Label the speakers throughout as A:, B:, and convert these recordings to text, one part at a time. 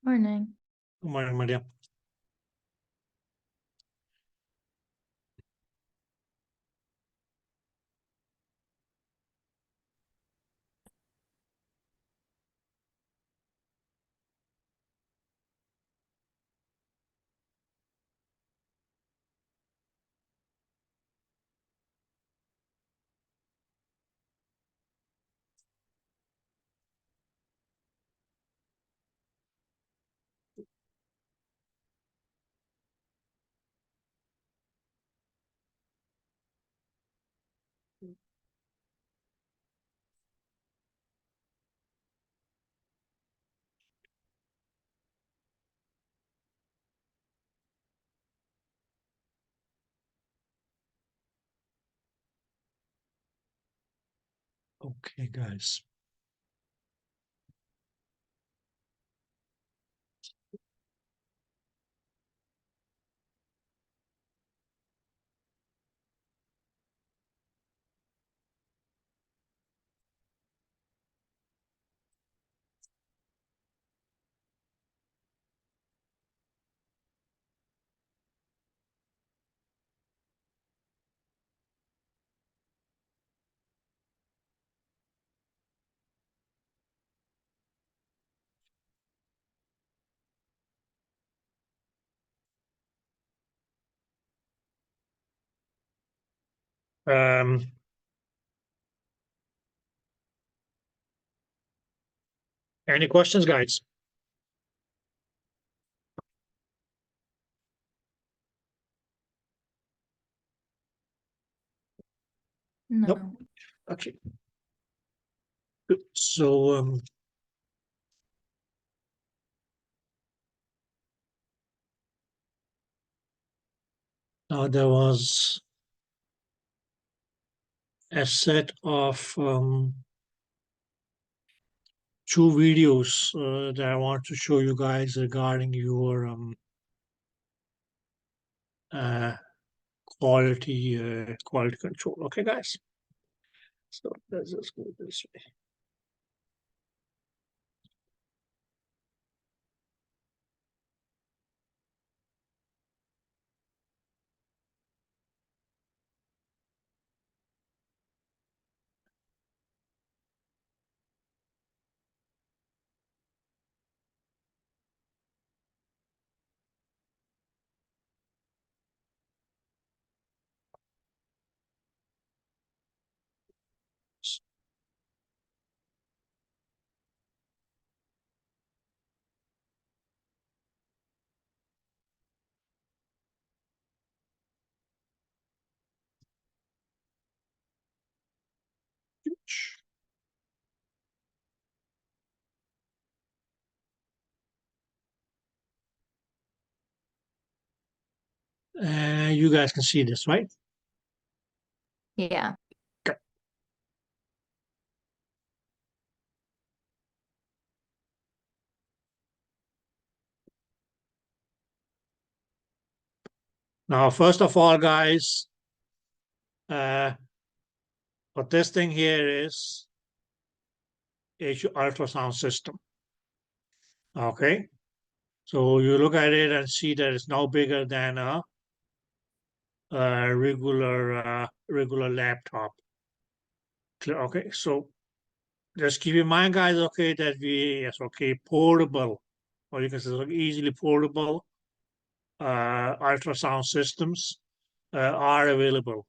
A: Morning.
B: Good morning, my dear. Okay, guys. Um, any questions, guys?
A: No.
B: Nope. Okay. Good. So now there was a set of two videos that I want to show you guys regarding your uh, quality control. Okay, guys. So let's just go this way. You guys can see this, right?
A: Yeah.
B: Okay. Now, first of all, guys, what this thing here is your ultrasound system. Okay, so you look at it and see that it's now bigger than a regular laptop. Okay, so just keep in mind, guys. Okay, that portable, or you can say easily portable ultrasound systems are available.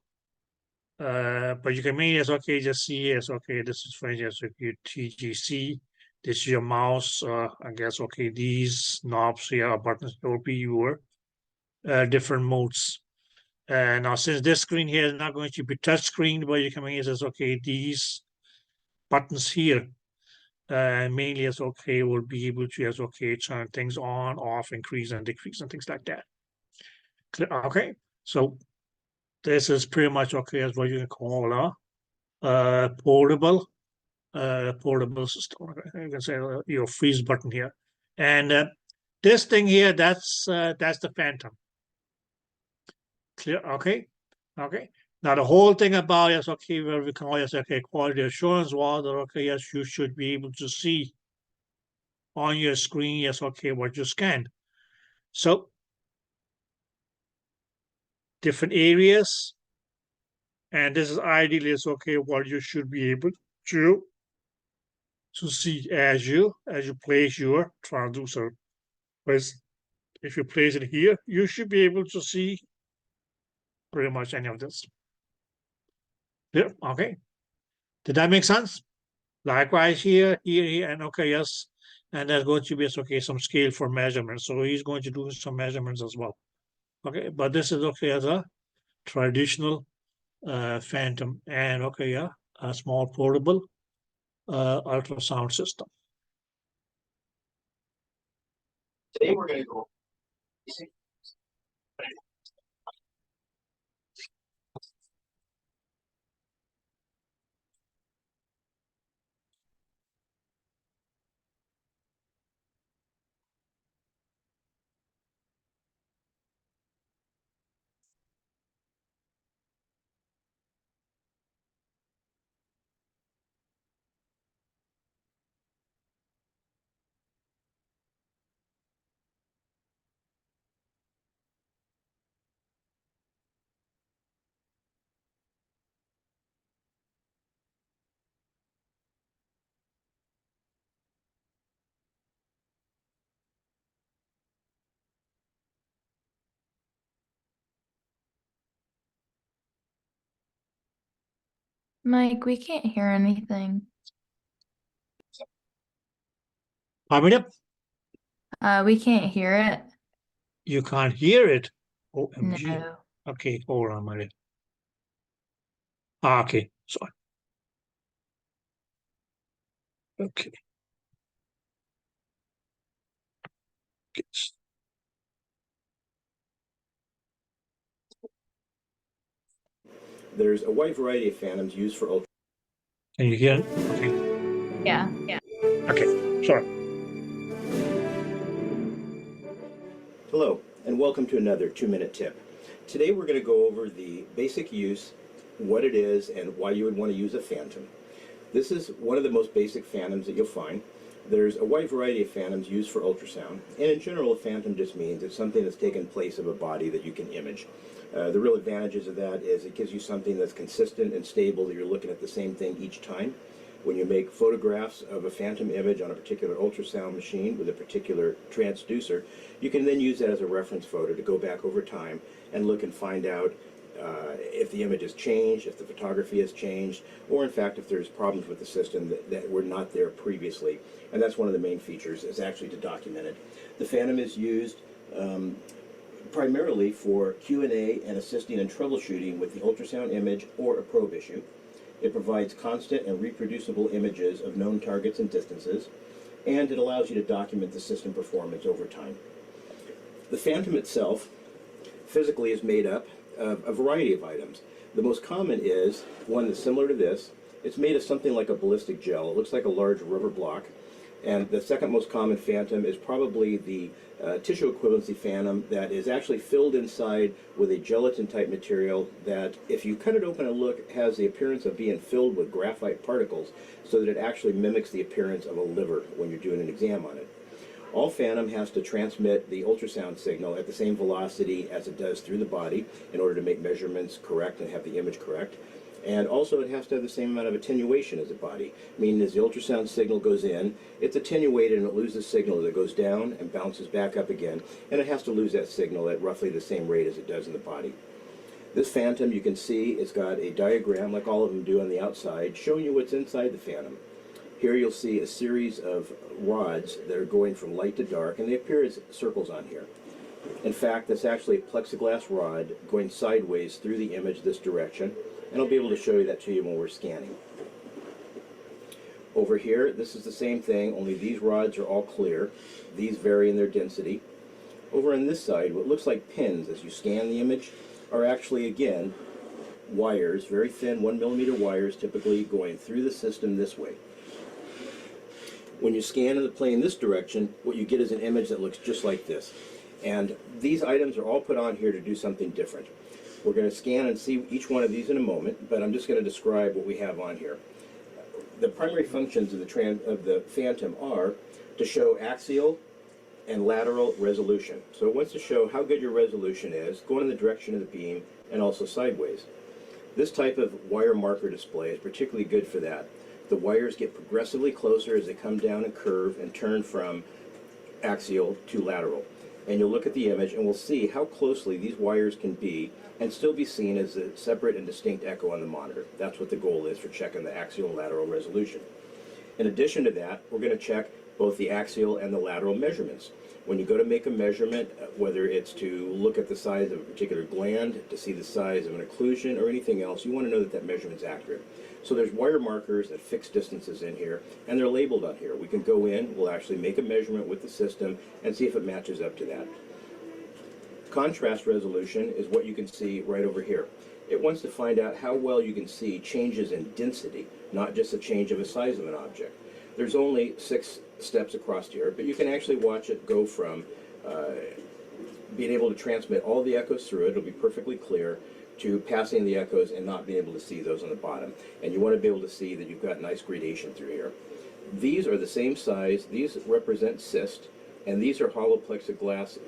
B: But you can mainly just see this is for instance your TGC, this is your mouse, I guess these knobs here are buttons will be your different modes. Now since this screen here is not going to be touch screen, but you can mainly says these buttons here mainly will be able to turn things on, off, increase and decrease and things like that. Okay, so this is pretty much as what you can call a portable system. You can say your freeze button here, and this thing here that's the Phantom. Clear? Okay, okay. Now the whole thing about where we call quality assurance was that yes, you should be able to see on your screen, yes, okay, what you scanned. So different areas, and this is ideally is okay what you should be able to see as you place your transducer. But if you place it here, you should be able to see pretty much any of this. Yeah, okay. Did that make sense? Likewise here, and okay, yes. And there's going to be, okay, some scale for measurements. So he's going to do some measurements as well. Okay, but this is okay as a traditional phantom. And okay, yeah, a small portable ultrasound system.
A: Today we're going to go.
C: Mike, we can't hear anything.
B: Pardon me?
C: We can't hear it.
B: You can't hear it. OMG.
C: No.
B: Okay, hold on a minute. Okay, sorry. Okay.
A: There's a wide variety of phantoms used for ultra.
B: Can you hear it? Okay.
C: Yeah.
B: Okay, sorry.
A: Hello, and welcome to another 2-minute tip. Today we're going to go over the basic use, what it is, and why you would want to use a phantom. This is one of the most basic phantoms that you'll find. There's a wide variety of phantoms used for ultrasound, and in general a phantom just means it's something that's taken place of a body that you can image. The real advantages of that is it gives you something that's consistent and stable, that you're looking at the same thing each time. When you make photographs of a phantom image on a particular ultrasound machine with a particular transducer, you can then use that as a reference photo to go back over time and look and find out if the image has changed, if the photography has changed, or in fact if there's problems with the system that were not there previously. And that's one of the main features, is actually to document it. The phantom is used primarily for Q&A and assisting in troubleshooting with the ultrasound image or a probe issue. It provides constant and reproducible images of known targets and distances, and it allows you to document the system performance over time. The phantom itself physically is made up of a variety of items. The most common is one that's similar to this. It's made of something like a ballistic gel. It looks like a large rubber block. And the second most common phantom is probably the tissue equivalency phantom, that is actually filled inside with a gelatin type material that, if you cut it open and look, has the appearance of being filled with graphite particles, so that it actually mimics the appearance of a liver when you're doing an exam on it. All phantom has to transmit the ultrasound signal at the same velocity as it does through the body in order to make measurements correct and have the image correct. And also it has to have the same amount of attenuation as the body, meaning as the ultrasound signal goes in, it's attenuated and it loses signal as it goes down and bounces back up again, and it has to lose that signal at roughly the same rate as it does in the body. This phantom, you can see, it's got a diagram, like all of them do on the outside, showing you what's inside the phantom. Here you'll see a series of rods that are going from light to dark, and they appear as circles on here. In fact, that's actually a plexiglass rod going sideways through the image this direction, and I'll be able to show you that to you when we're scanning. Over here, this is the same thing, only these rods are all clear. These vary in their density. Over on this side, what looks like pins as you scan the image are actually, again, wires, very thin 1mm wires, typically going through the system this way. When you scan and play in this direction, what you get is an image that looks just like this. And these items are all put on here to do something different. We're going to scan and see each one of these in a moment, but I'm just going to describe what we have on here. The primary functions of the phantom are to show axial and lateral resolution. So it wants to show how good your resolution is, going in the direction of the beam, and also sideways. This type of wire marker display is particularly good for that. The wires get progressively closer as they come down and curve and turn from axial to lateral. And you'll look at the image and we'll see how closely these wires can be and still be seen as a separate and distinct echo on the monitor. That's what the goal is for checking the axial and lateral resolution. In addition to that, we're going to check both the axial and the lateral measurements. When you go to make a measurement, whether it's to look at the size of a particular gland, to see the size of an occlusion, or anything else, you want to know that that measurement's accurate. So there's wire markers at fixed distances in here, and they're labeled on here. We can go in, we'll actually make a measurement with the system, and see if it matches up to that. Contrast resolution is what you can see right over here. It wants to find out how well you can see changes in density, not just a change of a size of an object. There's only 6 steps across here, but you can actually watch it go from being able to transmit all the echoes through it, it'll be perfectly clear, to passing the echoes and not being able to see those on the bottom. And you want to be able to see that you've got nice gradation through here. These are the same size, these represent cyst, and these are hollow plexiglass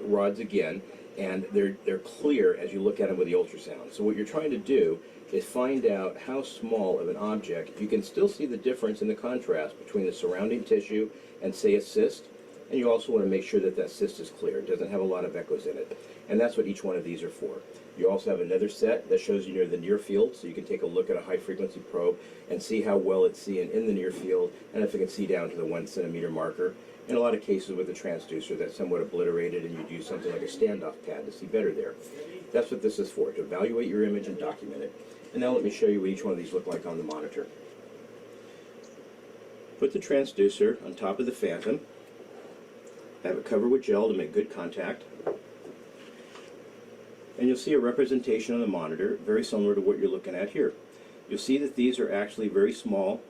A: rods again, and they're clear as you look at them with the ultrasound. So what you're trying to do is find out how small of an object. You can still see the difference in the contrast between the surrounding tissue and, say, a cyst, and you also want to make sure that that cyst is clear. It doesn't have a lot of echoes in it, and that's what each one of these are for. You also have another set that shows you near the near field, so you can take a look at a high-frequency probe and see how well it's seeing in the near field, and if it can see down to the 1 centimeter marker. In a lot of cases with a transducer that's somewhat obliterated, and you'd use something like a standoff pad to see better there. That's what this is for, to evaluate your image and document it. And now let me show you what each one of these look like on the monitor. Put the transducer on top of the phantom. Have it covered with gel to make good contact. And you'll see a representation on the monitor, very similar to what you're looking at here. You'll see that these are actually very small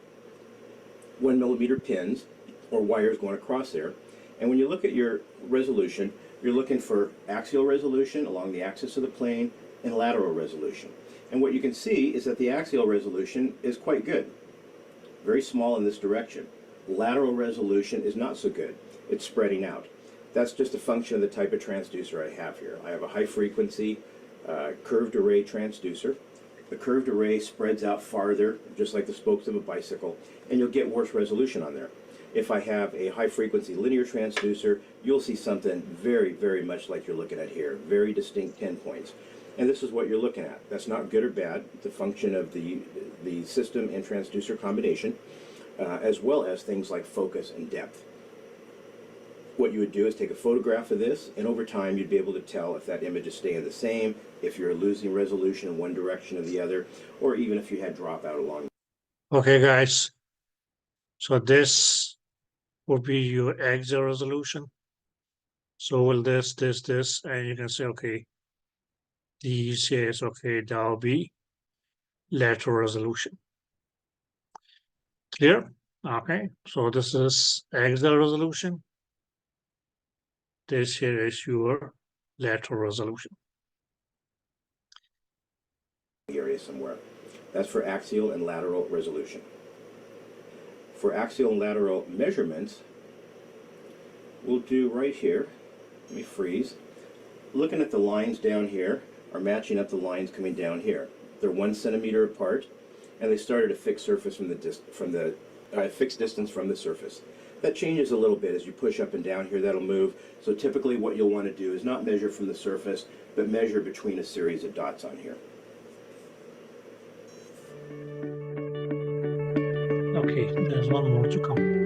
A: 1 millimeter pins or wires going across there. And when you look at your resolution, you're looking for axial resolution along the axis of the plane and lateral resolution. And what you can see is that the axial resolution is quite good, very small in this direction. Lateral resolution is not so good. It's spreading out. That's just a function of the type of transducer I have here. I have a high frequency curved array transducer. The curved array spreads out farther, just like the spokes of a bicycle, and you'll get worse resolution on there. If I have a high frequency linear transducer, you'll see something very, very much like you're looking at here. Very distinct pinpoints. And this is what you're looking at. That's not good or bad. It's a function of the system and transducer combination, as well as things like focus and depth. What you would do is take a photograph of this, and over time you'd be able to tell if that image is staying the same, if you're losing resolution in one direction or the other, or even if you had dropout along.
B: Okay, guys. So this will be your axial resolution. So will this, and you can say, okay, these here is okay, that will be lateral resolution. Clear? Okay, so this is axial resolution. This here is your lateral resolution.
A: Area somewhere. That's for axial and lateral resolution. For axial and lateral measurements, we'll do right here. Let me freeze. Looking at the lines down here are matching up the lines coming down here. They're 1 centimeter apart, and they start at a fixed surface fixed distance from the surface. That changes a little bit as you push up and down here. That'll move. So typically, what you'll want to do is not measure from the surface, but measure between a series of dots on here.
B: Okay, there's one more to come.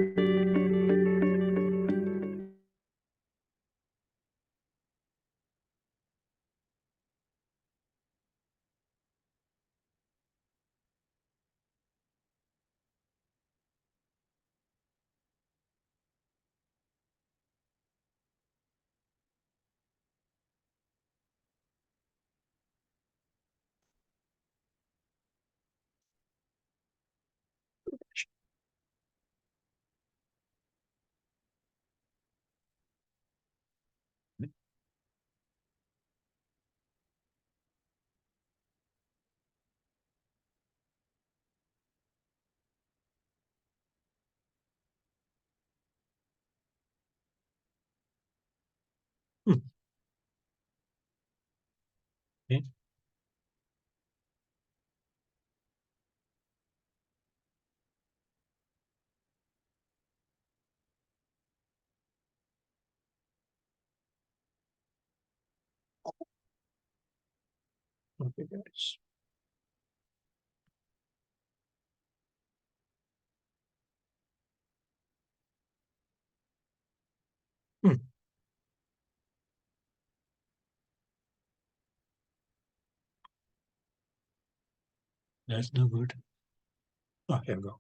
B: Okay, guys. That's no good. Oh, here we go.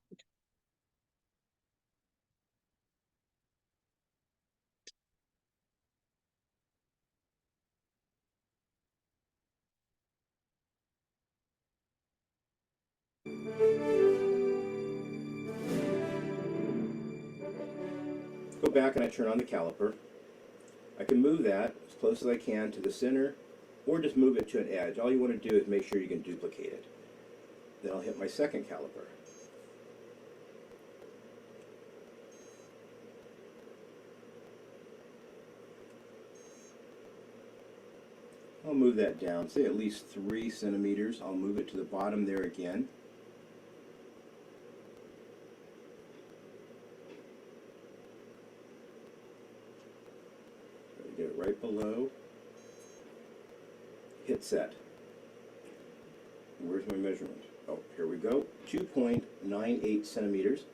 A: Go back and I turn on the caliper. I can move that as close as I can to the center, or just move it to an edge. All you want to do is make sure you can duplicate it. Then I'll hit my second caliper. I'll move that down, say at least 3 centimeters. I'll move it to the bottom there again. Get it right below. Hit set. Where's my measurement? Oh, here we go. 2.98 centimeters.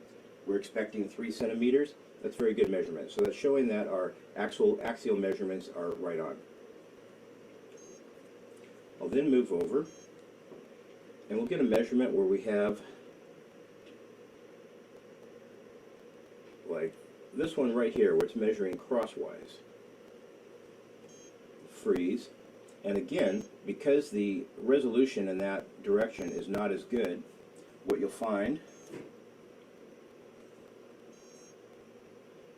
A: We're expecting 3 centimeters. That's very good measurement. So that's showing that our actual axial measurements are right on. I'll then move over and we'll get a measurement where we have like this one right here where it's measuring crosswise. Freeze. And again, because the resolution in that direction is not as good, what you'll find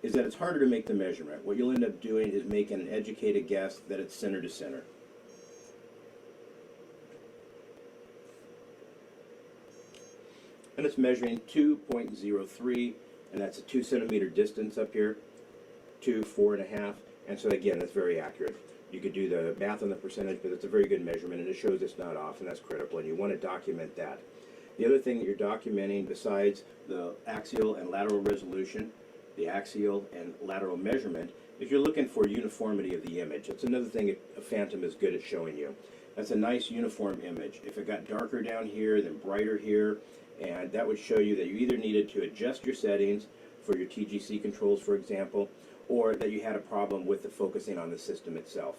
A: is that it's harder to make the measurement. What you'll end up doing is making an educated guess that it's center to center. And it's measuring 2.03, and that's a 2 centimeter distance up here, 2, 4.5, and so again, that's very accurate. You could do the math on the percentage, but it's a very good measurement, and it shows it's not off, and that's critical, and you want to document that. The other thing that you're documenting, besides the axial and lateral resolution, the axial and lateral measurement, is you're looking for uniformity of the image. That's another thing a phantom is good at showing you. That's a nice uniform image. If it got darker down here, then brighter here, and that would show you that you either needed to adjust your settings for your TGC controls, for example, or that you had a problem with the focusing on the system itself.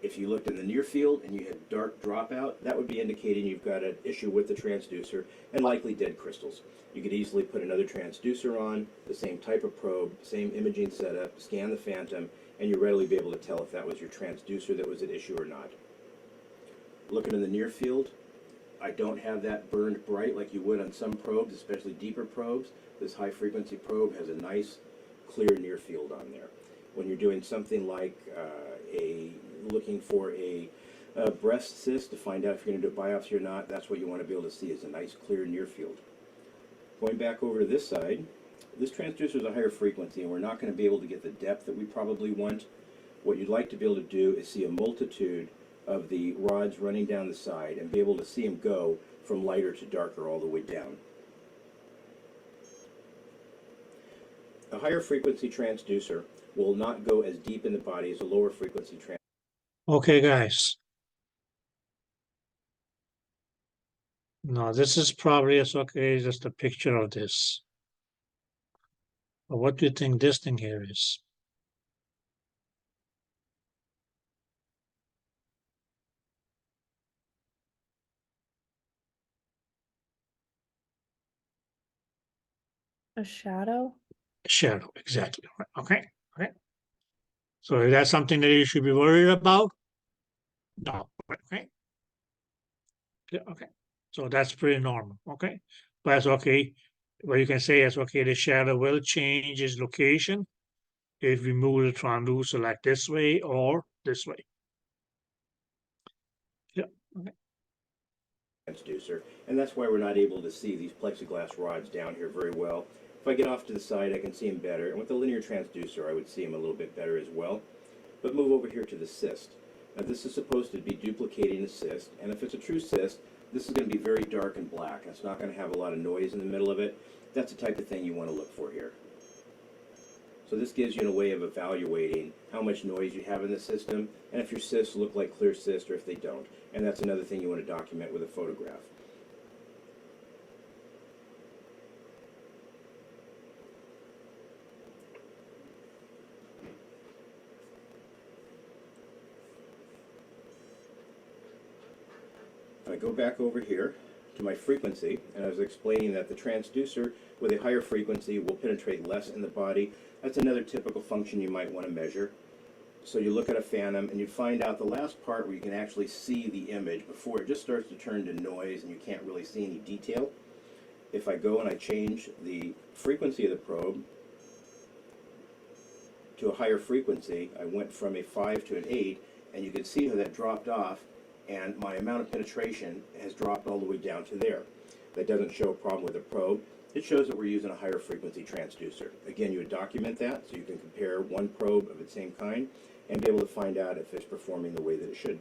A: If you looked in the near field and you had dark dropout, that would be indicating you've got an issue with the transducer and likely dead crystals. You could easily put another transducer on, the same type of probe, same imaging setup, scan the phantom, and you'd readily be able to tell if that was your transducer that was at issue or not. Looking in the near field, I don't have that burned bright like you would on some probes, especially deeper probes. This high frequency probe has a nice clear near field on there. When you're doing something like looking for a breast cyst to find out if you're going to do a biopsy or not, that's what you want to be able to see is a nice clear near field. Going back over to this side, this transducer is a higher frequency and we're not going to be able to get the depth that we probably want. What you'd like to be able to do is see a multitude of the rods running down the side and be able to see them go from lighter to darker all the way down. A higher frequency transducer will not go as deep in the body as a lower frequency transducer.
B: Okay, guys. Now this is probably just a picture of this. But what do you think this thing here is?
D: A shadow?
B: Shadow, exactly. Okay, okay. So is that something that you should be worried about? No. Okay. Yeah, okay. So that's pretty normal. Okay. But that's okay. What you can say is okay, the shadow will change its location if we move the transducer like this way or this way. Yeah. Okay.
A: Transducer, and that's why we're not able to see these plexiglass rods down here very well. If I get off to the side, I can see them better, and with the linear transducer, I would see them a little bit better as well. But move over here to the cyst. Now this is supposed to be duplicating a cyst, and if it's a true cyst, this is going to be very dark and black. It's not going to have a lot of noise in the middle of it. That's the type of thing you want to look for here. So this gives you a way of evaluating how much noise you have in the system, and if your cysts look like clear cysts or if they don't. And that's another thing you want to document with a photograph. I go back over here to my frequency, and I was explaining that the transducer with a higher frequency will penetrate less in the body. That's another typical function you might want to measure. So you look at a phantom and you find out the last part where you can actually see the image before it just starts to turn to noise and you can't really see any detail. If I go and I change the frequency of the probe to a higher frequency, I went from a 5 to an 8, and you can see how that dropped off, and my amount of penetration has dropped all the way down to there. That doesn't show a problem with the probe. It shows that we're using a higher frequency transducer. Again, you would document that so you can compare one probe of the same kind and be able to find out if it's performing the way that it should.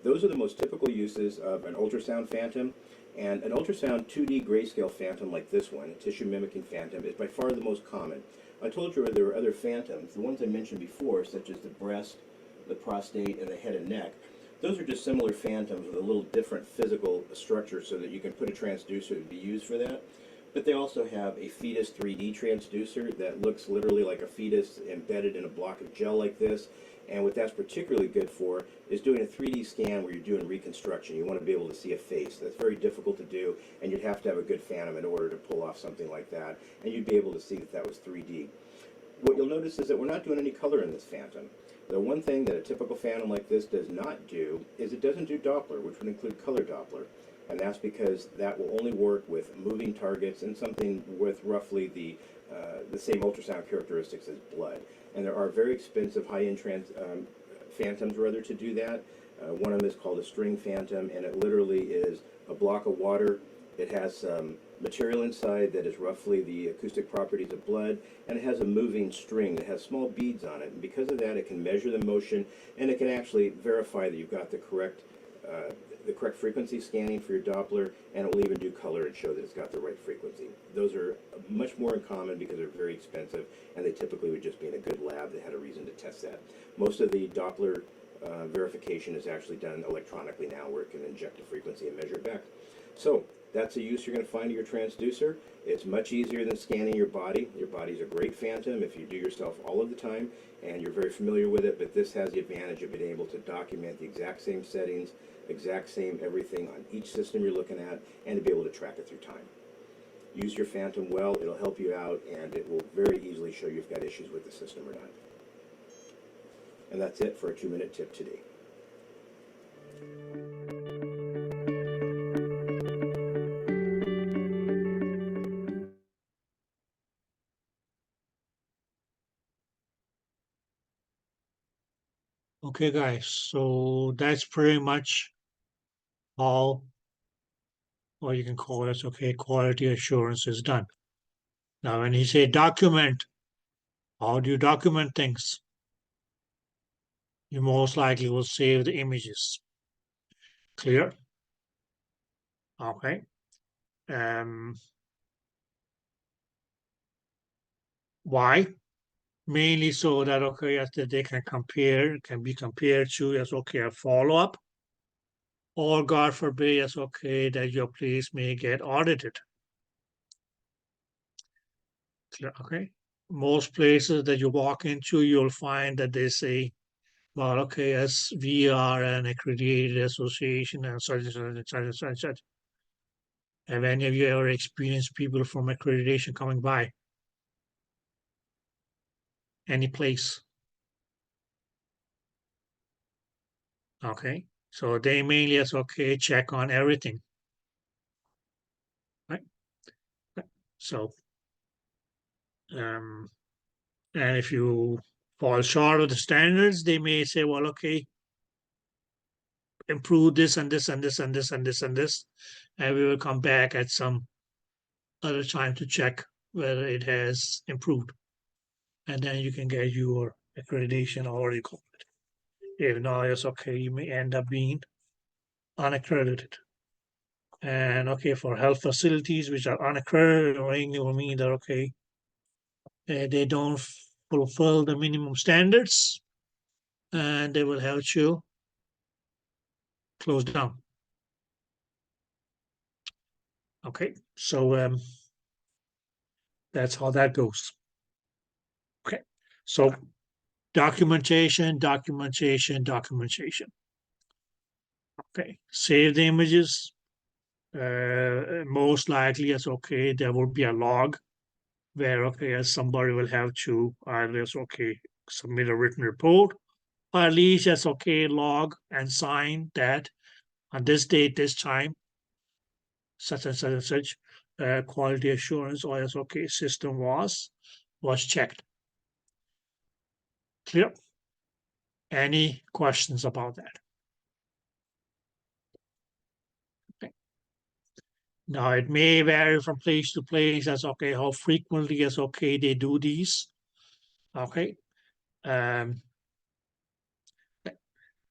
A: Those are the most typical uses of an ultrasound phantom, and an ultrasound 2D grayscale phantom like this one, a tissue mimicking phantom, is by far the most common. I told you there were other phantoms, the ones I mentioned before, such as the breast, the prostate, and the head and neck. Those are just similar phantoms with a little different physical structure so that you can put a transducer to be used for that. But they also have a fetus 3D transducer that looks literally like a fetus embedded in a block of gel like this. And what that's particularly good for is doing a 3D scan where you're doing reconstruction. You want to be able to see a face. That's very difficult to do, and you'd have to have a good phantom in order to pull off something like that. And you'd be able to see that that was 3D. What you'll notice is that we're not doing any color in this phantom. The one thing that a typical phantom like this does not do is it doesn't do Doppler, which would include color Doppler. And that's because that will only work with moving targets and something with roughly the same ultrasound characteristics as blood. And there are very expensive high-end phantoms rather to do that. One of them is called a string phantom, and it literally is a block of water. It has some material inside that is roughly the acoustic properties of blood, and it has a moving string that has small beads on it. And because of that, it can measure the motion, and it can actually verify that you've got the correct frequency scanning for your Doppler, and it will even do color and show that it's got the right frequency. Those are much more uncommon because they're very expensive, and they typically would just be in a good lab that had a reason to test that. Most of the Doppler verification is actually done electronically now, where it can inject a frequency and measure it back. So that's a use you're going to find of your transducer. It's much easier than scanning your body. Your body's a great phantom if you do yourself all of the time and you're very familiar with it, but this has the advantage of being able to document the exact same settings, exact same everything on each system you're looking at, and to be able to track it through time. Use your phantom well, it'll help you out, and it will very easily show you if you've got issues with the system or not. And that's it for a 2-minute tip today.
B: Okay, guys, so that's pretty much all, or you can call it, okay, quality assurance is done. Now, when you say document, how do you document things? You most likely will save the images. Clear? Okay. Why? Mainly so that, okay, yes, that they can be compared to, yes, okay, a follow-up, or God forbid, yes, okay, that your place may get audited. Clear? Okay. Most places that you walk into, you'll find that they say, well, okay, as we are an accredited association and such and such and such and such and such. Have any of you ever experienced people from accreditation coming by? Any place? Okay, so they mainly as okay check on everything, right? So, and if you fall short of the standards, they may say, well, okay, improve this and this and this and this and this and this, and we will come back at some other time to check whether it has improved, and then you can get your accreditation or what you call it. If not, it's okay, you may end up being unaccredited. And okay, for health facilities which are unoccurring, it will mean that okay, they don't fulfill the minimum standards, and they will have to close down. Okay, so that's how that goes. Okay, so documentation. Okay, save the images. Most likely, it's okay. There will be a log where okay, as somebody will have to either it's okay submit a written report, or at least it's okay log and sign that on this date, this time, such and such and such quality assurance or SOK system was checked. Clear? Any questions about that? Okay. Now it may vary from place to place as okay, how frequently as okay they do these. Okay.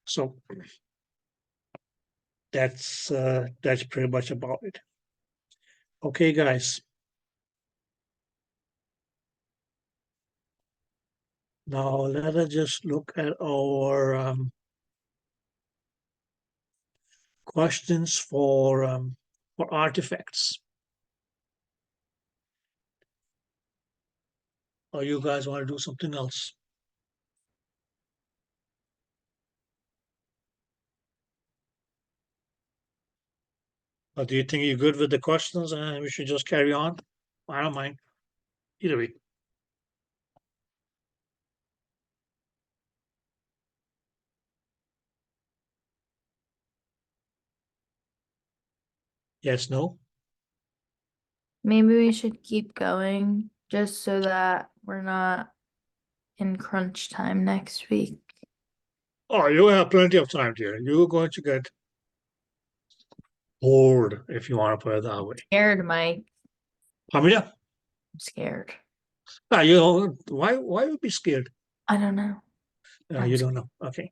B: So that's pretty much about it. Okay, guys. Now let us just look at our questions for artifacts. Or you guys want to do something else? Or do you think you're good with the questions and we should just carry on? I don't mind. Either way. Yes, no?
C: Maybe we should keep going just so that we're not in crunch time next week.
B: Oh, you have plenty of time, dear. You're going to get bored, if you want to put it that way.
C: Scared, Mike.
B: Hamida?
C: I'm scared.
B: You know, why would you be scared?
C: I don't know.
B: You don't know. Okay.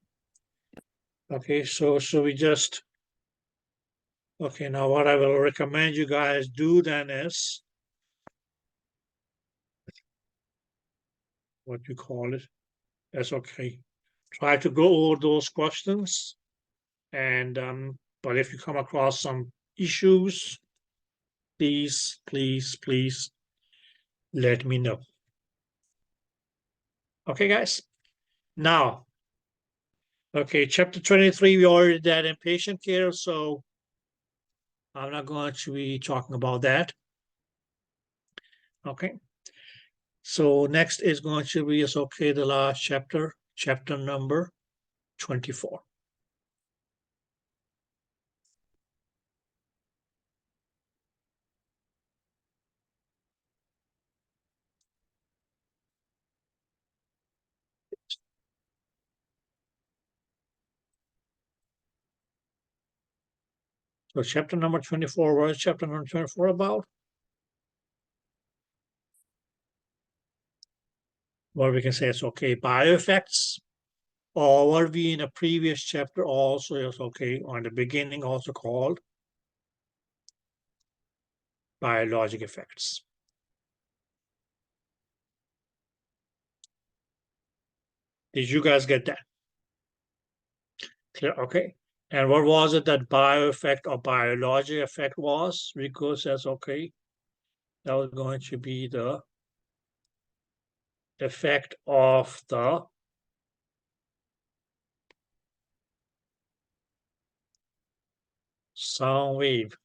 B: Okay, so we just okay, now what I will recommend you guys do then is what you call it. That's okay. Try to go over those questions, and but if you come across some issues, please let me know. Okay, guys. Now, okay, chapter 23, we already did that in patient care, so I'm not going to be talking about that. Okay. So next is going to be okay, the last chapter, chapter number 24. So chapter number 24, what is chapter number 24 about? Well, we can say it's okay, bioeffects, or what we in a previous chapter also is okay, on the beginning also called biologic effects. Did you guys get that? Clear, okay. And what was it that bioeffect or biologic effect was? Rico says, okay, that was going to be the effect of the sound wave.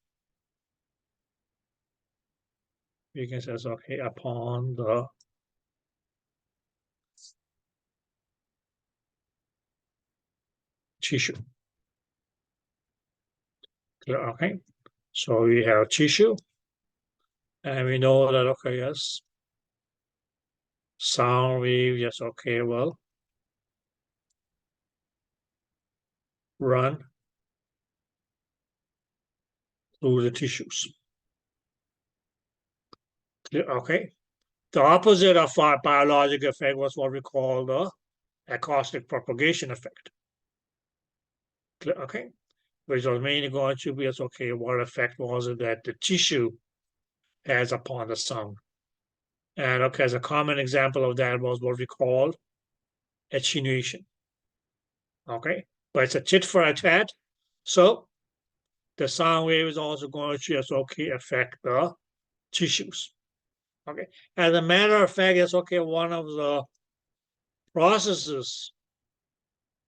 B: You can say, okay, upon the tissue. Clear, okay. So we have tissue, and we know that, okay, yes, sound wave, yes, okay, well, run through the tissues. Clear, okay. The opposite of a biologic effect was what we call the acoustic propagation effect. Clear, okay. which was mainly going to be as okay, what effect was it that the tissue has upon the sound. And okay, as a common example of that was what we call attenuation. Okay, but it's a tit for a tat. So the sound wave is also going to just okay affect the tissues. Okay, as a matter of fact, it's okay, one of the processes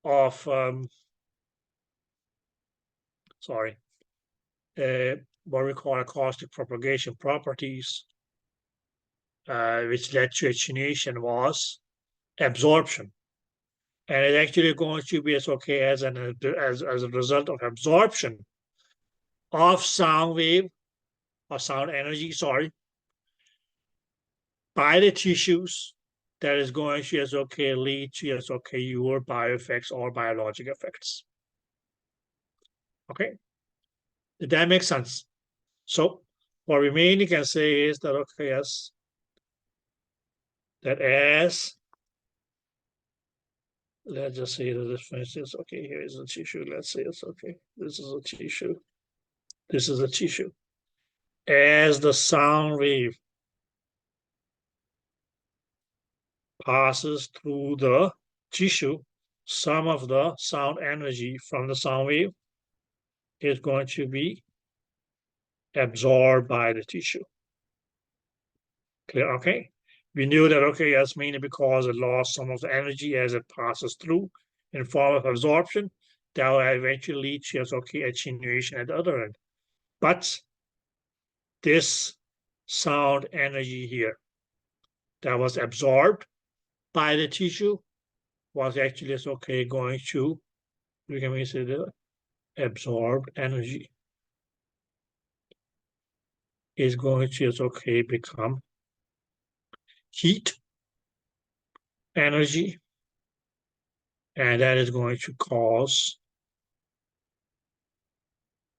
B: of what we call acoustic propagation properties, which led to attenuation, was absorption. And it's actually going to be as okay as a result of absorption of sound wave or sound energy, by the tissues, that is going to as okay lead to as okay your bioeffects or biologic effects. Okay, did that make sense? So what we mainly can say is that okay, yes, that as let's just say that this, for instance, okay, here is a tissue. Let's say it's okay. This is a tissue. This is a tissue. As the sound wave passes through the tissue, some of the sound energy from the sound wave is going to be absorbed by the tissue. Clear? Okay. We knew that, okay, that's mainly because it lost some of the energy as it passes through in form of absorption. That will eventually lead to, okay, attenuation at the other end. But this sound energy here that was absorbed by the tissue was actually, okay, going to, we can say the absorbed energy is going to, okay, become heat energy, and that is going to cause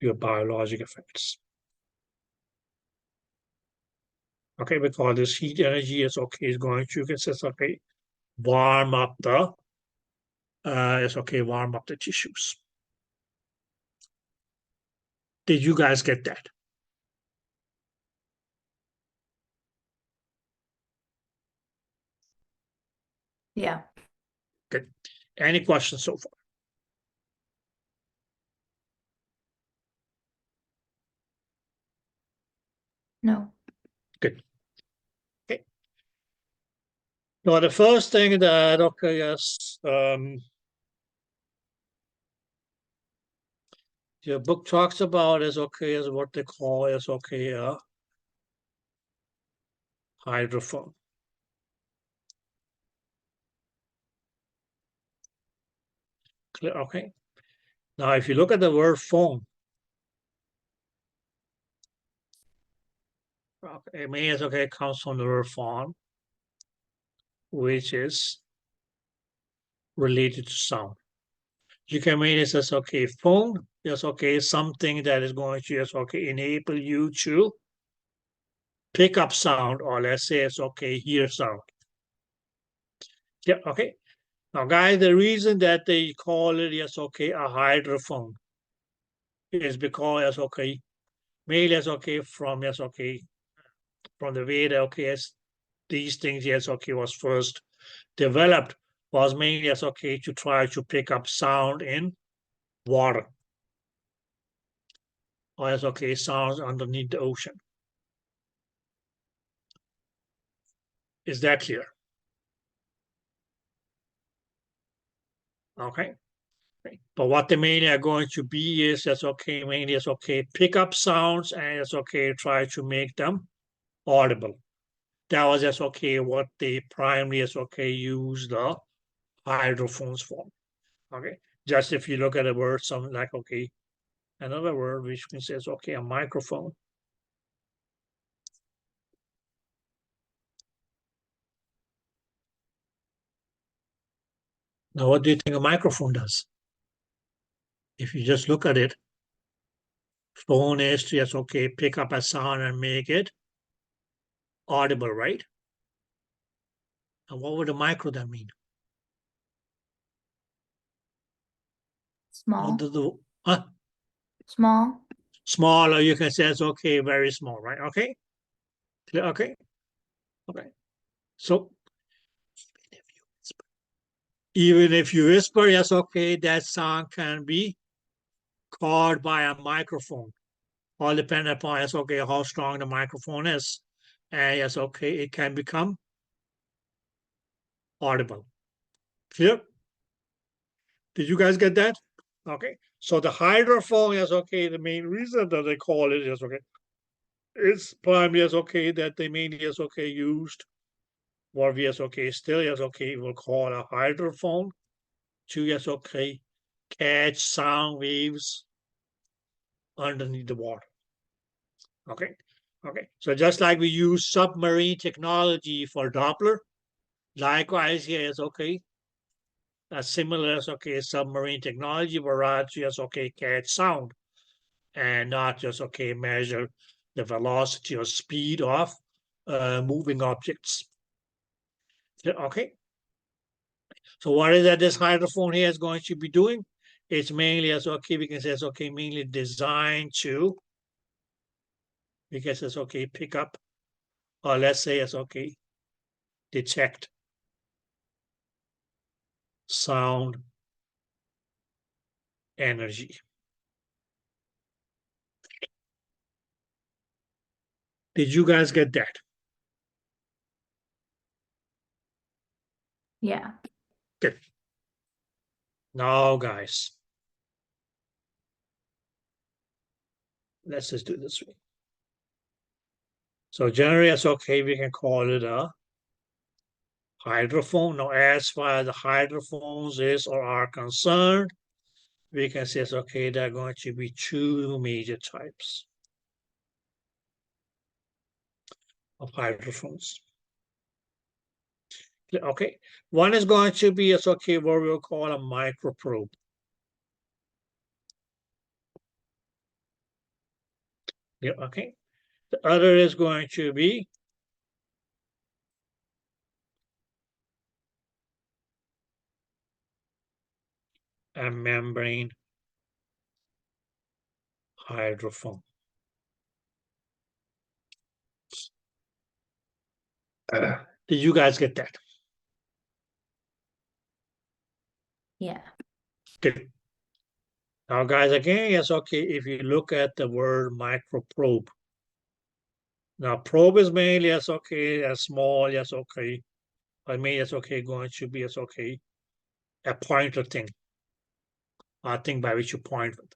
B: your biologic effects. Okay, because this heat energy is okay, is going to consist of okay, warm up the warm up the tissues. Did you guys get that?
C: Yeah.
B: Good. Any questions so far?
C: No.
B: Good. Okay. Now the first thing that okay, yes, your book talks about is okay, is what they call is okay, hydrophone. Clear? Okay. Now, if you look at the word phone, okay, it means okay, it comes from the word phone, which is related to sound. You can mean it as okay, phone, yes, okay, something that is going to just okay enable you to pick up sound, or let's say it's okay, hear sound. Yeah, okay. Now, guys, the reason that they call it yes, okay, a hydrophone is because yes, okay, mainly yes, okay, from yes, okay, from the way that okay, yes, these things yes, okay, was first developed was mainly yes, okay, to try to pick up sound in water, or yes, okay, sounds underneath the ocean. Is that clear? Okay. But what they mainly are going to be is that's okay, mainly it's okay, pick up sounds and it's okay, try to make them audible. That was just okay, what they primarily is okay, use the hydrophones for. Okay. Just if you look at a word, something like okay, another word which can say it's okay, a microphone. Now, what do you think a microphone does? If you just look at it, phone is just okay, pick up a sound and make it audible, right? And what would a micro then mean?
C: Small.
B: What does the, huh?
C: Small.
B: Small, or you can say it's okay, very small, right? Okay. Clear? Okay. Okay. So even if you whisper, yes, okay, that sound can be caught by a microphone. All depending upon, yes, okay, how strong the microphone is. And yes, okay, it can become audible. Clear? Did you guys get that? Okay. So the hydrophone, yes, okay, the main reason that they call it, yes, okay, it's primarily, yes, okay, that they mainly, yes, okay, used what we, yes, okay, still, yes, okay, we'll call a hydrophone to, yes, okay, catch sound waves underneath the water. Okay. Okay. So just like we use submarine technology for Doppler, likewise here is okay. A similar as okay submarine technology, whereas just okay catch sound and not just okay measure the velocity or speed of moving objects. Okay. So what is that this hydrophone here is going to be doing? It's mainly as okay, we can say it's okay, mainly designed to, because it's okay, pick up, or let's say it's okay, detect sound energy. Did you guys get that?
C: Yeah.
B: Good. Now, guys, let's just do it this way. So generally, it's okay, we can call it a hydrophone. Now, as far as the hydrophones is or are concerned, we can say it's okay, there are going to be two major types of hydrophones. Okay, one is going to be, it's okay, what we'll call a microprobe. Yeah, okay. The other is going to be a membrane hydrophone. Did you guys get that?
C: Yeah.
B: Good. Now, guys, again, yes, okay, if you look at the word microprobe. Now, probe is mainly, yes, okay, a small, yes, okay. I mean, yes, okay, going to be, yes, okay, a pointer thing. A thing by which you point with.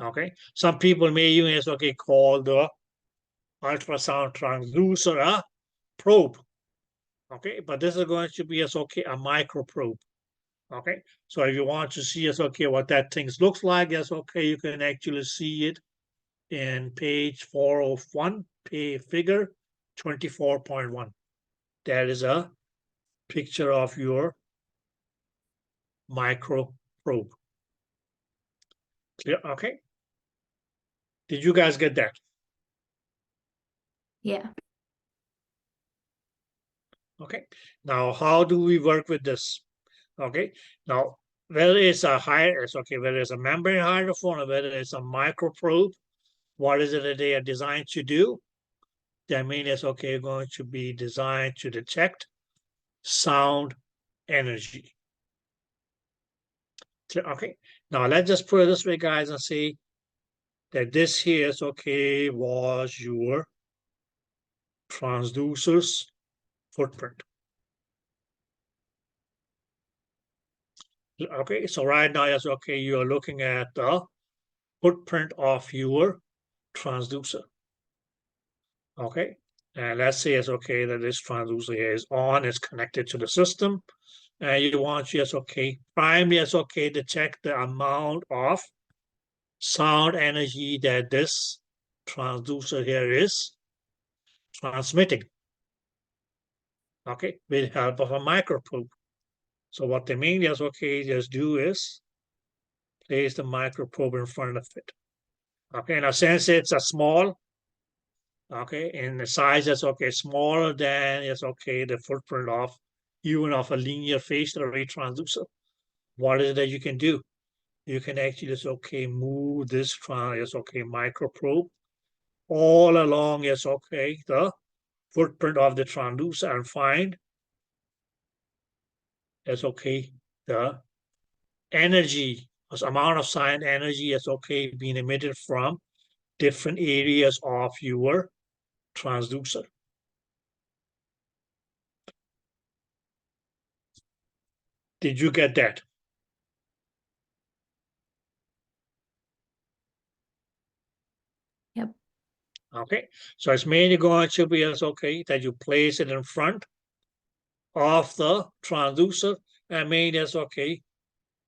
B: Okay. Some people may even, yes, okay, call the ultrasound transducer a probe. Okay. But this is going to be, yes, okay, a microprobe. Okay. So if you want to see, yes, okay, what that thing looks like, yes, okay, you can actually see it in page 401, figure 24.1. That is a picture of your micro probe. Clear? Okay. Did you guys get that?
C: Yeah.
B: Okay. Now, how do we work with this? Okay. Now, whether it's a whether it's a membrane hydrophone or whether it's a micro probe, what is it that they are designed to do? That means it's okay, going to be designed to detect sound energy. Okay. Now let's just put it this way, guys, and say that this here is okay, was your transducer's footprint. Okay, so right now, yes, okay, you are looking at the footprint of your transducer. Okay, and let's say it's okay that this transducer here is on, it's connected to the system, and you want, yes, okay, primarily, yes, okay, detect the amount of sound energy that this transducer here is transmitting. Okay, with help of a microprobe. So what they mean is okay, just do is place the microprobe in front of it. Okay, now since it's a small, okay, in the size is okay, smaller than is okay, the footprint of even of a linear phased array transducer. What is it that you can do? you can actually just move this microprobe all along the footprint of the transducer and find the energy, the amount of sine energy being emitted from different areas of your transducer. Did you get that?
C: Yep.
B: Okay, so it's mainly going to be that you place it in front of the transducer and mainly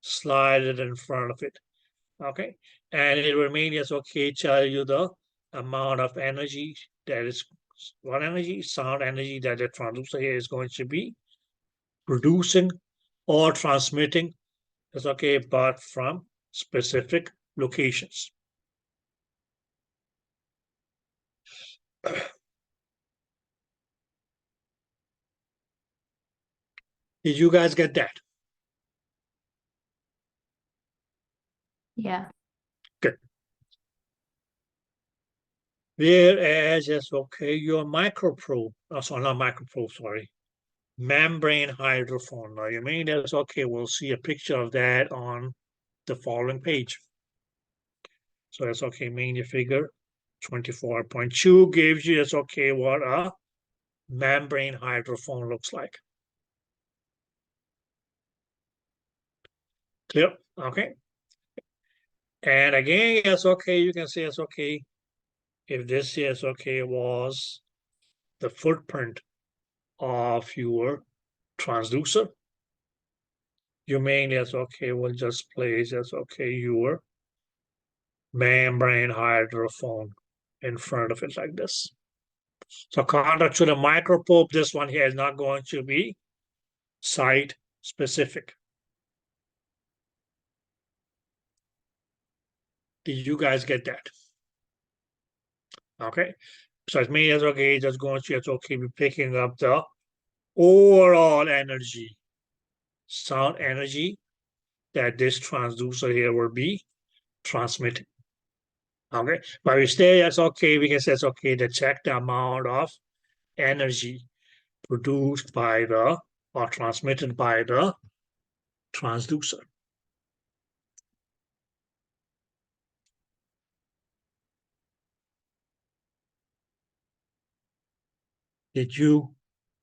B: slide it in front of it. Okay, and it will mainly tell you the amount of energy that is sound energy that the transducer here is going to be producing or transmitting but from specific locations. Did you guys get that?
C: Yeah.
B: Good. Whereas your microprobe, sorry, not microprobe, sorry, membrane hydrophone. Now you mean that's we'll see a picture of that on the following page. So that's mainly figure 24.2 gives you what a membrane hydrophone looks like. Clear? Okay. And again, you can say if this is was the footprint of your transducer, you mainly will just place your membrane hydrophone in front of it like this. So contrary to the microprobe, this one here is not going to be site specific. Did you guys get that? Okay. So it means just going to be picking up the overall energy, sound energy that this transducer here will be transmitting. Okay, but we stay we can say to check the amount of energy produced by the or transmitted by the transducer. Did you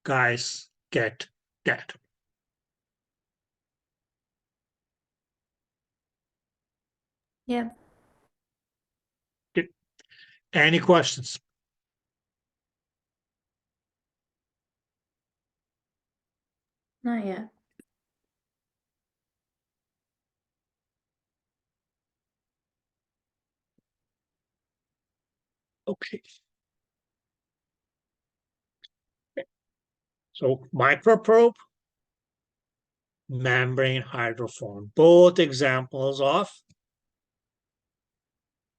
B: guys get that?
C: Yeah.
B: Any questions?
C: Not yet.
B: Okay. So microprobe, membrane hydrophone, both examples of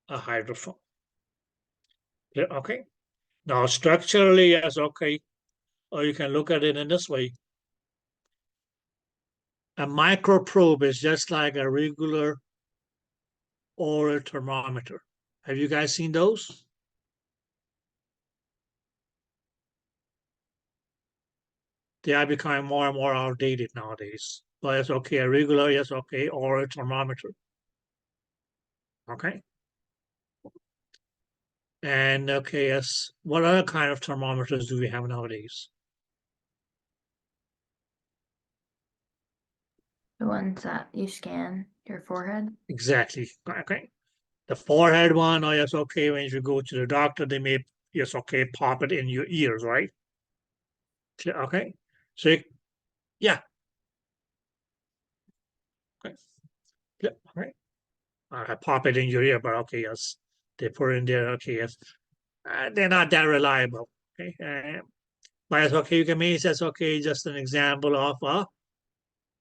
B: a hydrophone. Okay. Now structurally, yes, or you can look at it in this way. A microprobe is just like a regular oral thermometer. Have you guys seen those? They are becoming more and more outdated nowadays. But it's a regular, yes, oral thermometer. Okay. And yes, what other kind of thermometers do we have nowadays?
C: The ones that you scan your forehead.
B: Exactly. Okay. The forehead one, oh yes, when you go to the doctor, they may pop it in your ears, right? Okay. So yeah. Okay. Yeah. Okay. Pop it in your ear, but yes, they put it in there. Yes, they're not that reliable. Okay, but it's you can make that's just an example of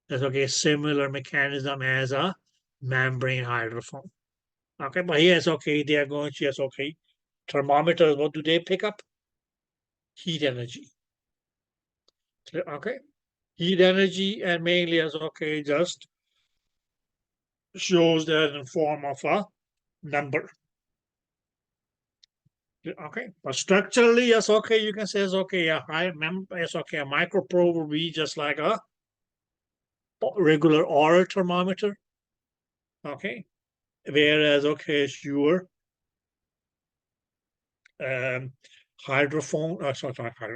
B: that's similar mechanism as a membrane hydrophone. Okay, but here it's they are going to thermometers. What do they pick up? Heat energy. Okay, heat energy and mainly as just shows that in form of a number. Okay, but structurally, yes, okay, you can say it's okay. It's okay. A microprobe will be just like a regular oral thermometer. Okay, whereas okay, your hydrophone,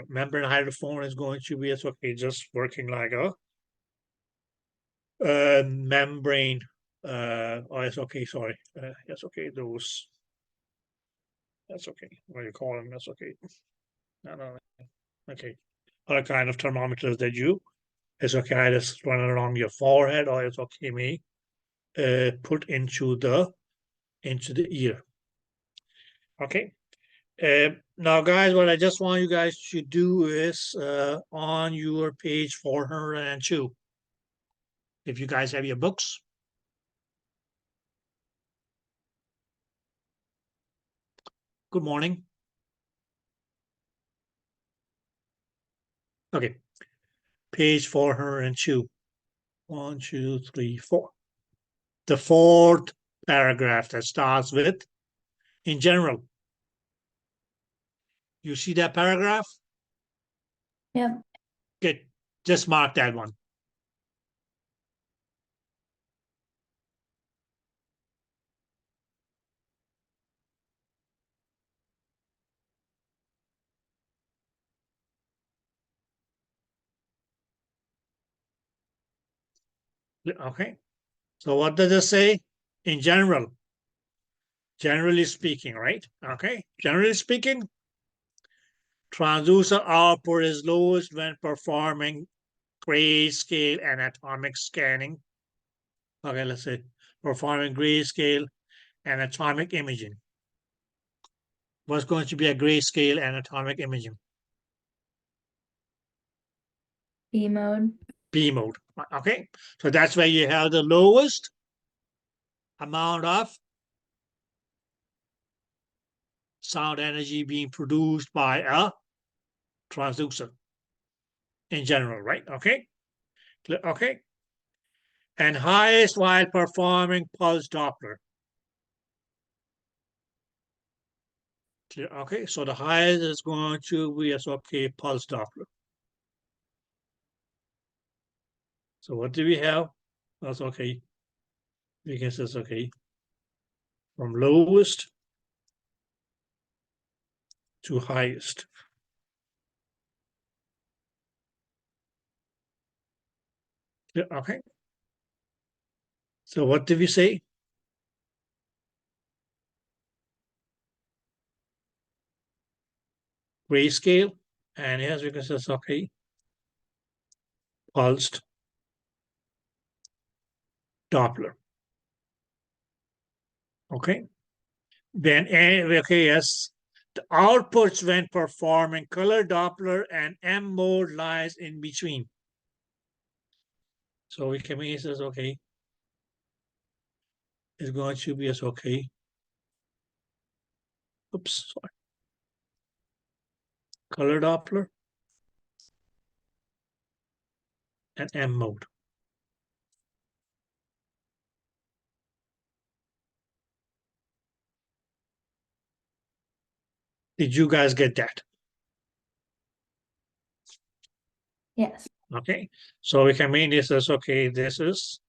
B: membrane hydrophone is going to be it's okay, just working like a membrane. Oh, it's okay. Sorry, yes, okay. Those. That's okay. What do you call them? That's okay. No. Okay. Other kind of thermometers that you, it's okay, just run along your forehead, or it's okay, me put into the ear. Okay. Now, guys, what I just want you guys to do is on your page 402. If you guys have your books. Good morning. Okay. Page 402. 1, 2, 3, 4. The fourth paragraph that starts with, in general. You see that paragraph?
C: Yep.
B: Good. Just mark that one. Okay. So what does it say? In general. Generally speaking, right? Okay. Generally speaking, transducer output is lowest when performing grayscale and atomic scanning. Okay, let's say performing grayscale and atomic imaging. What's going to be a grayscale and atomic imaging?
C: B mode.
B: B mode. Okay, so that's where you have the lowest amount of sound energy being produced by a transducer in general, right? Okay. Okay. And highest while performing pulse Doppler. Okay, so the highest is going to be okay, pulse Doppler. So what do we have? That's okay. We can say it's okay. From lowest to highest. Okay. So what did we say? Grayscale. And yes, we can say it's okay. Pulsed Doppler. Okay. Then, okay, yes. The outputs when performing color Doppler and M mode lies in between. So we can make this okay. It's going to be as okay. Oops, sorry. Color Doppler and M mode. Did you guys get that?
C: Yes.
B: Okay, so we can make this as okay. This is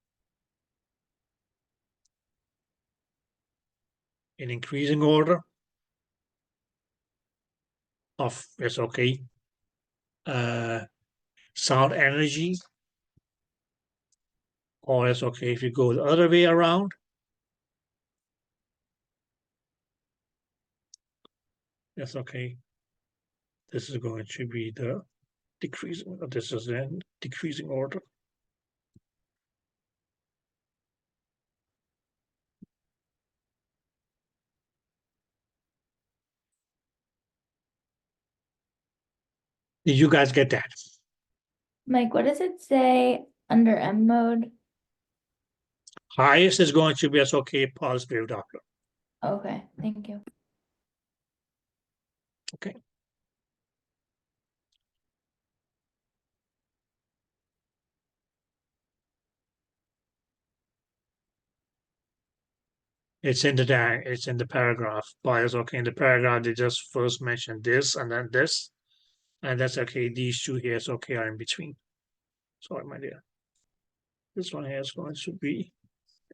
B: in increasing order of it's okay. Sound energy, or it's okay if you go the other way around. That's okay. This is going to be the decreasing. This is then decreasing order. Did you guys get that?
C: Mike, what does it say under M mode?
B: Highest is going to be as okay, pulse wave Doppler.
C: Okay, thank you.
B: Okay. It's in the paragraph. But it's okay. In the paragraph, they just first mention this and then this. And that's okay. These two here is okay are in between. Sorry, my dear. This one here is going to be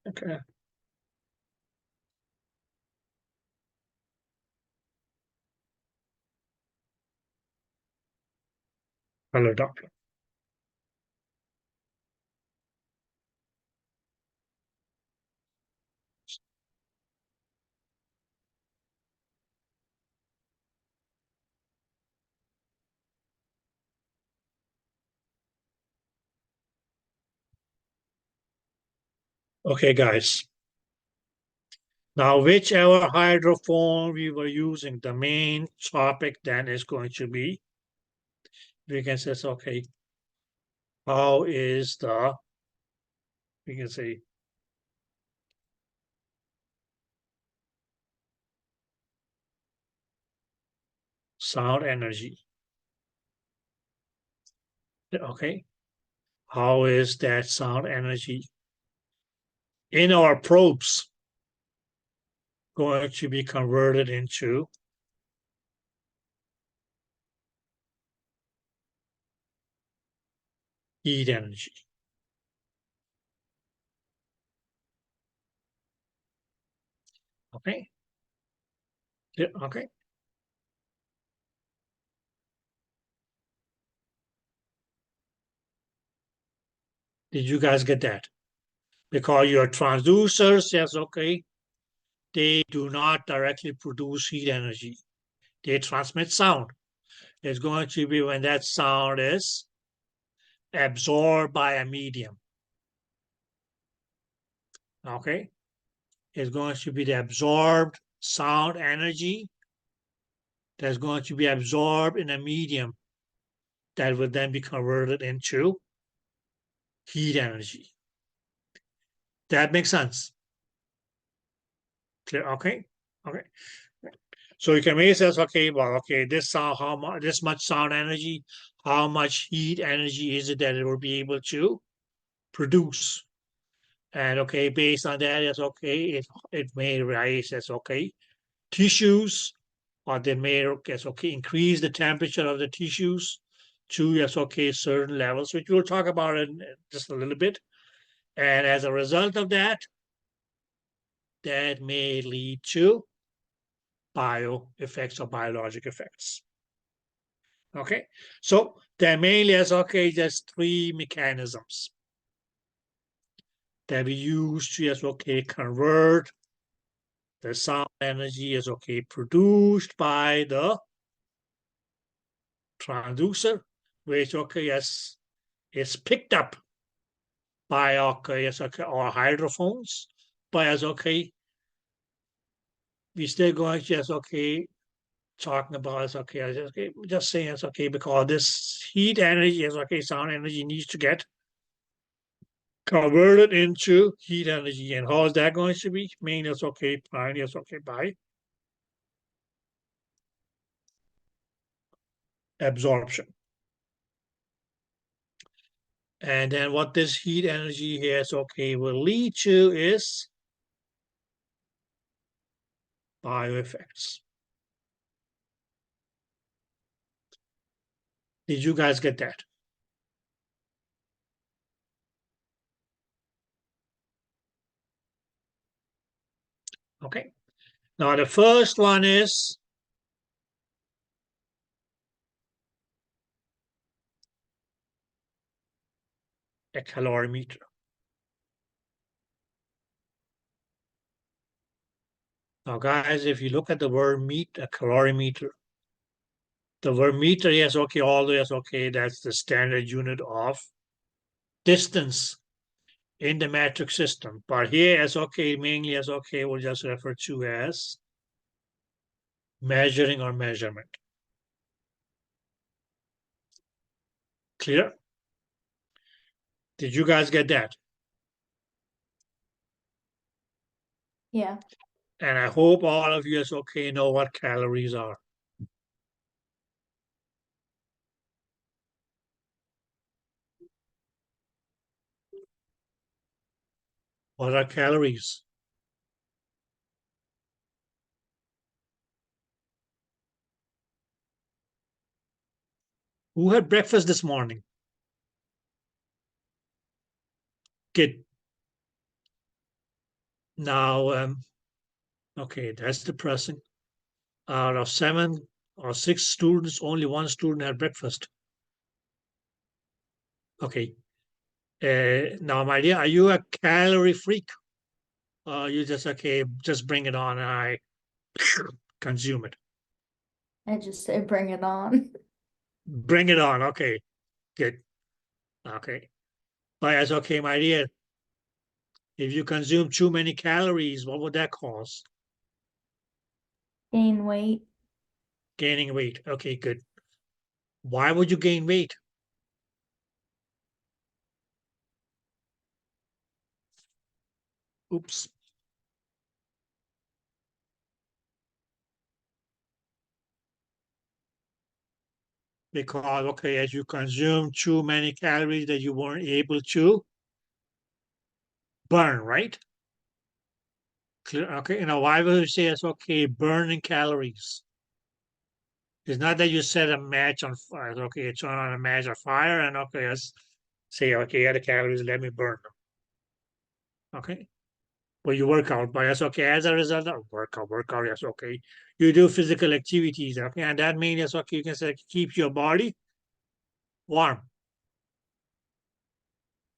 B: okay. Hello, doctor. Okay, guys. Now, whichever hydrophone we were using, the main topic then is going to be, we can say, okay, how is the, we can say, sound energy. Okay, how is that sound energy in our probes going to be converted into heat energy? Okay, yeah, okay. Did you guys get that? Because your transducers, yes, okay, they do not directly produce heat energy. They transmit sound. It's going to be when that sound is absorbed by a medium. Okay, it's going to be the absorbed sound energy that's going to be absorbed in a medium that would then be converted into heat energy. That makes sense. Clear? Okay. Okay. So you can make sense. Okay, well, okay, this sound, how much, this much sound energy, how much heat energy is it that it will be able to produce? And okay, based on that, it's okay. It may rise as okay tissues, or they may yes okay increase the temperature of the tissues to yes okay certain levels, which we'll talk about in just a little bit. And as a result of that, that may lead to bio effects or biologic effects. Okay, so there mainly is okay just three mechanisms that we use to yes okay convert the sound energy is okay produced by the transducer, which okay yes is picked up by okay yes okay our hydrophones, but as okay we still going to yes okay talking about is okay just saying it's okay because this heat energy is okay sound energy needs to get converted into heat energy. And how is that going to be? Mainly it's okay, primarily it's okay by absorption. And then what this heat energy here is okay will lead to is bioeffects. Did you guys get that? Okay. Now the first one is a calorimeter. Now, guys, if you look at the word a calorimeter, the word meter, yes, okay, always okay, that's the standard unit of distance in the metric system. But here, as okay, mainly as okay, we'll just refer to as measuring or measurement. Clear? Did you guys get that?
C: Yeah.
B: And I hope all of you is okay know what calories are. What are calories? Who had breakfast this morning? Good. Now, okay, that's depressing. Out of 7 or 6 students, only 1 student had breakfast. Okay. Now, my dear, are you a calorie freak? You just, okay, just bring it on and I consume it.
C: I just say bring it on.
B: Bring it on. Okay, good. Okay. But that's okay, my dear. If you consume too many calories, what would that cause?
C: Gain weight.
B: Gaining weight. Okay, good. Why would you gain weight? Oops. Because, okay, as you consume too many calories that you weren't able to burn, right? Clear, okay, why would you say it's okay, burning calories? It's not that you set a match on fire. Okay, you turn on a match on fire and okay, let's say, okay, yeah, the calories, let me burn them. Okay. Well, you work out, but that's okay. As a result of workout, yes, okay. You do physical activities, okay, and that means yes, okay, you can say keep your body warm.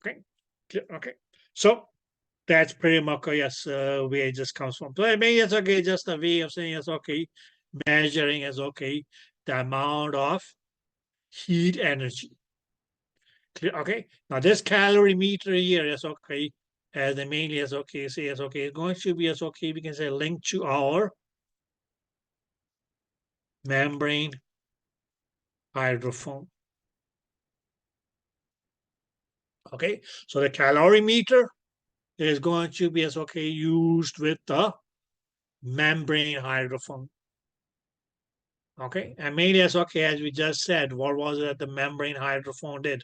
B: Okay. Okay. So that's pretty much yes, where it just comes from. So I mean it's okay, just a way of saying it's okay, measuring is okay, the amount of heat energy. Okay. Now this calorie meter here is okay. As the mainly is okay, say it's okay. It's going to be as okay. We can say linked to our membrane hydrophone. Okay, so the calorimeter is going to be as okay used with the membrane hydrophone. Okay, and mainly as okay as we just said, what was it that the membrane hydrophone did?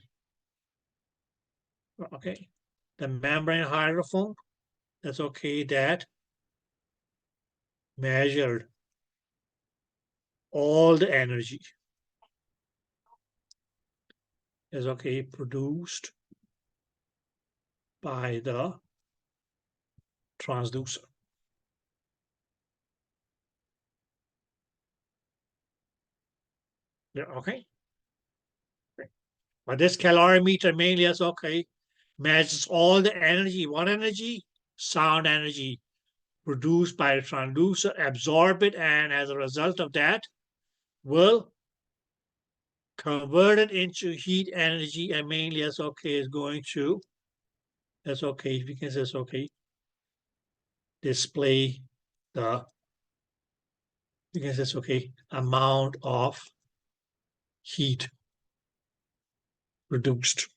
B: Okay, the membrane hydrophone, that's okay, that measured all the energy is okay produced by the transducer. Yeah, okay. But this calorimeter mainly is okay, measures all the energy. What energy? Sound energy produced by the transducer, absorb it, and as a result of that, will convert it into heat energy, and mainly as okay is going to, that's okay, we can say it's okay, display the, we can say it's okay, amount of heat produced.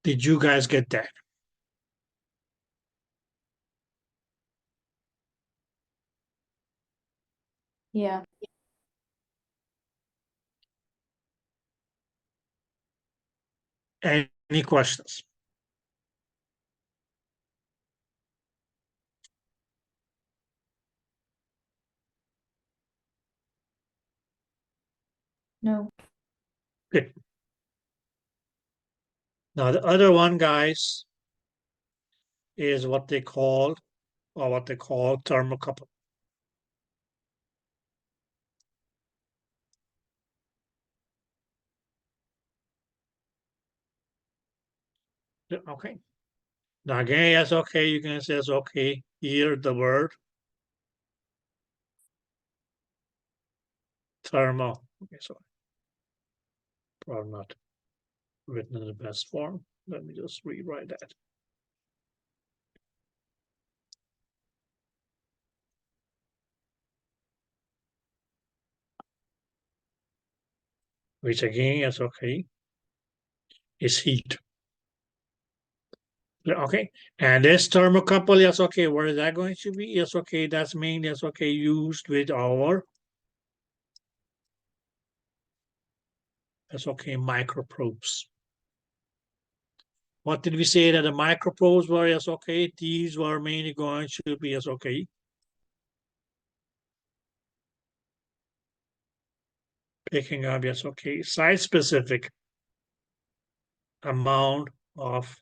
B: Did you guys get that?
C: Yeah.
B: Any questions?
C: No.
B: Good. Now the other one, guys, is what they call thermocouple. Okay. Now again, yes, okay, you can say it's okay. Here the word thermal. Okay, so probably not written in the best form. Let me just rewrite that. Which again is okay, is heat. Okay, and this thermocouple, yes, okay, where is that going to be? Yes, okay, that's mainly, yes, okay, used with our, yes, okay, microprobes. What did we say that the microprobes were? Yes, okay. These were mainly going to be yes, okay. Picking up, yes, okay. Site-specific amount of,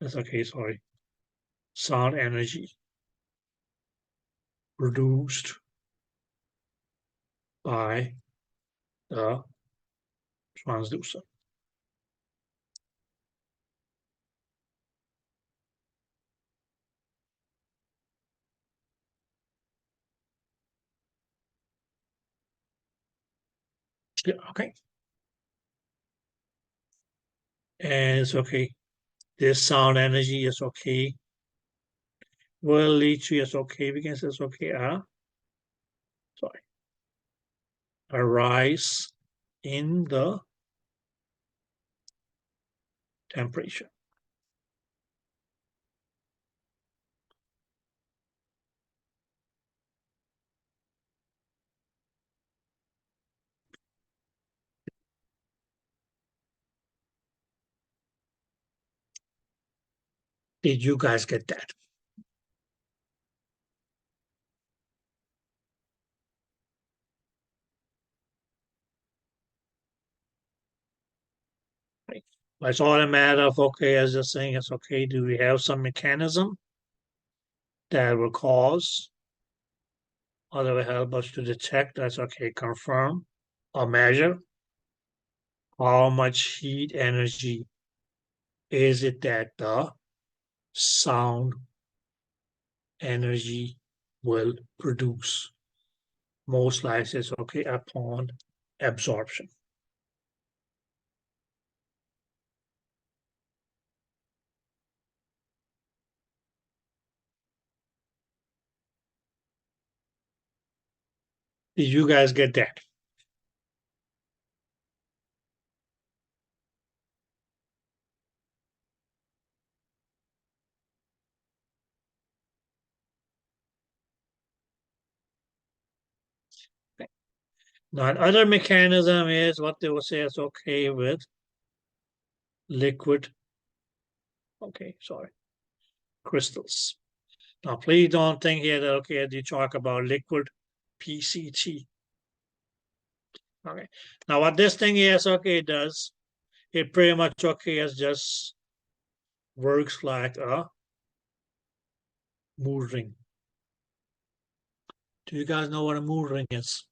B: yes, okay, sorry, sound energy produced by the transducer. Yeah, okay. And it's okay. This sound energy is okay. Will lead to yes, okay, because it's okay. Sorry. A rise in the temperature. Did you guys get that? But it's all a matter of, okay, as just saying, it's okay, do we have some mechanism that will cause or that will help us to detect, that's okay, confirm or measure how much heat energy is it that the sound energy will produce? Most likely it's okay upon absorption. Did you guys get that? Now, another mechanism is what they will say is okay with liquid, okay, sorry, crystals. Now, please don't think here that, okay, you talk about liquid PCT. Okay, now what this thing is, okay, does, it pretty much, okay, is just works like a mood ring. Do you guys know what a mood ring is?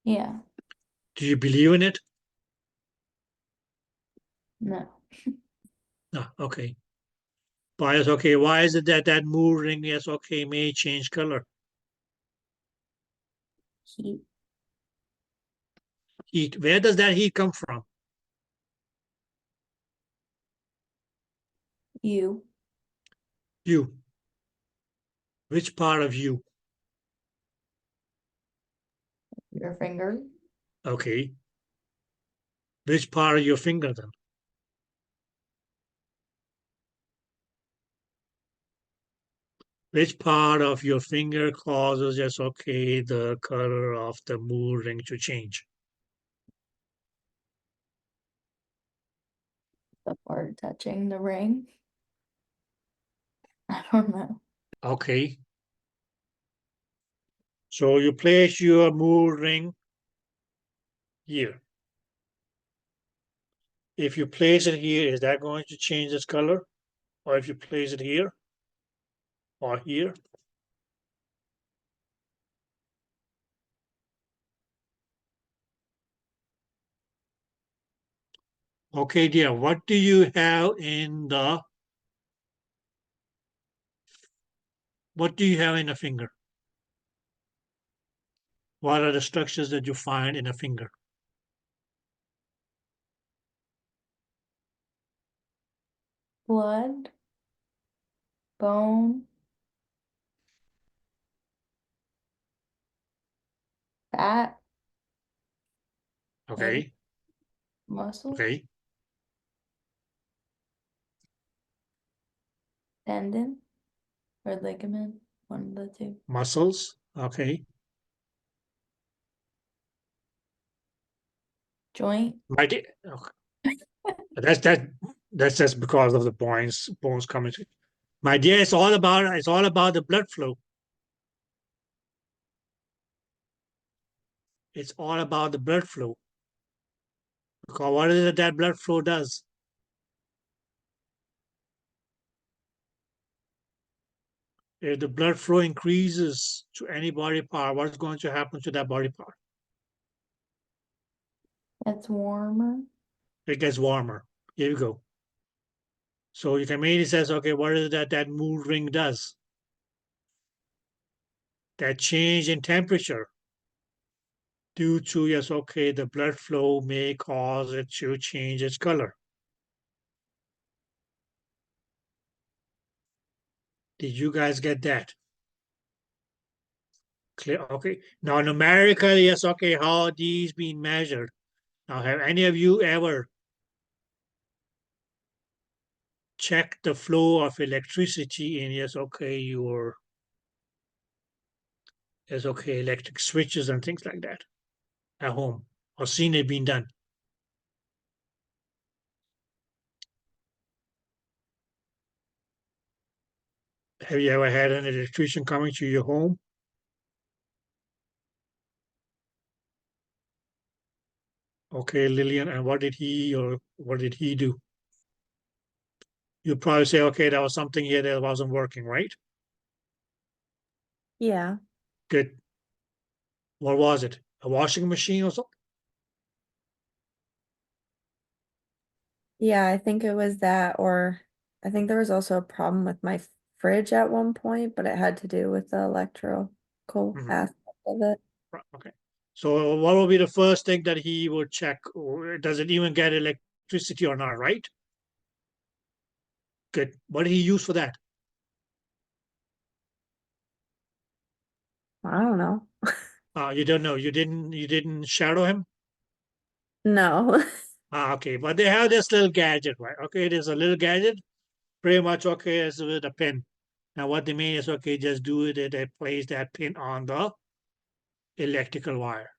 C: Yeah.
B: Do you believe in it?
C: No.
B: No, okay. But it's okay, why is it that that mood ring is okay, may change color?
C: Heat.
B: Heat. Where does that heat come from?
C: You.
B: You. Which part of you?
C: Your finger.
B: Okay. Which part of your finger then? Which part of your finger causes just okay the color of the mood ring to change?
C: The part touching the ring. I don't know.
B: Okay. So you place your mood ring here. If you place it here, is that going to change its color? Or if you place it here or here? Okay, dear, what do you have in the, what do you have in a finger? What are the structures that you find in a finger?
C: Blood. Bone. Fat. And
B: Okay,
C: muscle.
B: okay.
C: Tendon. Or ligament. One of the two.
B: Muscles, okay.
C: Joint.
B: Mighty, okay. But that's just because of the bones coming. My dear, it's all about the blood flow. It's all about the blood flow. Because what is it that blood flow does? If the blood flow increases to any body part, what's going to happen to that body part?
C: It's warmer.
B: It gets warmer. Here you go. So you can immediately says, okay, what is it that mood ring does? That change in temperature due to, yes, okay, the blood flow may cause it to change its color. Did you guys get that? Clear? Okay. Now numerically, yes, okay, how are these being measured? Now, have any of you ever checked the flow of electricity in, yes, okay, electric switches and things like that at home, or seen it being done? Have you ever had an electrician coming to your home? Okay, Lillian, and what did he do? You probably say, okay, there was something here that wasn't working, right?
D: Yeah.
B: Good. What was it? A washing machine or something?
D: Yeah, I think it was that, or I think there was also a problem with my fridge at one point, but it had to do with the electrical aspect of it.
B: Right, okay. So what will be the first thing that he would check? Does it even get electricity or not, right? Good. What did he use for that?
D: I don't know.
B: You don't know. You didn't shadow him?
D: No.
B: Okay, but they have this little gadget, right? Okay, it is a little gadget, pretty much okay as with a pin. Now what they mean is okay, just do it, they place that pin on the electrical wire.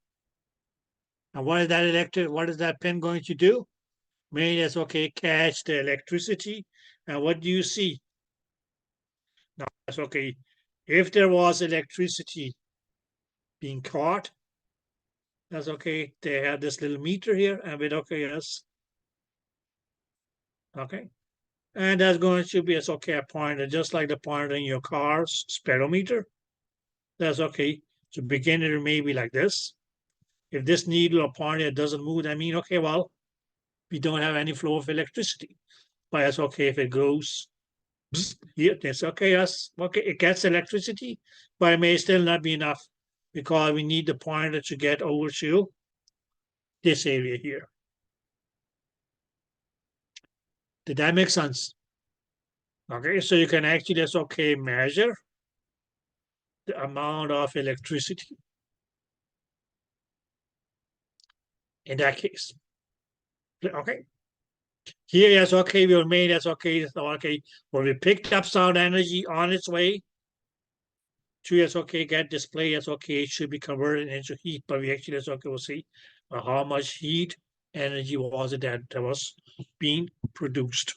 B: Now what is that pin going to do? Meaning it's okay, catch the electricity. And what do you see? Now that's okay. If there was electricity being caught, that's okay. They have this little meter here, and with okay, yes. Okay. And that's going to be it's okay, a pointer, just like the pointer in your car's speedometer. That's okay. To begin it may be like this. If this needle or pointer doesn't move, I mean, okay, well, we don't have any flow of electricity. But it's okay if it goes here, it's okay, yes, okay, it gets electricity, but it may still not be enough because we need the pointer to get over to this area here. Did that make sense? Okay, so you can actually just okay measure the amount of electricity in that case. Okay. Here, yes, okay, we made that's okay, so okay, when we picked up sound energy on its way to yes, okay, get display, yes, okay, it should be converted into heat, but we actually, yes, okay, we'll see how much heat energy was it that was being produced.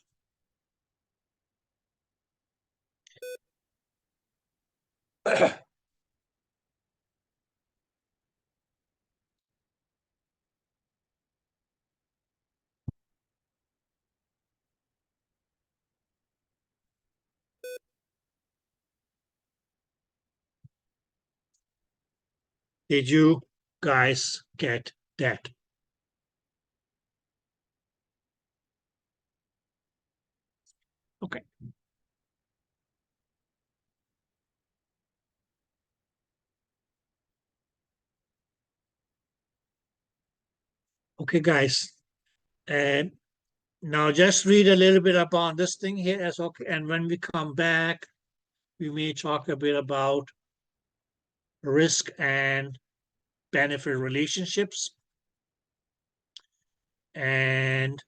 B: Did you guys get that? Okay. Okay, guys. And now just read a little bit about this thing here as okay. And when we come back, we may talk a bit about risk and benefit relationships and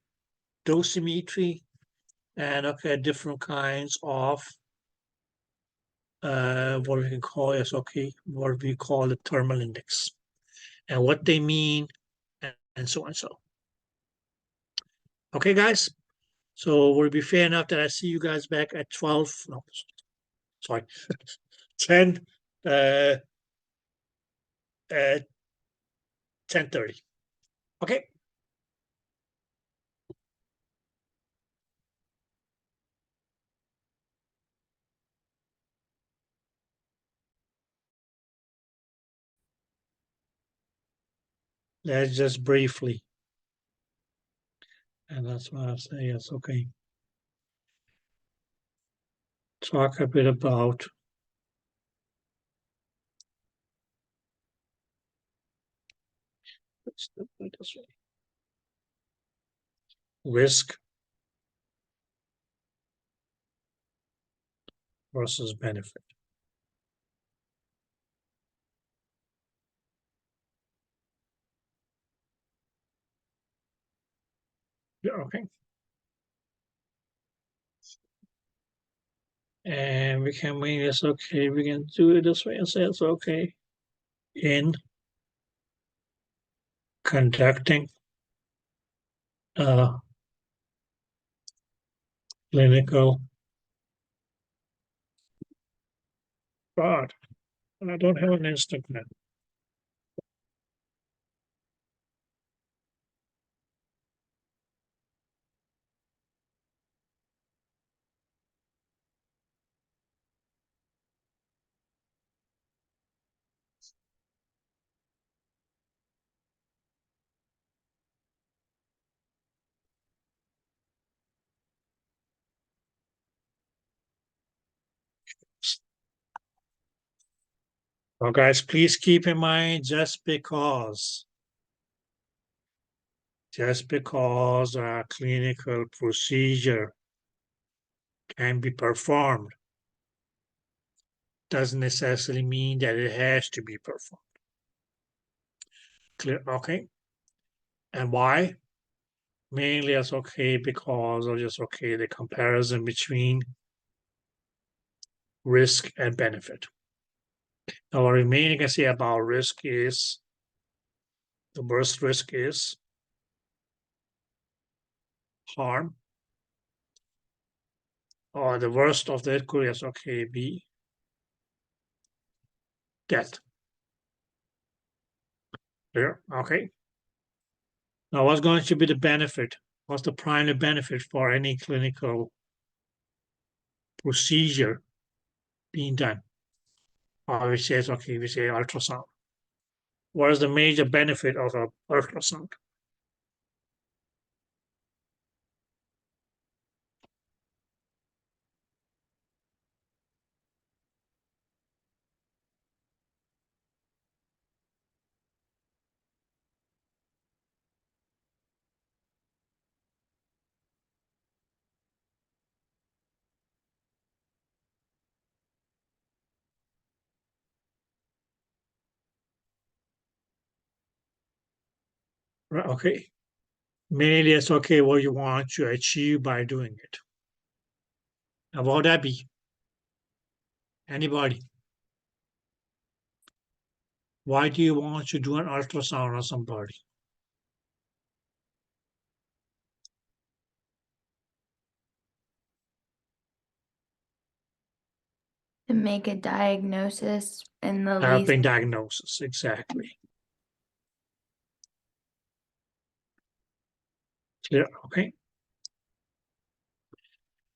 B: dosimetry and okay, different kinds of what we can call is okay, what we call the thermal index and what they mean and so on. So Okay, guys. So will it be fair enough that I see you guys back at 12? No, sorry, 10. 10:30. Okay. Let's just briefly, and that's what I say. Yes, okay. Talk a bit about risk versus benefit. Yeah, okay. And we can make this okay. We can do it this way and say it's okay. In conducting a clinical fraud. And I don't have an Instagram. Well, guys, please keep in mind just because a clinical procedure can be performed doesn't necessarily mean that it has to be performed. Clear? Okay. And why? Mainly it's okay because of just okay the comparison between risk and benefit. Now, what remaining I say about risk is the worst risk is harm, or the worst of that could is okay be death. Clear? Okay. Now, what's going to be the benefit? What's the primary benefit for any clinical procedure being done? Or we say, okay, we say ultrasound. What is the major benefit of an ultrasound? Right, okay. Mainly it's okay what you want to achieve by doing it. Now, what would that be? Anybody? Why do you want to do an ultrasound on somebody?
C: To make a diagnosis in the least.
B: Helping diagnosis, exactly. Clear, okay.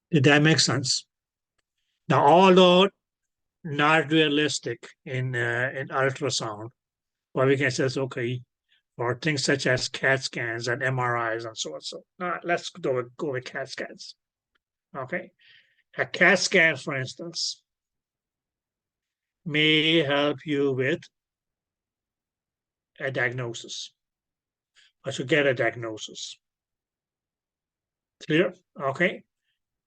B: Did that make sense? Now, although not realistic in ultrasound, what we can say is okay for things such as CAT scans and MRIs and so on. So let's go with CAT scans. Okay, a CAT scan, for instance, may help you with a diagnosis, or to get a diagnosis. Clear? Okay.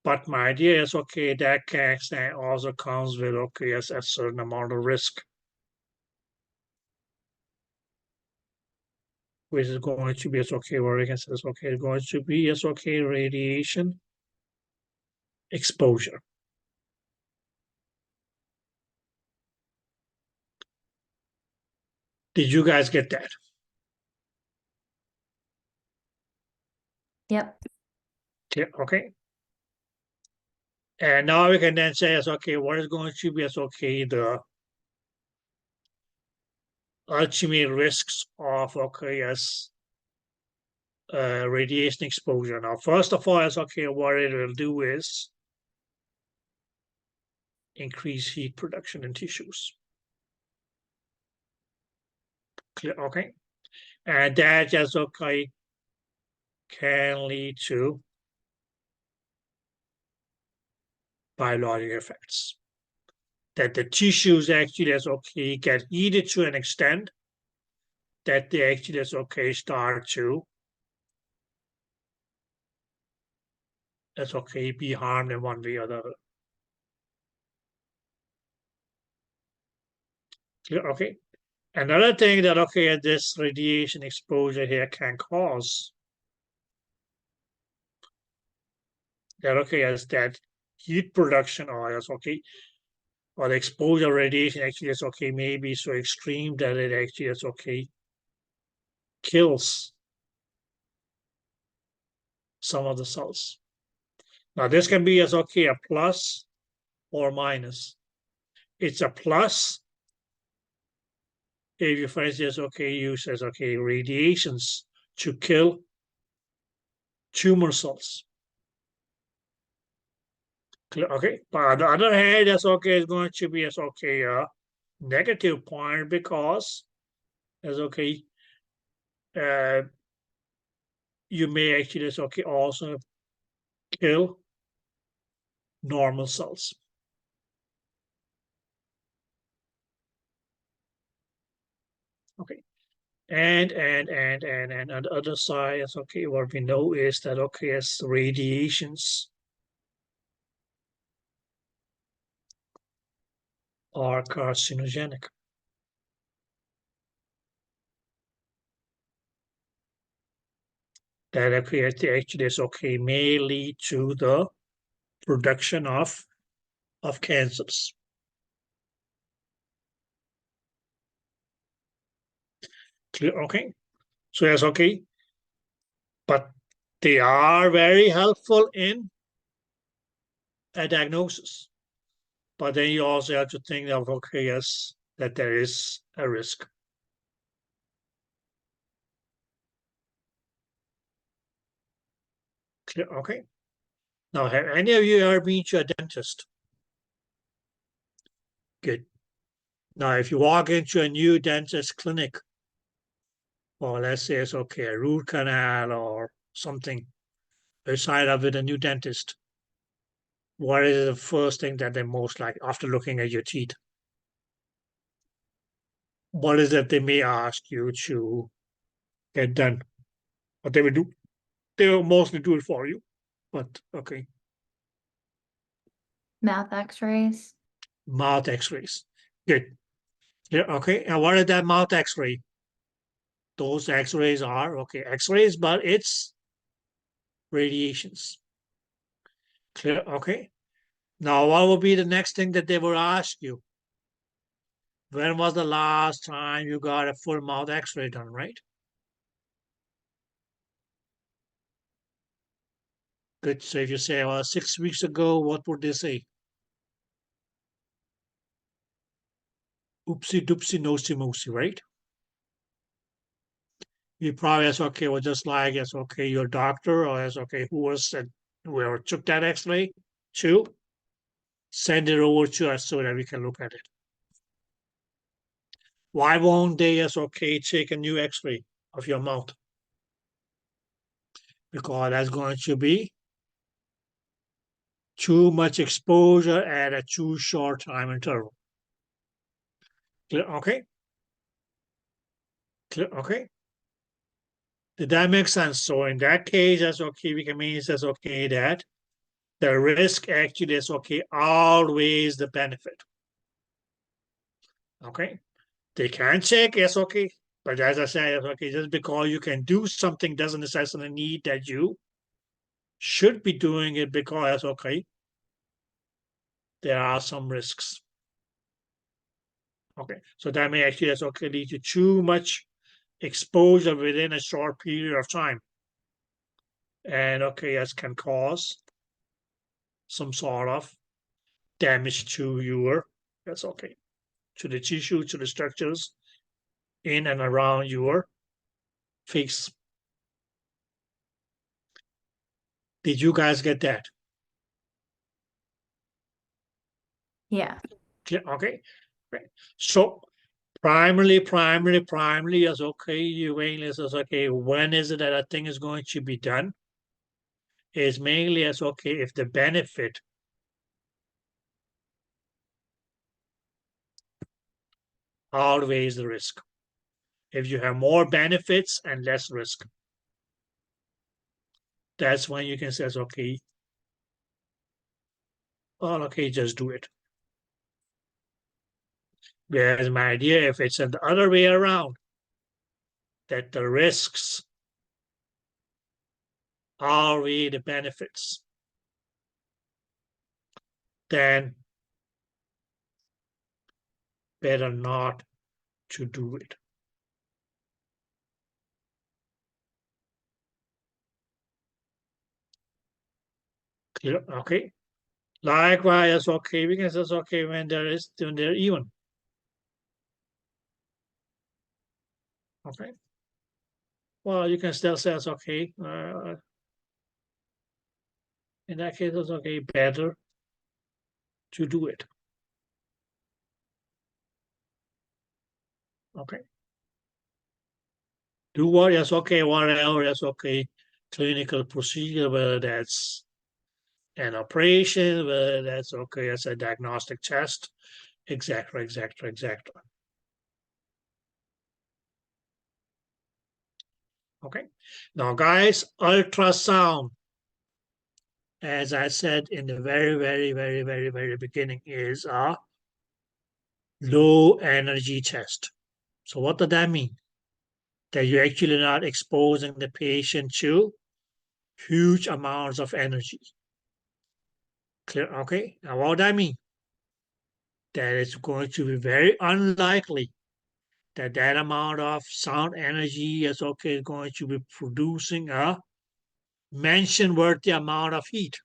B: But my idea is okay, that CAT scan also comes with okay a certain amount of risk, which is going to be as okay, where we can say it's okay, going to be as okay radiation exposure. Did you guys get that?
C: Yep.
B: Clear, okay. And now we can then say, as okay, what is going to be as okay the ultimate risks of okay as radiation exposure. Now, first of all, as okay, what it will do is increase heat production in tissues. Clear, okay, and that just okay can lead to biological effects. That the tissues actually as okay get heated to an extent that they actually as okay start to as okay be harmed in one way or the other. Clear, okay. Another thing that okay this radiation exposure here can cause that okay as that heat production or as okay or the exposure radiation actually is okay maybe so extreme that it actually is okay kills some of the cells. Now this can be as okay a plus or minus. It's a plus if you for instance okay use as okay radiations to kill tumor cells. Okay, but on the other hand, that's okay is going to be as okay a negative point because as okay you may actually as okay also kill normal cells. Okay, and on the other side, as okay, what we know is that okay, as radiations are carcinogenic. That okay, actually is okay may lead to the production of cancers. Clear? Okay, so that's okay, but they are very helpful in a diagnosis. But then you also have to think of okay, yes, that there is a risk. Clear? Okay. Now, have any of you ever been to a dentist? Good. Now, if you walk into a new dentist clinic, or let's say it's okay, a root canal or something, beside of it, a new dentist, what is the first thing that they most like after looking at your teeth? What is it they may ask you to get done? What they will do? They will mostly do it for you, but okay.
C: Mouth x-rays.
B: Mouth x-rays. Good. Yeah, okay. And what is that mouth x-ray? Those x-rays are, okay, x-rays, but it's radiations. Clear? Okay. Now, what will be the next thing that they will ask you? When was the last time you got a full mouth x-ray done, right? Good. So if you say, well, 6 weeks ago, what would they say? Oopsie doopsie nosy moosey, right? You probably ask, okay, well, just like as okay, your doctor or as okay, whoever took that x-ray to send it over to us so that we can look at it. Why won't they as okay take a new x-ray of your mouth? Because that's going to be too much exposure at a too short time interval. Clear? Okay. Clear? Okay. Did that make sense? So in that case, that's okay. We can mean it says okay that the risk actually is okay outweighs the benefit. Okay. They can check, yes, okay. But as I said, okay, just because you can do something doesn't necessarily need that you should be doing it because okay, there are some risks. Okay, so that may actually as okay lead to too much exposure within a short period of time. and okay, yes, can cause some sort of damage to your, that's okay, to the tissue, to the structures in and around your face. Did you guys get that?
C: Yeah.
B: Okay, great. So primarily is okay. You mainly is okay. When is it that a thing is going to be done? Is mainly as okay if the benefit outweighs the risk. If you have more benefits and less risk, that's when you can say, okay, well, okay, just do it. Whereas my idea, if it's the other way around, that the risks outweigh the benefits, then better not to do it. Clear? Okay. Likewise, okay, we can say okay when they're even. Okay. Well, you can still say okay. In that case, it's okay, better to do it. Okay. Do what is okay, whatever is okay. Clinical procedure, whether that's an operation, whether that's okay as a diagnostic test, etc. Okay. Now, guys, ultrasound, as I said in the very beginning, is a low energy test. So what does that mean? That you're actually not exposing the patient to huge amounts of energy. Clear? Okay. Now, what does that mean? That it's going to be very unlikely that that amount of sound energy is okay going to be producing a mention-worthy amount of heat.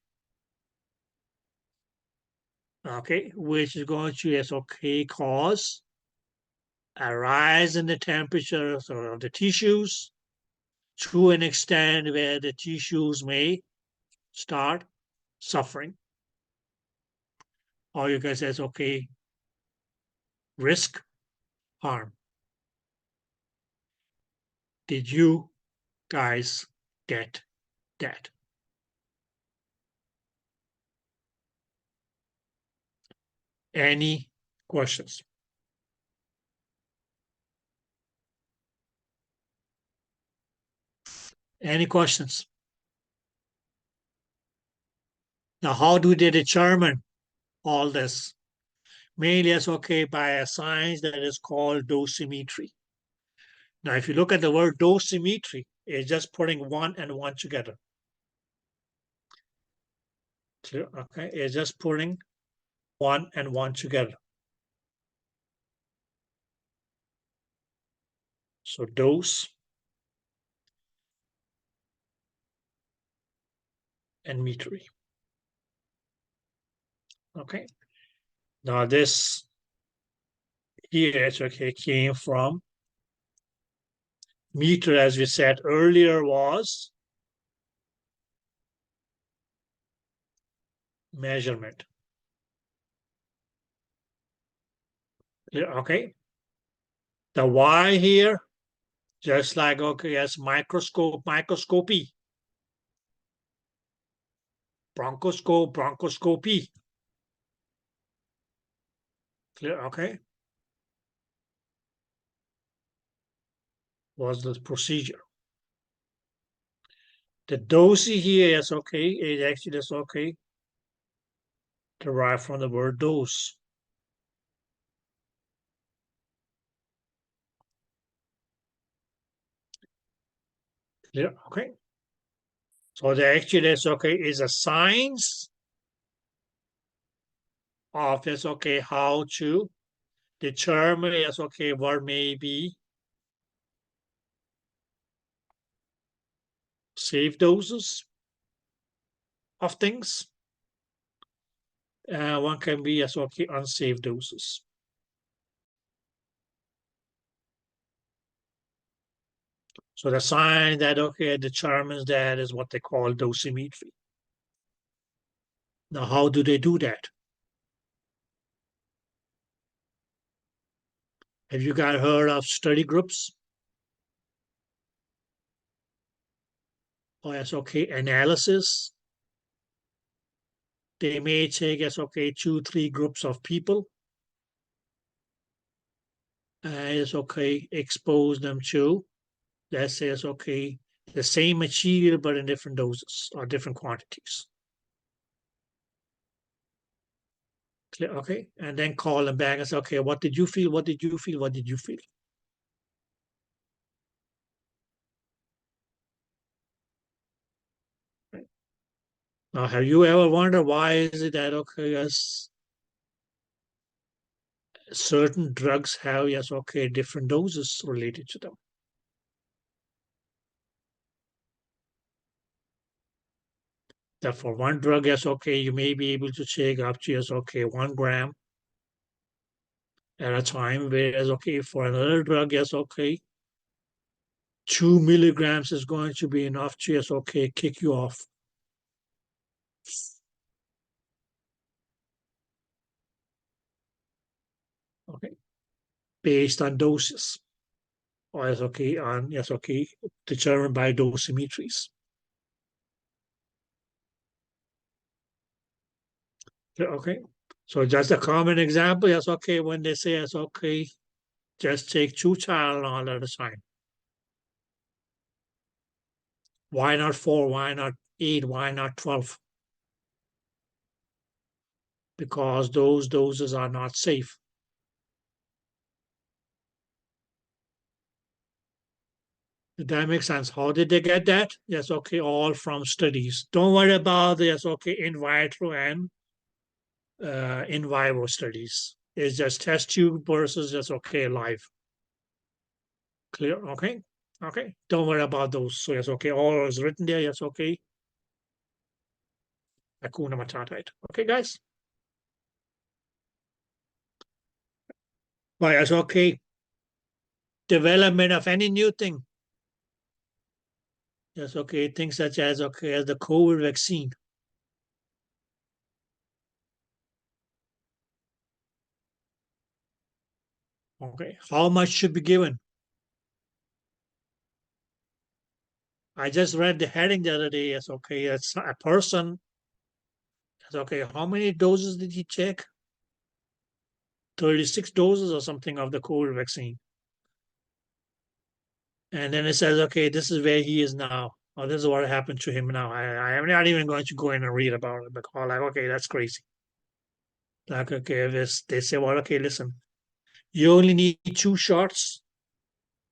B: Okay, which is going to cause a rise in the temperature of the tissues to an extent where the tissues may start suffering. Or you can say, okay, risk harm. Did you guys get that? Any questions? Any questions? Now, how do they determine all this? Mainly as by a science that is called dosimetry. Now, if you look at the word dosimetry, it's just putting one and one together. Clear? Okay, it's just putting one and one together. So dose and metry. Okay. Now this here came from meter, as we said earlier, was measurement. Okay. The Y here, just like as microscopy. Bronchoscopy. Clear? Okay. Was the procedure. The dose here is it actually is derived from the word dose. Clear? Okay. So the actually is a science of this how to determine what may be safe doses of things. One can be as okay unsafe doses. So the sign that okay determines that is what they call dosimetry. Now, how do they do that? Have you guys heard of study groups? Or as okay analysis? They may take as okay 2-3 groups of people. It's okay expose them to, let's say it's okay the same material but in different doses or different quantities. Clear? Okay, and then call them back and say, okay, what did you feel? What did you feel? What did you feel? Right. Now, have you ever wondered why is it that okay, as certain drugs have yes, okay, different doses related to them? That for one drug, yes, okay, you may be able to take up to yes, okay, 1 gram at a time, whereas okay, for another drug, yes, okay, 2 milligrams is going to be enough to yes, okay, kick you off. Okay, based on doses, or yes, okay, on yes, okay, determined by dosimetries. Okay, so just a common example, yes, okay, when they say yes, okay, just take 2 Tylenol at a time. Why not 4? Why not 8? Why not 12? Because those doses are not safe. Did that make sense? How did they get that? Yes, okay, all from studies. Don't worry about the yes, okay, in vitro and in vivo studies. It's just test tube versus just okay, live. Clear? Okay. Okay. Don't worry about those. So yes, okay, all is written there. Yes, okay. Hakuna Matata. Okay, guys. Well, yes, okay. Development of any new thing. Yes, okay. Things such as okay, as the COVID vaccine. Okay. How much should be given? I just read the heading the other day. Yes, okay. It's a person. Yes, okay. How many doses did he check? 36 doses or something of the COVID vaccine. And then it says, okay, this is where he is now. Or this is what happened to him now. I am not even going to go in and read about it because, like, okay, that's crazy. Like, okay, they say, well, okay, listen, you only need 2 shots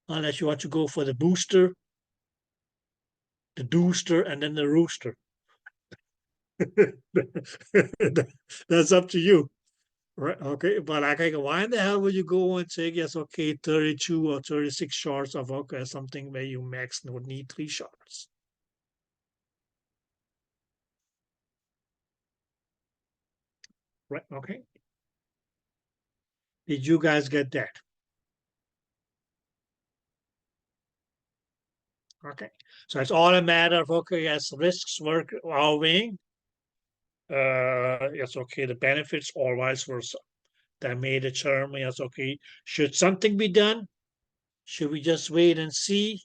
B: unless you want to go for the booster, the dooster, and then the rooster. That's up to you. Right. Okay. But like, why in the hell would you go and take, yes, okay, 32 or 36 shots of okay, something where you max would need 3 shots? Right. Okay. Did you guys get that? Okay. So it's all a matter of okay, yes, risks work outweighing. Yes, okay, the benefits or vice versa. That may determine yes, okay, should something be done? Should we just wait and see?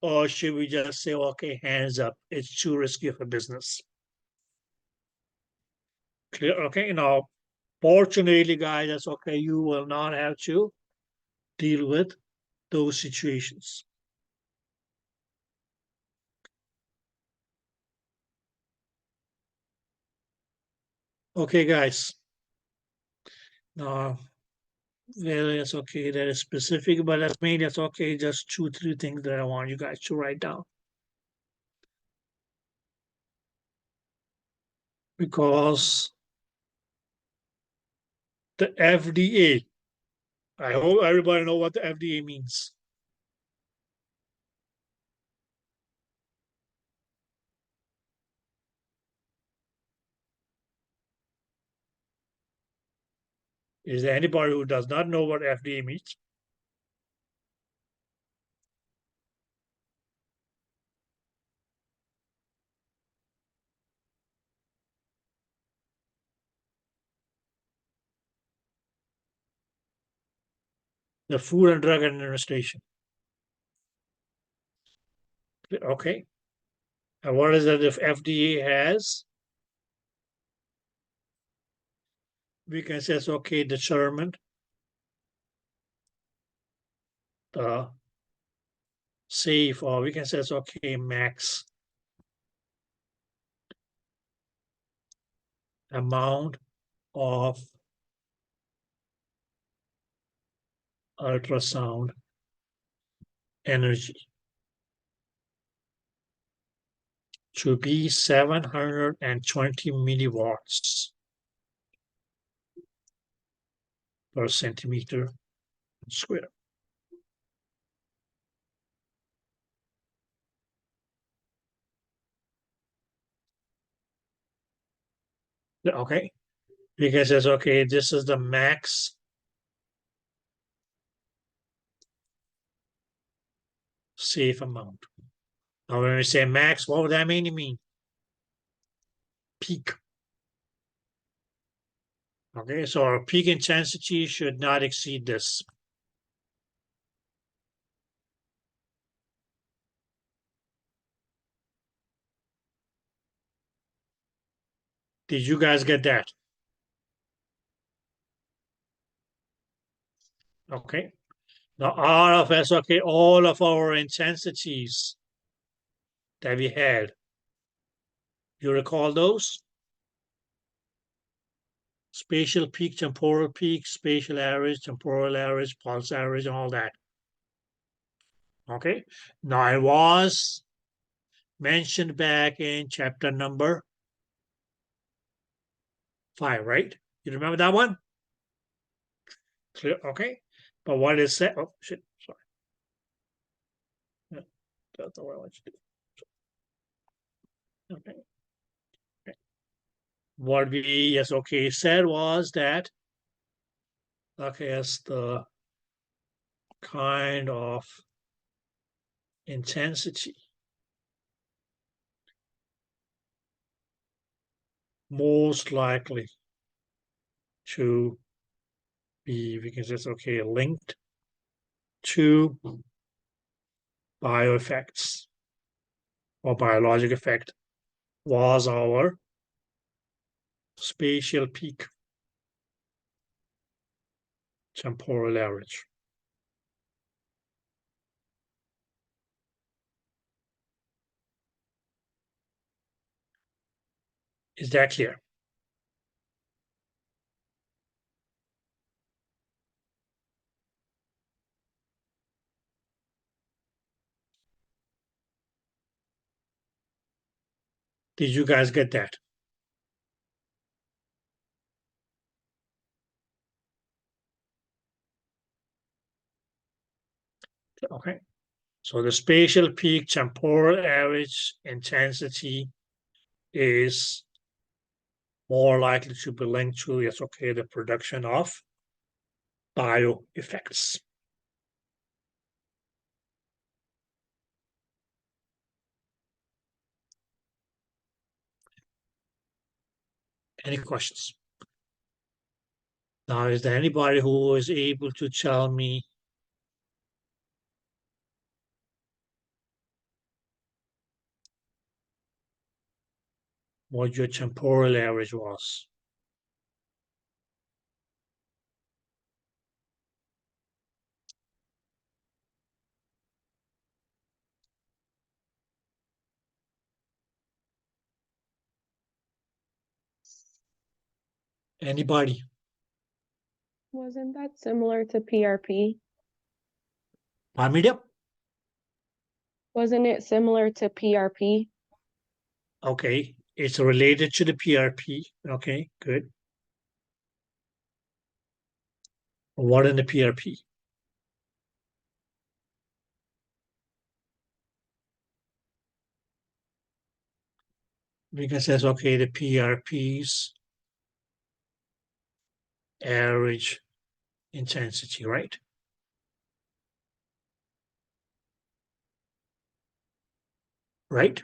B: Or should we just say, okay, hands up, it's too risky for business? Clear? Okay, now, fortunately, guys, that's okay. You will not have to deal with those situations. Okay, guys. Now, well, it's okay. That is specific, but that's maybe that's okay. Just 2-3 things that I want you guys to write down. Because the FDA, I hope everybody know what the FDA means. Is there anybody who does not know what FDA means? The Food and Drug Administration. Okay. And what is it if FDA has? We can say, okay, determined the safe, or we can say, okay, max amount of ultrasound energy to be 720 milliwatts per centimeter square. Okay, because it's okay, this is the max safe amount. Now, when we say max, what would that mean? You mean peak. Okay, so our peak intensity should not exceed this. Did you guys get that? Okay. Now, all of us, okay, all of our intensities that we had, you recall those? Spatial peak, temporal peak, spatial average, temporal average, pulse average, and all that. Okay. Now, it was mentioned back in chapter number 5, right? You remember that one? Clear? Okay. But what is that? Oh, shit. Sorry. That's not what I want you to do. Okay. What we, yes, okay, said was that, okay, as the kind of intensity most likely to be, we can say, okay, linked to bioeffects or biologic effect was our spatial peak temporal average. Is that clear? Did you guys get that? Okay. So the spatial peak temporal average intensity is more likely to be linked to, yes, okay, the production of bioeffects. Any questions? Now, is there anybody who is able to tell me what your temporal average was? Anybody?
E: Wasn't that similar to PRP?
B: Pardon me? Yep.
E: Wasn't it similar to PRP?
B: Okay, it's related to the PRP. Okay, good. What in the PRP? Because says, okay, the PRPs average intensity, right? Right?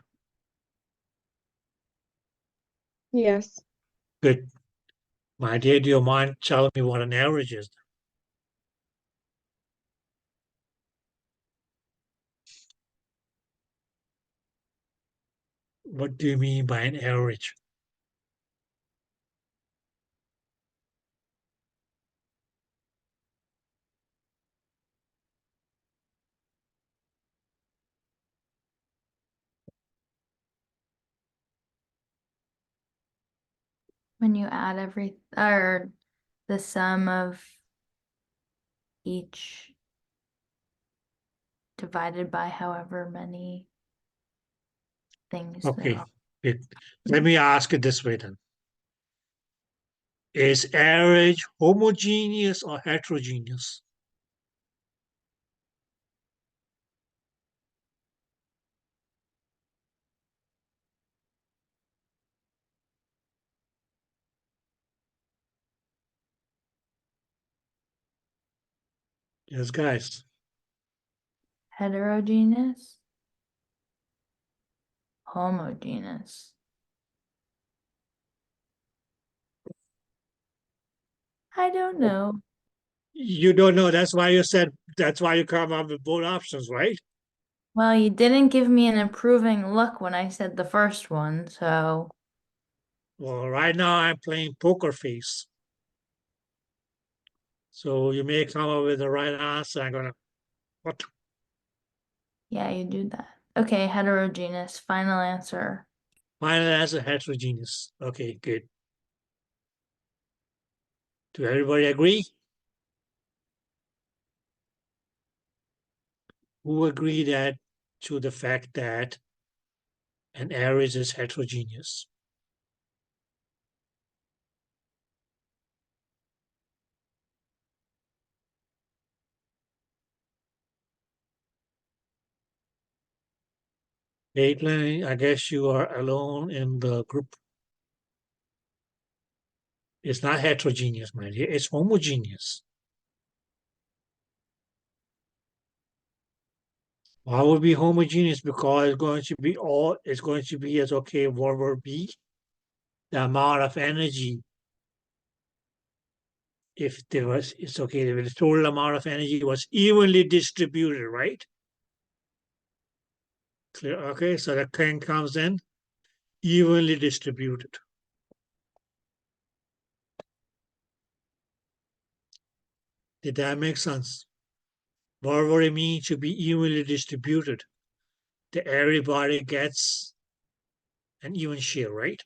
E: Yes.
B: Good. My dear, do you mind telling me what an average is? What do you mean by an average?
C: When you add or the sum of each divided by however many things
B: Okay,
C: there are.
B: good. Let me ask it this way then. Is average homogeneous or heterogeneous? Yes, guys.
C: Heterogeneous, homogeneous. I don't know.
B: You don't know. That's why you said, that's why you come up with both options, right?
C: Well, you didn't give me an approving look when I said the first one, so
B: Well, right now I'm playing poker face. So you may come up with the right answer. I'm gonna, what?
C: yeah, you do that. Okay, heterogeneous. Final answer.
B: Final answer, heterogeneous. Okay, good. Do everybody agree? Who agree that to the fact that an average is heterogeneous? Caitlin, I guess you are alone in the group. It's not heterogeneous, my dear. It's homogeneous. Why would it be homogeneous? Because it's going to be as okay, what will be the amount of energy if there was, it's okay, if the total amount of energy was evenly distributed, right? Clear, okay, so the thing comes in evenly distributed. Did that make sense? What would it mean to be evenly distributed? That everybody gets an even share, right?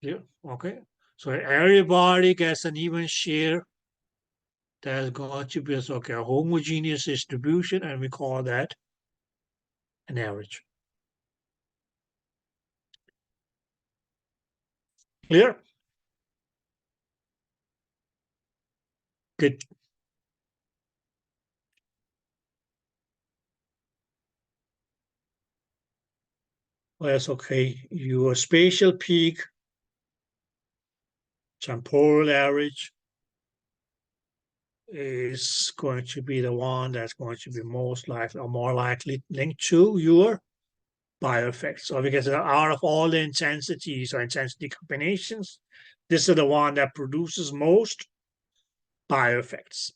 B: Yeah, okay. So everybody gets an even share. That's going to be okay, a homogeneous distribution, and we call that an average. Clear? Good. Well, that's okay. Your spatial peak, temporal average, is going to be the one that's going to be most likely or more likely linked to your bioeffects. So because out of all the intensities or intensity combinations, this is the one that produces most bioeffects.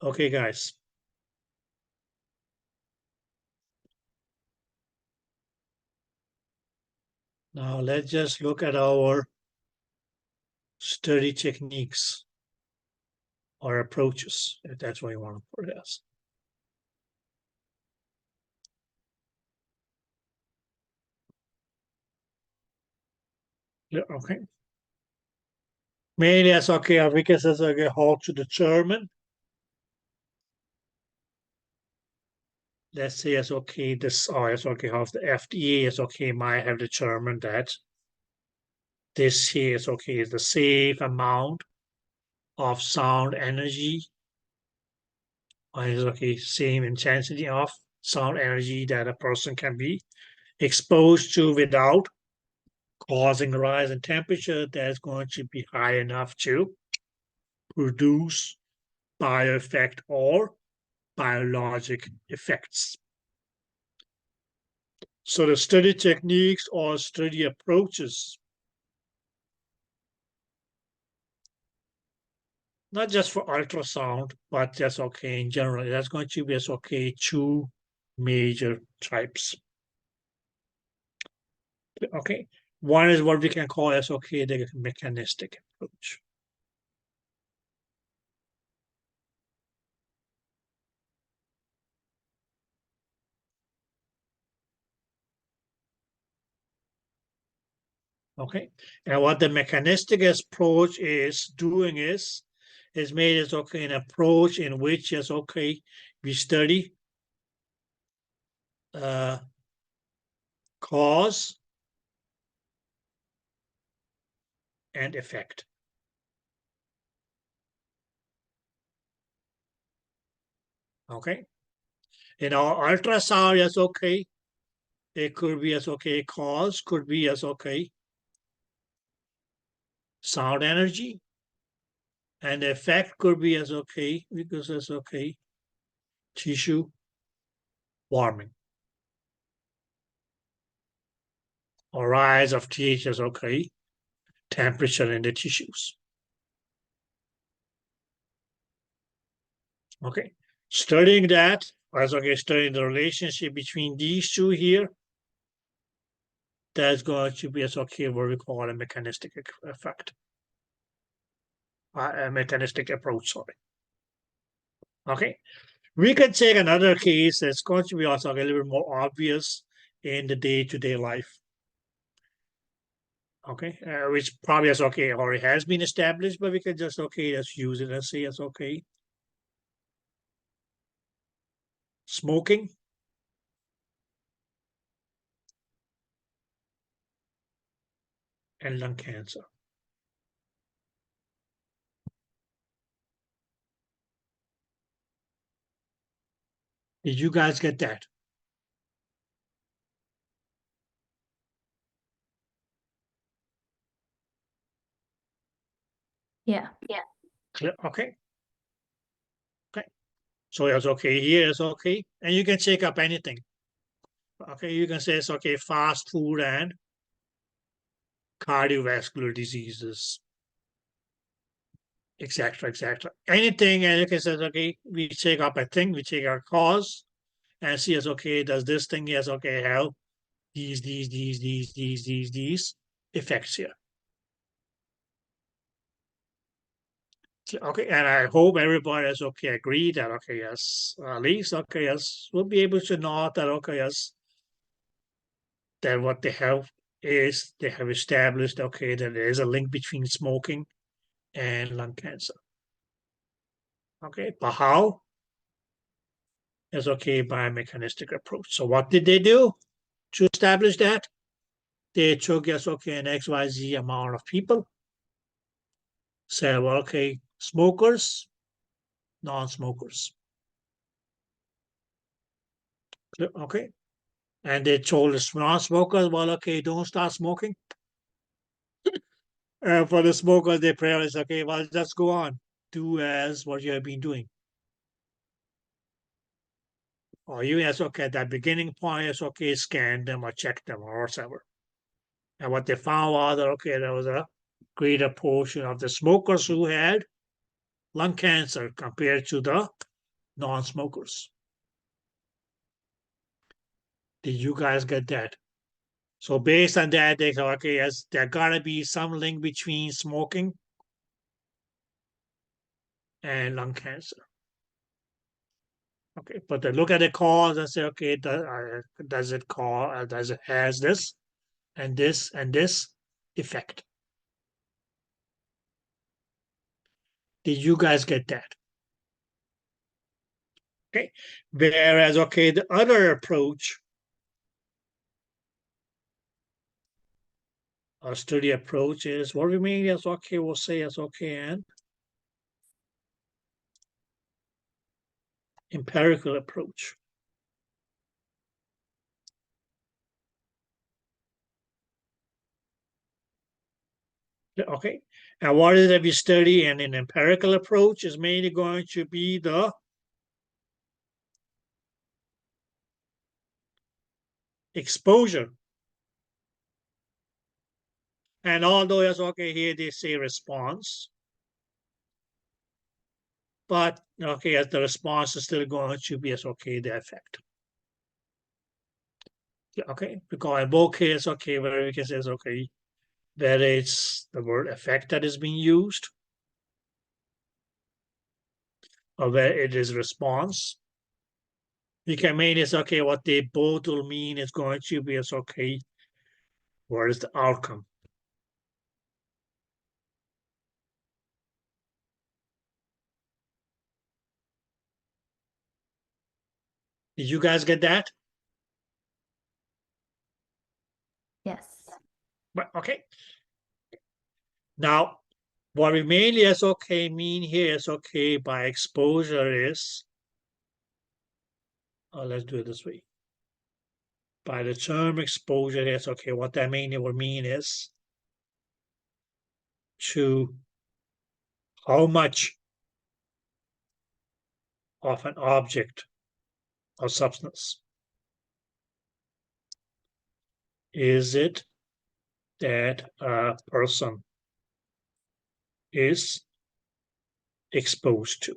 B: Okay, guys. Now let's just look at our study techniques or approaches, if that's what you want to put it as. Yeah, okay. Mainly as okay, because as okay, how to determine. Let's say as okay, this or as okay, how the FDA is okay, might have determined that this here is okay, is the safe amount of sound energy, or is okay, same intensity of sound energy that a person can be exposed to without causing a rise in temperature that's going to be high enough to produce bioeffect or biologic effects. So the study techniques or study approaches, not just for ultrasound, but just okay in general, that's going to be okay two major types. Okay, one is what we can call as okay the mechanistic approach. Okay, and what the mechanistic approach is doing is made as okay an approach in which is okay we study cause and effect. Okay, in our ultrasound is okay. It could be as okay cause, could be as okay sound energy, and the effect could be as okay because it's okay tissue warming or rise of TH is okay temperature in the tissues. Okay, studying that as okay studying the relationship between these two here, that's going to be as okay what we call a mechanistic effect, a mechanistic approach. Sorry. Okay, we can take another case that's going to be also a little bit more obvious in the day-to-day life. Okay, which probably is okay already has been established, but we can just okay let's use it and see it's okay. Smoking and lung cancer. Did you guys get that?
C: Yeah.
B: Clear? Okay. Okay. So it's okay here, it's okay. And you can check up anything. Okay, you can say it's okay, fast food and cardiovascular diseases, etc., etc. Anything, and you can say, okay, we check up a thing, we check our cause, and see, it's okay, does this thing, yes, okay, have these effects here. Okay, and I hope everybody is okay, agree that, okay, yes, at least, okay, yes, we'll be able to know that, okay, yes, that what they have is they have established, okay, that there is a link between smoking and lung cancer. Okay, but how? Is okay by a mechanistic approach. So what did they do to establish that? They took, yes, okay, an XYZ amount of people, said, well, okay, smokers, non-smokers. Okay. And they told the non-smokers, well, okay, don't start smoking. For the smokers, they prayers, okay, well, just go on. Do as what you have been doing. Or you, yes, okay, at that beginning point, yes, okay, scan them or check them or whatever. And what they found was that, okay, there was a greater portion of the smokers who had lung cancer compared to the non-smokers. Did you guys get that? So based on that, they thought, okay, yes, there gotta be some link between smoking and lung cancer. Okay, but they look at the cause and say, okay, does it has this and this and this effect? Did you guys get that? Okay, whereas, okay, the other approach or study approach is what we mean is okay, we'll say it's okay, and empirical approach. Okay, and what is it we study in an empirical approach is mainly going to be the exposure. And although it's okay here, they say response, but okay, as the response is still going to be as okay, the effect. Yeah, okay, because in both cases, okay, where we can say, okay, whether it's the word effect that is being used, or where it is response, we can mean it's okay, what they both will mean is going to be as okay, what is the outcome? Did you guys get that?
C: Yes.
B: But okay. Now, what we mainly as okay mean here is okay by exposure is, let's do it this way. By the term exposure is okay, what that mainly would mean is to how much of an object or substance is it that a person is exposed to.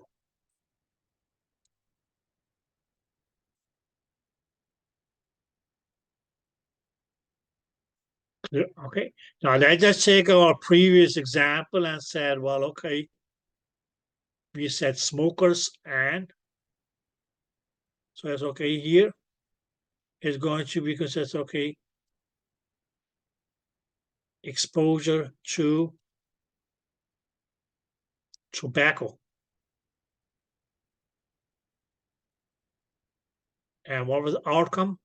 B: Okay, now let's just take our previous example and said, well, okay, we said smokers and, so it's okay here. It's going to be because it's okay, exposure to tobacco. And what was the outcome?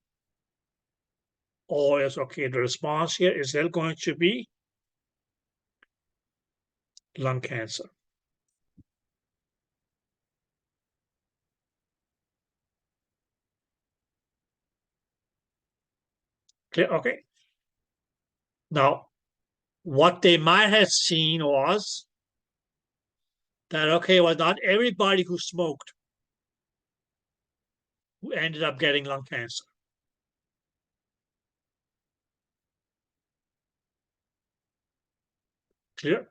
B: Or is okay, the response here is still going to be lung cancer. Clear? Okay. Now, what they might have seen was that, okay, well, not everybody who smoked who ended up getting lung cancer. Clear?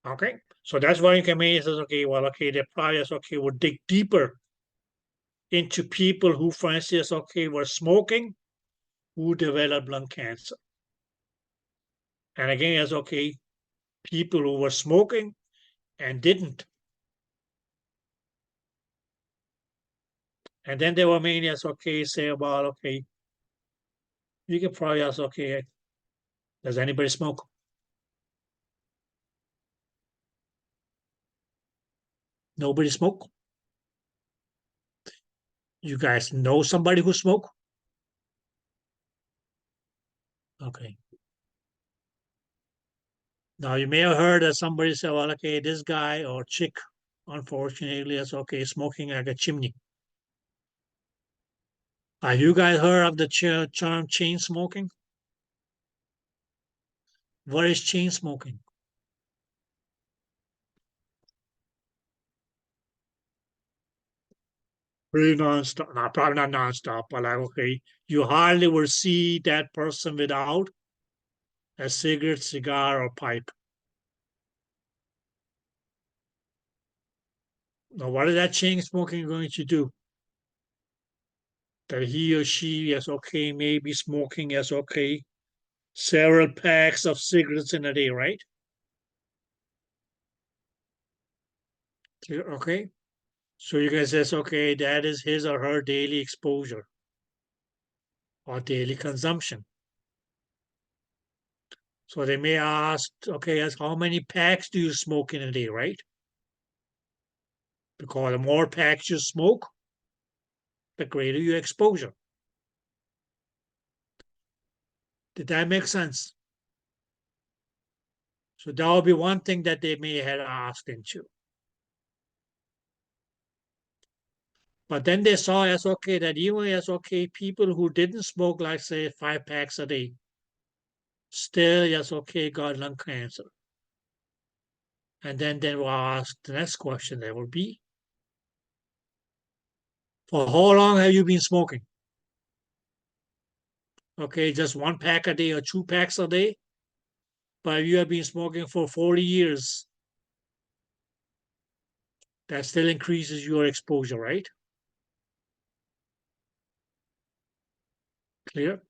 B: Okay. So that's why you can make it says, okay, well, okay, the probably okay, would dig deeper into people who, for instance, okay, were smoking, who developed lung cancer. And again, it's okay, people who were smoking and didn't. And then there were many as okay, say about okay, you can probably ask, okay, does anybody smoke? Nobody smoke? You guys know somebody who smoke? Okay. Now you may have heard that somebody said, well, okay, this guy or chick, unfortunately, is okay, smoking like a chimney. Have you guys heard of the term chain smoking? What is chain smoking? Pretty non-stop, no, probably not non-stop, but like, okay, you hardly will see that person without a cigarette, cigar, or pipe. Now, what is that chain smoking going to do? That he or she is okay, maybe smoking is okay, several packs of cigarettes in a day, right? Okay. So you can say, okay, that is his or her daily exposure or daily consumption. So they may ask, okay, as how many packs do you smoke in a day, right? Because the more packs you smoke, the greater your exposure. Did that make sense? So that would be one thing that they may have asked into. But then they saw as okay that even as okay people who didn't smoke, like say 5 packs a day, still yes okay got lung cancer. And then they will ask the next question that will be, for how long have you been smoking? Okay, just 1 pack a day or 2 packs a day? But if you have been smoking for 40 years, that still increases your exposure, right? Clear?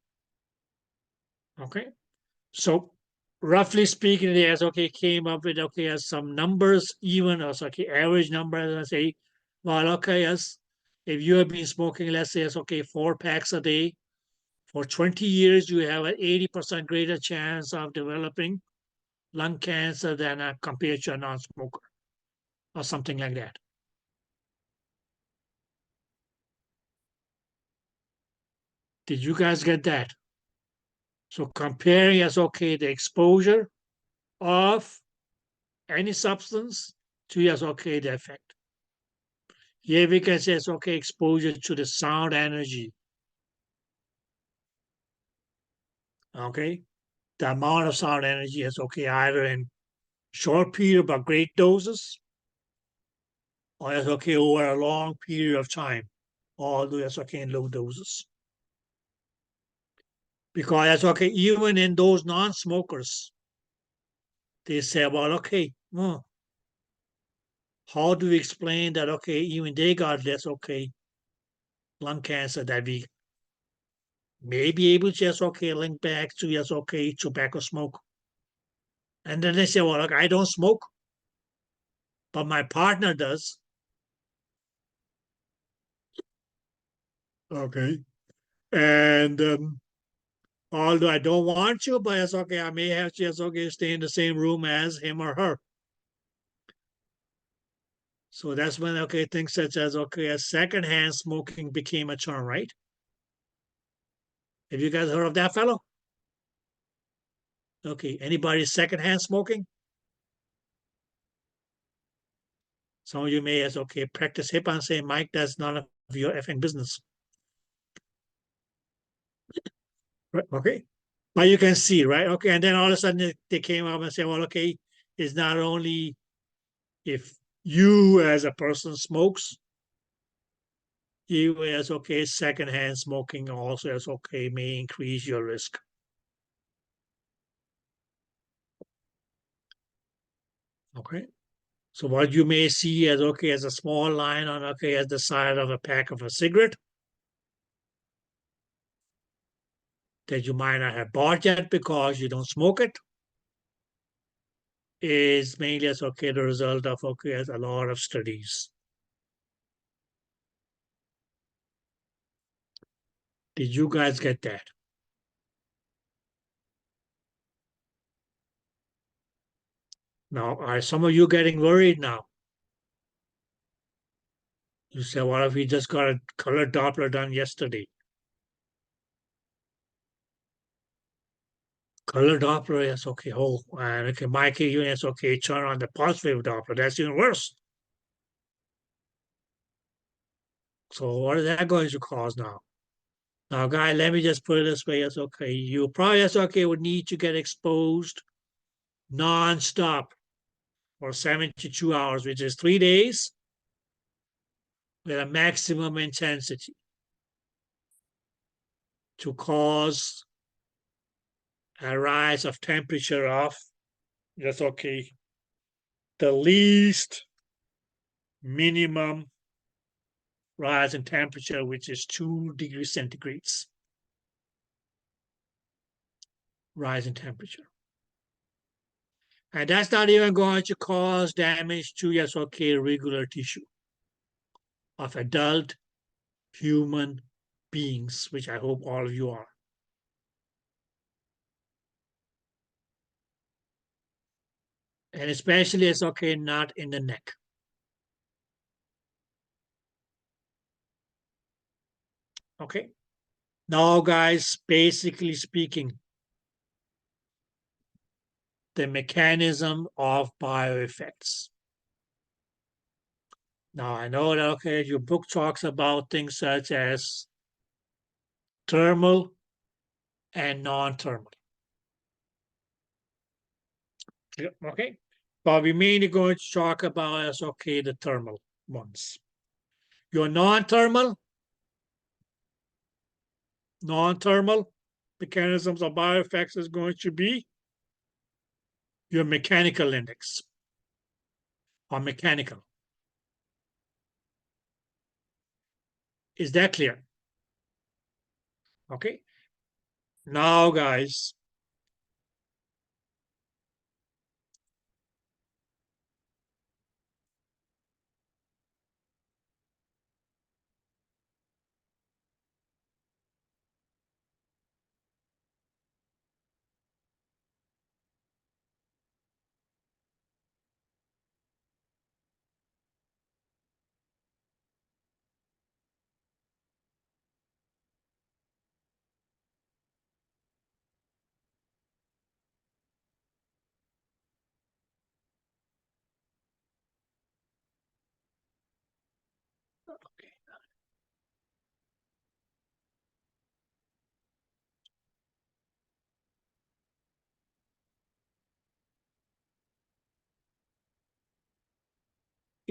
B: Okay. So roughly speaking, the SOK came up with okay as some numbers, even as okay average numbers, and say, well, okay, as if you have been smoking, let's say, okay, 4 packs a day for 20 years, you have an 80% greater chance of developing lung cancer than compared to a non-smoker, or something like that. Did you guys get that? So comparing as okay the exposure of any substance to yes okay the effect. Here we can say it's okay exposure to the sound energy. Okay, the amount of sound energy is okay either in short period but great doses, or it's okay over a long period of time, although it's okay in low doses. Because it's okay even in those non-smokers, they say, well, okay, well, how do we explain that? Okay, even they got less okay lung cancer that we may be able to just okay link back to yes okay tobacco smoke. And then they say, well, look, I don't smoke, but my partner does. Okay. And although I don't want to, but it's okay, I may have to just okay stay in the same room as him or her. So that's when okay things such as okay as secondhand smoking became a term, right? Have you guys heard of that fellow? Okay, anybody secondhand smoking? Some of you may as okay practice hip and say, Mike, that's none of your effing business. Right, okay. But you can see, right? Okay, and then all of a sudden they came up and said, well, okay, it's not only if you as a person smokes, you as okay, secondhand smoking also as okay may increase your risk. Okay. So what you may see as okay as a small line on okay as the side of a pack of a cigarette that you might not have bought yet because you don't smoke it is mainly as okay the result of okay as a lot of studies. Did you guys get that? Now, are some of you getting worried now? You say, what if we just got a color Doppler done yesterday? Color Doppler, yes, okay, oh, and okay, my case, yes, okay, turn on the pulse wave Doppler, that's even worse. So what is that going to cause now? Now, guy, let me just put it this way, it's okay, you probably, yes, okay, would need to get exposed non-stop for 72 hours, which is 3 days with a maximum intensity to cause a rise of temperature of, that's okay, the least minimum rise in temperature, which is 2 degrees centigrades. Rise in temperature. And that's not even going to cause damage to yes, okay, regular tissue of adult human beings, which I hope all of you are. And especially it's okay, not in the neck. Okay. Now, guys, basically speaking, the mechanism of bioeffects. Now I know that, okay, your book talks about things such as thermal and non-thermal. Okay, but we mainly going to talk about as, okay, the thermal ones. Your non-thermal mechanisms of bioeffects is going to be your mechanical index or mechanical. Is that clear? Okay. Now, guys,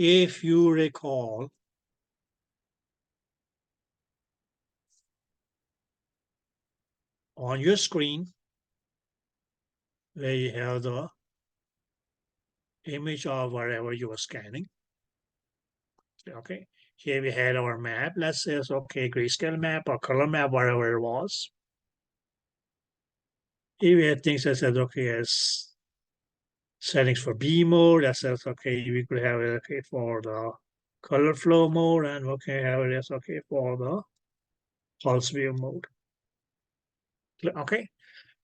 B: if you recall, on your screen, where you have the image of whatever you are scanning. Okay, here we had our map. Let's say it's okay, grayscale map or color map, whatever it was. Here we had things that said, okay, as settings for B mode, that says, okay, we could have it, okay, for the color flow mode, and okay, have it as, okay, for the pulse wave mode. Okay,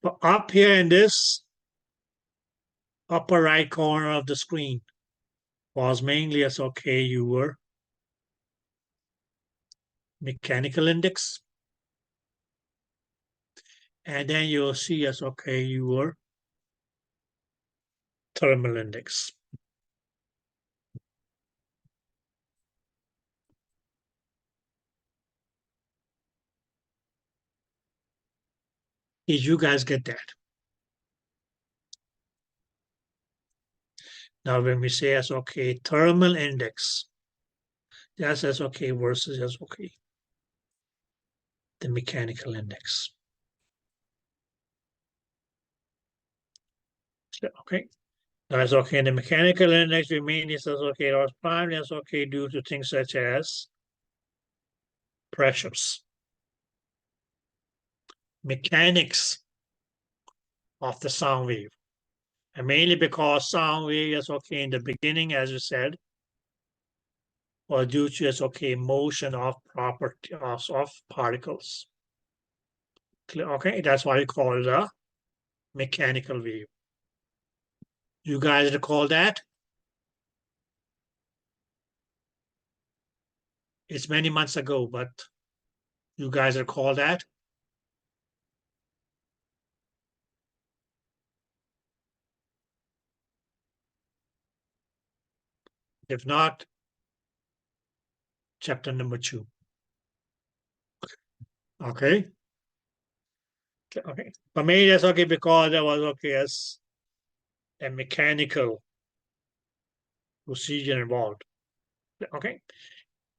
B: but up here in this upper right corner of the screen was mainly as, okay, your mechanical index. And then you'll see as, okay, your thermal index. Did you guys get that? Now, when we say as, okay, thermal index, that's as, okay, versus as, okay, the mechanical index. So, okay, that's okay. The mechanical index, we mean is as, okay, or primarily as, okay, due to things such as pressures, mechanics of the sound wave. And mainly because sound wave is, okay, in the beginning, as you said, or due to its, okay, motion of property of particles. Okay, that's why we call it a mechanical wave. You guys recall that? It's many months ago, but you guys recall that? If not, chapter number 2. Okay. Okay. For me, that's okay because there was, okay, as a mechanical procedure involved. Okay.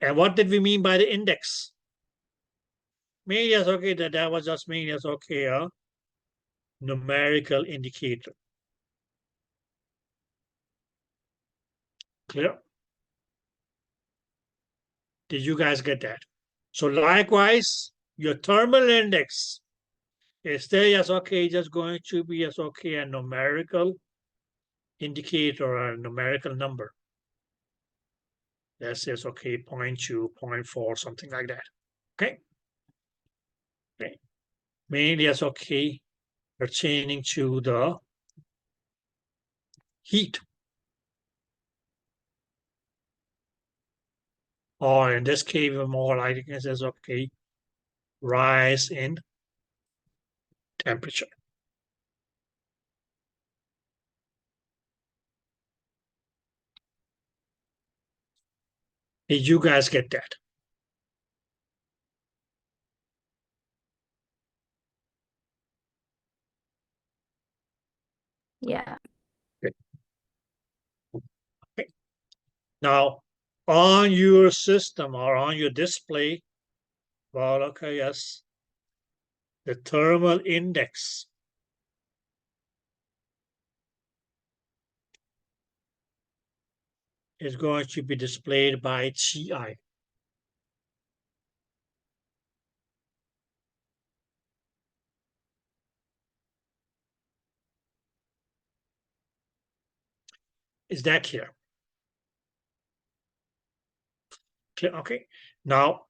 B: And what did we mean by the index? Mean yes, okay, that was just mean yes, okay, a numerical indicator. Clear? Did you guys get that? So likewise, your thermal index is still yes, okay, just going to be yes, okay, a numerical indicator or a numerical number. That says, okay, 0.2, 0.4, something like that. Okay. Okay. Mainly yes, okay, pertaining to the heat. Or in this case, more like it says, okay, rise in temperature. Did you guys get that?
C: Yeah.
B: Okay. Now, on your system or on your display, well, okay, yes, the thermal index is going to be displayed by TI. Is that clear? Clear? Okay. Now,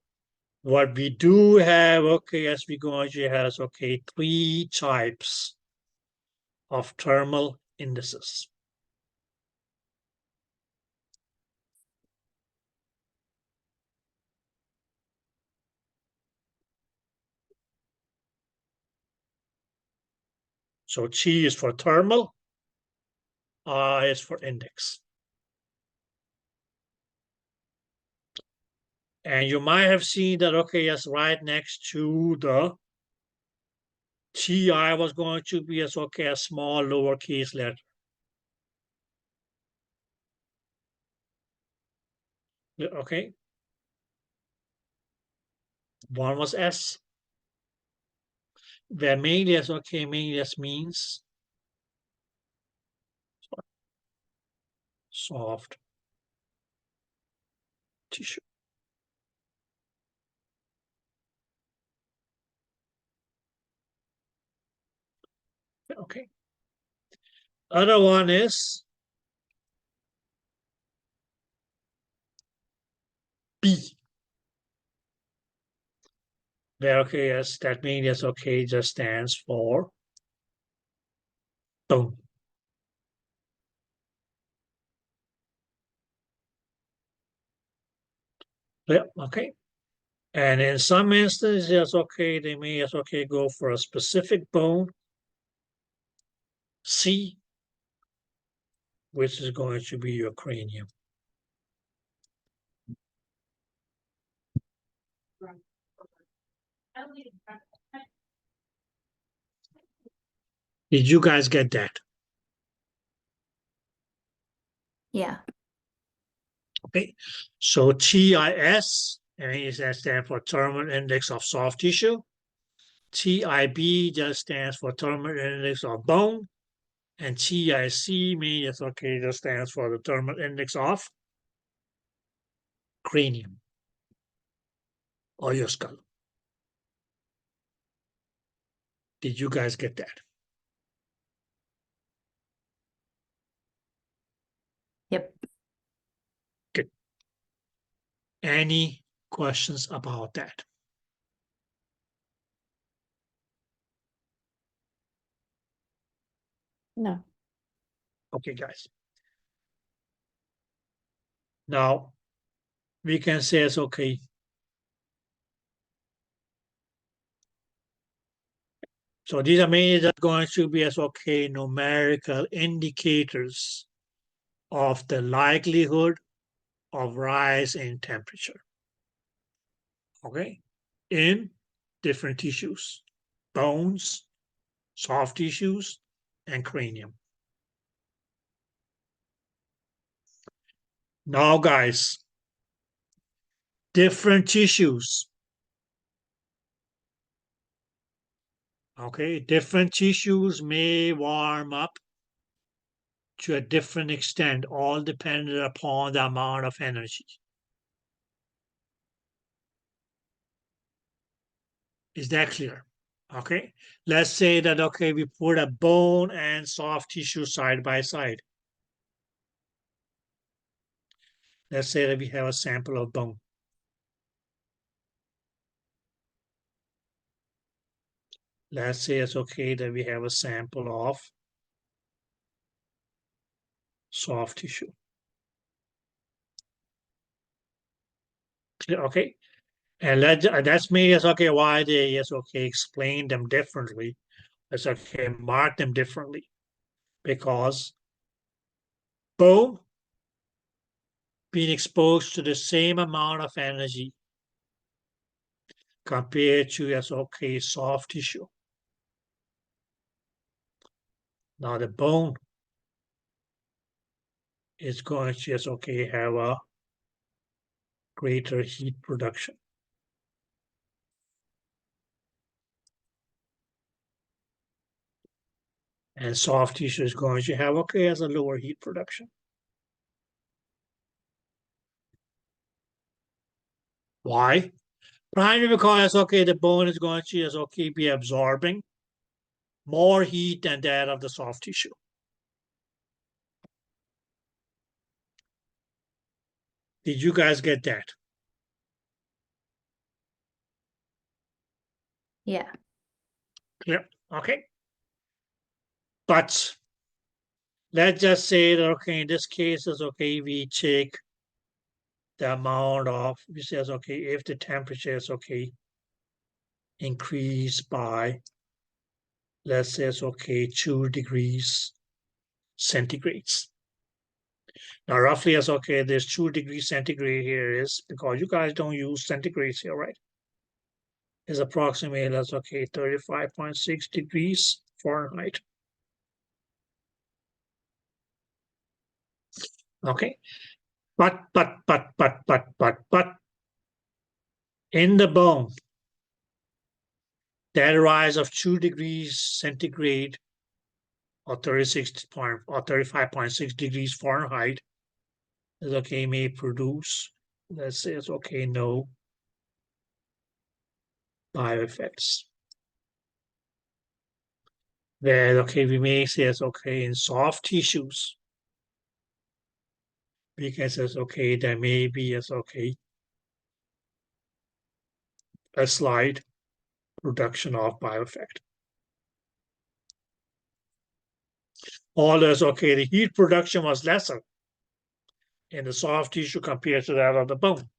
B: what we do have, okay, yes, we're going to have, okay, 3 types of thermal indices. So T is for thermal, I is for index. And you might have seen that, okay, yes, right next to the TI was going to be as, okay, a small lowercase letter. Okay. One was S, where mainly as, okay, mainly as means soft tissue. Okay. Other one is B. Where, okay, yes, that means yes, okay, just stands for bone. Yeah, okay. And in some instances, yes, okay, they may yes, okay, go for a specific bone, C, which is going to be your cranium. Did you guys get that?
C: Yeah.
B: Okay, so TIS, and it stands for thermal index of soft tissue. TIB just stands for thermal index of bone. And TIC means, okay, just stands for the thermal index of cranium or your skull. Did you guys get that?
C: Yep.
B: Good. Any questions about that?
D: No.
B: Okay, guys. Now, we can say it's okay. So these are mainly just going to be as okay numerical indicators of the likelihood of rise in temperature. Okay, in different tissues, bones, soft tissues, and cranium. Now, guys, different tissues. Okay, different tissues may warm up to a different extent, all dependent upon the amount of energy. Is that clear? Okay, let's say that, okay, we put a bone and soft tissue side by side. Let's say that we have a sample of bone. Let's say it's okay that we have a sample of soft tissue. Clear? Okay, and that's me. Yes, okay. Why they yes, okay. Explain them differently. It's okay. Mark them differently because bone being exposed to the same amount of energy compared to as okay soft tissue. Now the bone is going to as okay have a greater heat production. And soft tissue is going to have okay as a lower heat production. Why? Primarily because okay, the bone is going to as okay be absorbing more heat than that of the soft tissue. Did you guys get that?
C: Yeah.
B: Clear? Okay. But let's just say that okay, in this case is okay, we take the amount of, we says okay, if the temperature is okay, increase by, let's say it's okay, 2 degrees centigrades. Now roughly as okay, there's 2 degrees centigrade here is, because you guys don't use centigrades here, right? Is approximately, that's okay, 35.6 degrees Fahrenheit. Okay, but in the bone, that rise of 2 degrees centigrade or 35.6 degrees Fahrenheit is okay, may produce, let's say it's okay, no bioeffects. Where okay, we may say it's okay in soft tissues, because it's okay, there may be as okay a slight production of bioeffect. Although it's okay, the heat production was lesser in the soft tissue compared to that of the bone.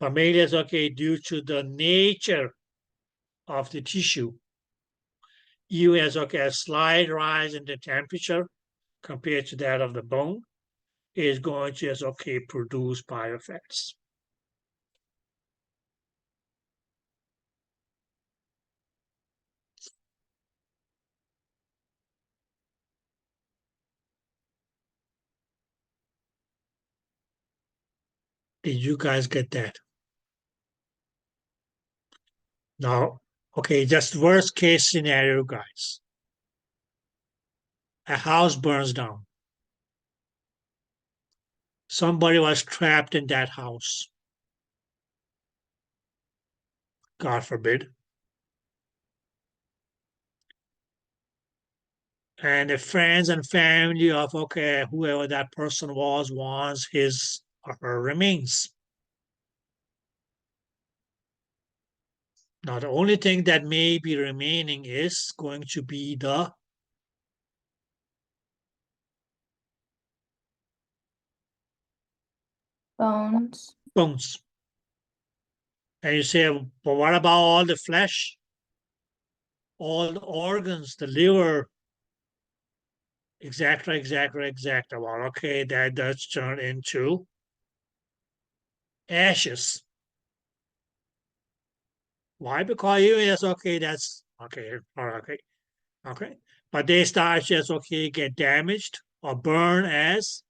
B: But mainly it's okay due to the nature of the tissue. You has okay a slight rise in the temperature compared to that of the bone is going to as okay produce bioeffects. Did you guys get that? Now, okay, just worst case scenario, guys. A house burns down. Somebody was trapped in that house. God forbid. And the friends and family of, okay, whoever that person was wants his or her remains. Now, the only thing that may be remaining is going to be the
C: Bones.
B: bones. And you say, but what about all the flesh? All the organs, the liver, exactly. Well, okay, that does turn into ashes. Why? Because even as okay, that's okay, okay. But they start just okay, get damaged or burn as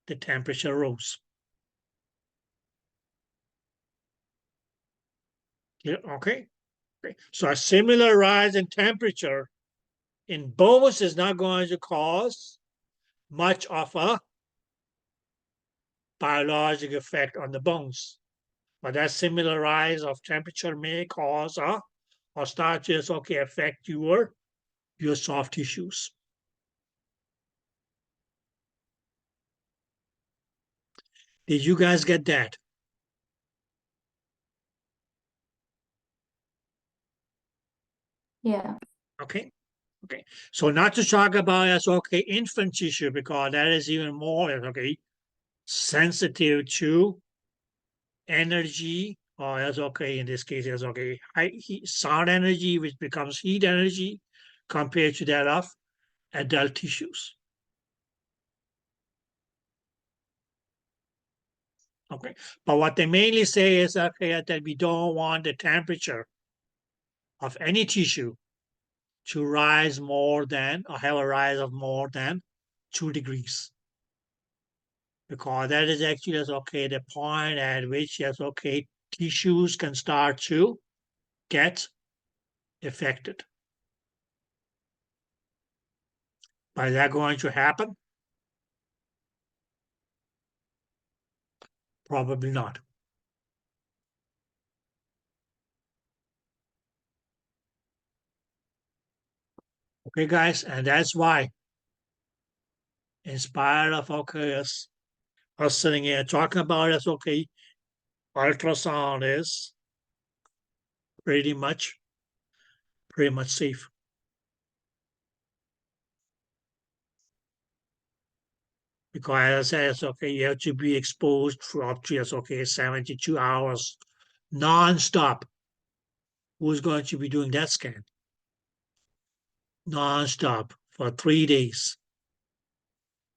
B: the temperature rose. Yeah, okay. So a similar rise in temperature in bones is not going to cause much of a biologic effect on the bones. But that similar rise of temperature may cause or start to okay affect your soft tissues. Did you guys get that?
C: Yeah.
B: Okay. Okay. So not to talk about as okay infant tissue, because that is even more okay sensitive to energy, or as okay in this case as okay high heat, sound energy, which becomes heat energy compared to that of adult tissues. Okay, but what they mainly say is okay that we don't want the temperature of any tissue to rise more than or have a rise of more than 2 degrees. Because that is actually okay the point at which okay tissues can start to get affected. But is that going to happen? Probably not. Okay, guys, and that's why, in spite of okay us sitting here talking about it, okay, ultrasound is pretty much safe. Because as I said, it's okay, you have to be exposed for up to 72 hours non-stop. Who's going to be doing that scan? Non-stop for 3 days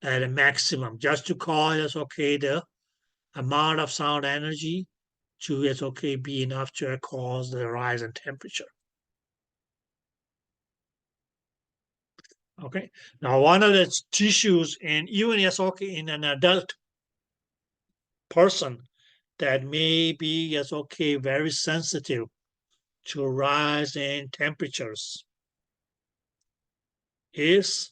B: at a maximum, just to cause okay the amount of sound energy to okay be enough to cause the rise in temperature. Okay. Now one of the tissues in even okay in an adult person that may be okay very sensitive to rise in temperatures is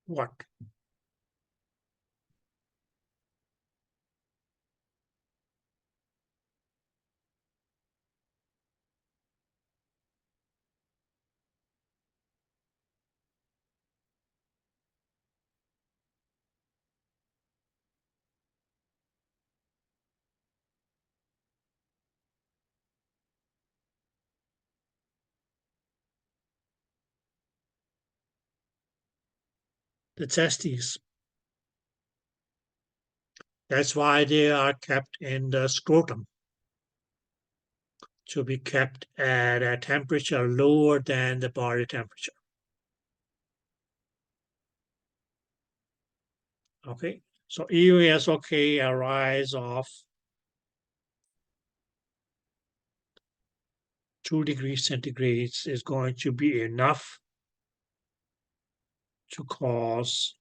B: what? The testes. That's why they are kept in the scrotum, to be kept at a temperature lower than the body temperature. Okay, so even as okay a rise of 2 degrees centigrade is going to be enough to cause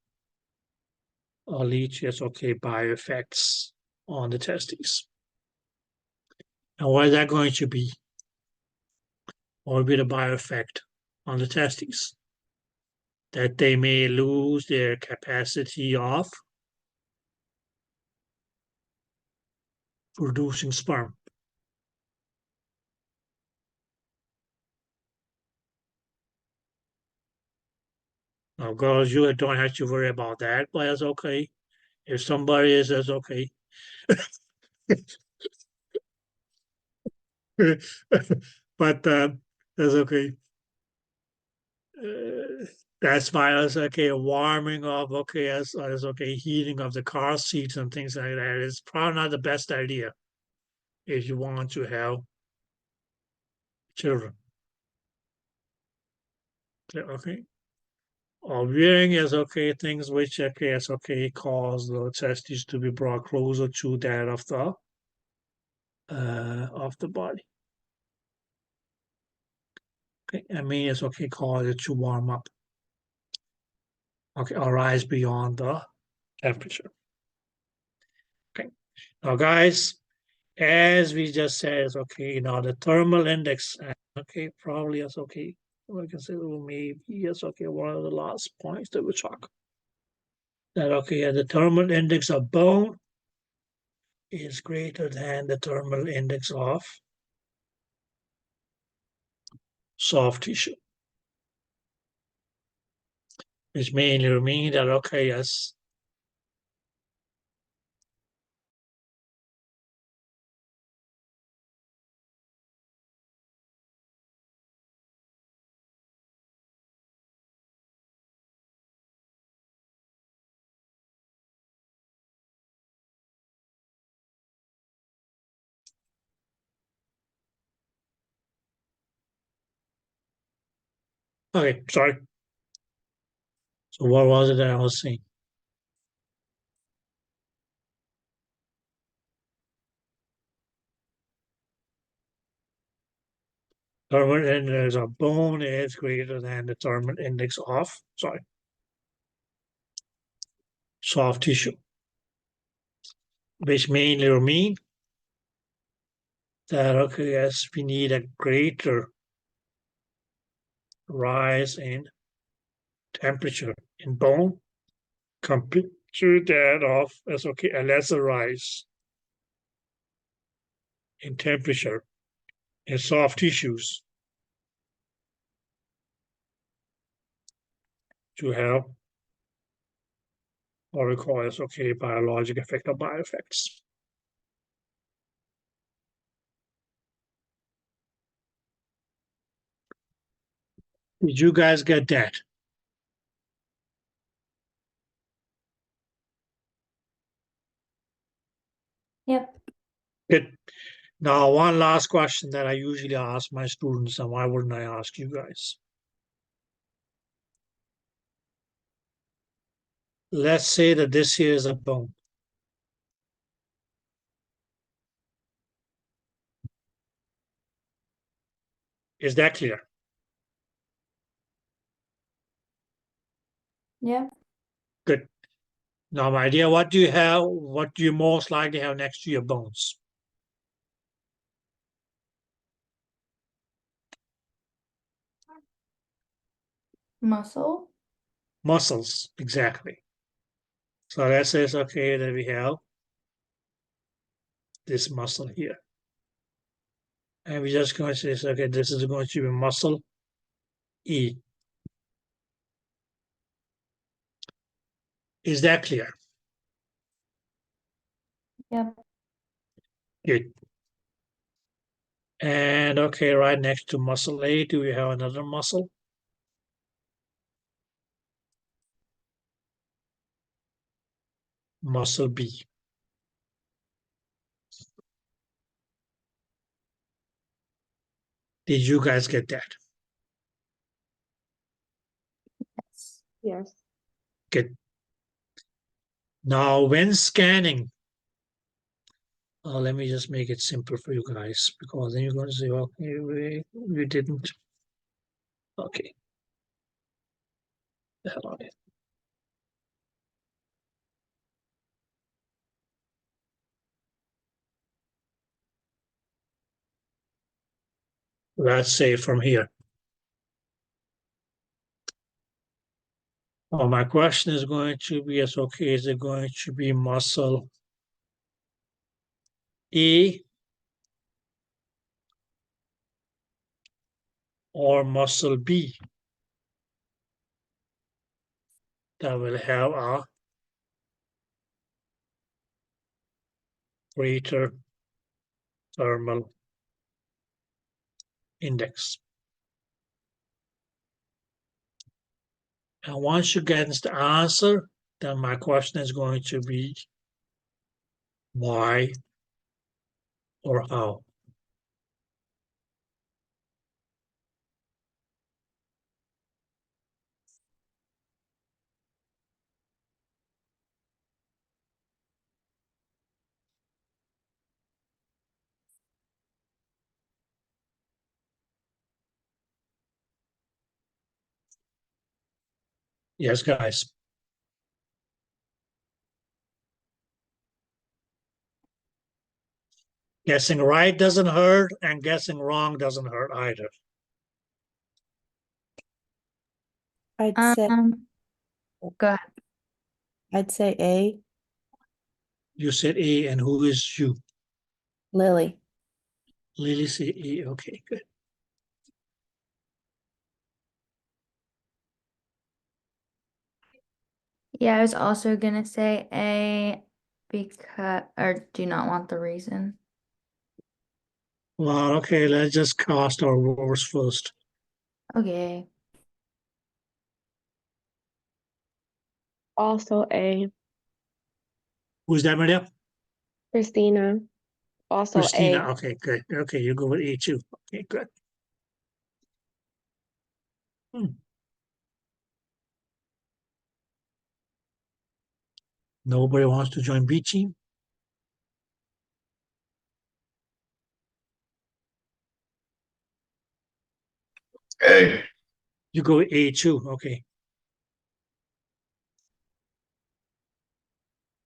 B: or lead to okay bioeffects on the testes. And what is that going to be? What will be the bioeffect on the testes? That they may lose their capacity of producing sperm. Now, girls, you don't have to worry about that, but that's okay. If somebody is, that's okay. But that's okay. That's why it's okay. Warming of okay, as okay, heating of the car seats and things like that is probably not the best idea if you want to have children. Okay. Or wearing is okay, things which okay, is okay, cause the testes to be brought closer to that of the body. Okay, I mean it's okay, cause it to warm up. Okay, or rise beyond the temperature. Okay, now guys, as we just said, it's okay, now the thermal index, okay, probably is okay. I can say maybe it's okay, one of the last points that we talk. That okay, the thermal index of bone is greater than the thermal index of soft tissue. which mainly means that, okay, yes, okay, sorry. So what was it that I was saying? Thermal index of bone is greater than the thermal index of, sorry, soft tissue, which mainly mean that, okay, yes, we need a greater rise in temperature in bone compared to that of, as okay, a lesser rise in temperature in soft tissues to have what we call as okay biologic effect or bioeffects. Did you guys get that?
C: Yep.
B: Good. Now, one last question that I usually ask my students, and why wouldn't I ask you guys? Let's say that this here is a bone. Is that clear?
C: Yep.
B: Good. Now, my dear, what do you have? What do you most likely have next to your bones?
C: Muscle.
B: Muscles, exactly. So that says, okay, that we have this muscle here. And we're just going to say, okay, this is going to be muscle E. Is that clear?
C: Yep.
B: Good. And okay, right next to muscle A, do we have another muscle? Muscle B. Did you guys get that?
E: Yes.
B: Good. Now, when scanning, let me just make it simple for you guys, because then you're going to say, okay, we didn't. Okay. The hell out of it. Let's say from here. Well, my question is going to be, as okay, is it going to be muscle E or muscle B that will have a greater thermal index? And once you get the answer, then my question is going to be why or how. Yes, guys. Guessing right doesn't hurt, and guessing wrong doesn't hurt either.
D: I'd say
C: Go ahead.
D: I'd say A,
B: You said A, and who is you?
D: Lily.
B: Lily said A. Okay, good.
C: Yeah, I was also gonna say A because, or do not want the reason.
B: Well, okay, let's just cast our roars first.
C: Okay.
E: Also A.
B: Who's that, Maria?
E: Christina. Also
B: Christina.
E: A.
B: Okay, good. Okay, you go with A too. Okay, good. Nobody wants to join B team?
F: A.
B: You go with A too. Okay.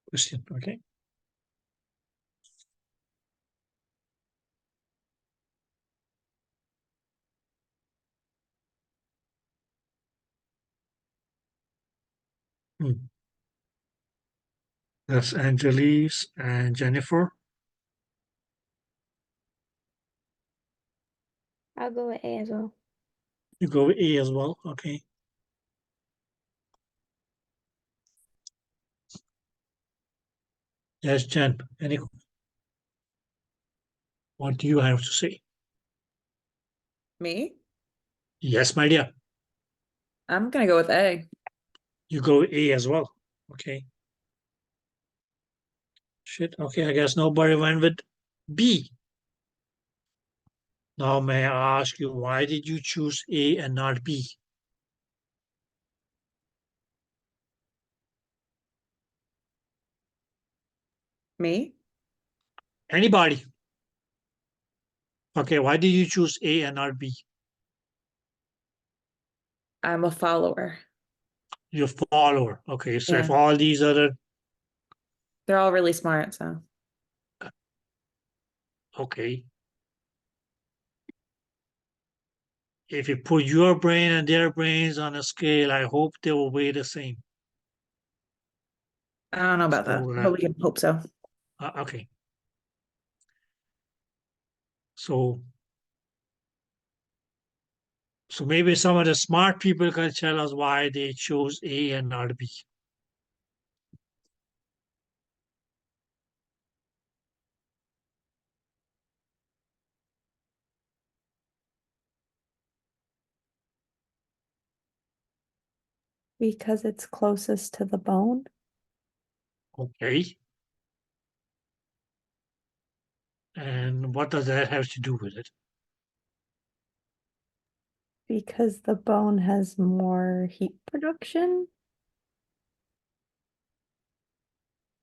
B: Christian, okay. That's Angelis and Jennifer.
E: I'll go with A as well.
B: You go with A as well. Okay. Yes, Jen. What do you have to say?
G: Me?
B: Yes, my dear.
G: I'm gonna go with A.
B: You go with A as well. Okay. Shit. Okay, I guess nobody went with B. Now, may I ask you, why did you choose A and not B?
G: Me?
B: Anybody? Okay, why did you choose A and not B?
G: I'm a follower.
B: Your follower. Okay, so if
G: Yeah.
B: all these other,
G: They're all really smart, so
B: okay. If you put your brain and their brains on a scale, I hope they will weigh the same.
G: I don't know about that,
B: So,
G: but we can hope so.
B: okay. So maybe some of the smart people can tell us why they chose A and not B.
D: Because it's closest to the bone.
B: Okay. And what does that have to do with it?
D: Because the bone has more heat production.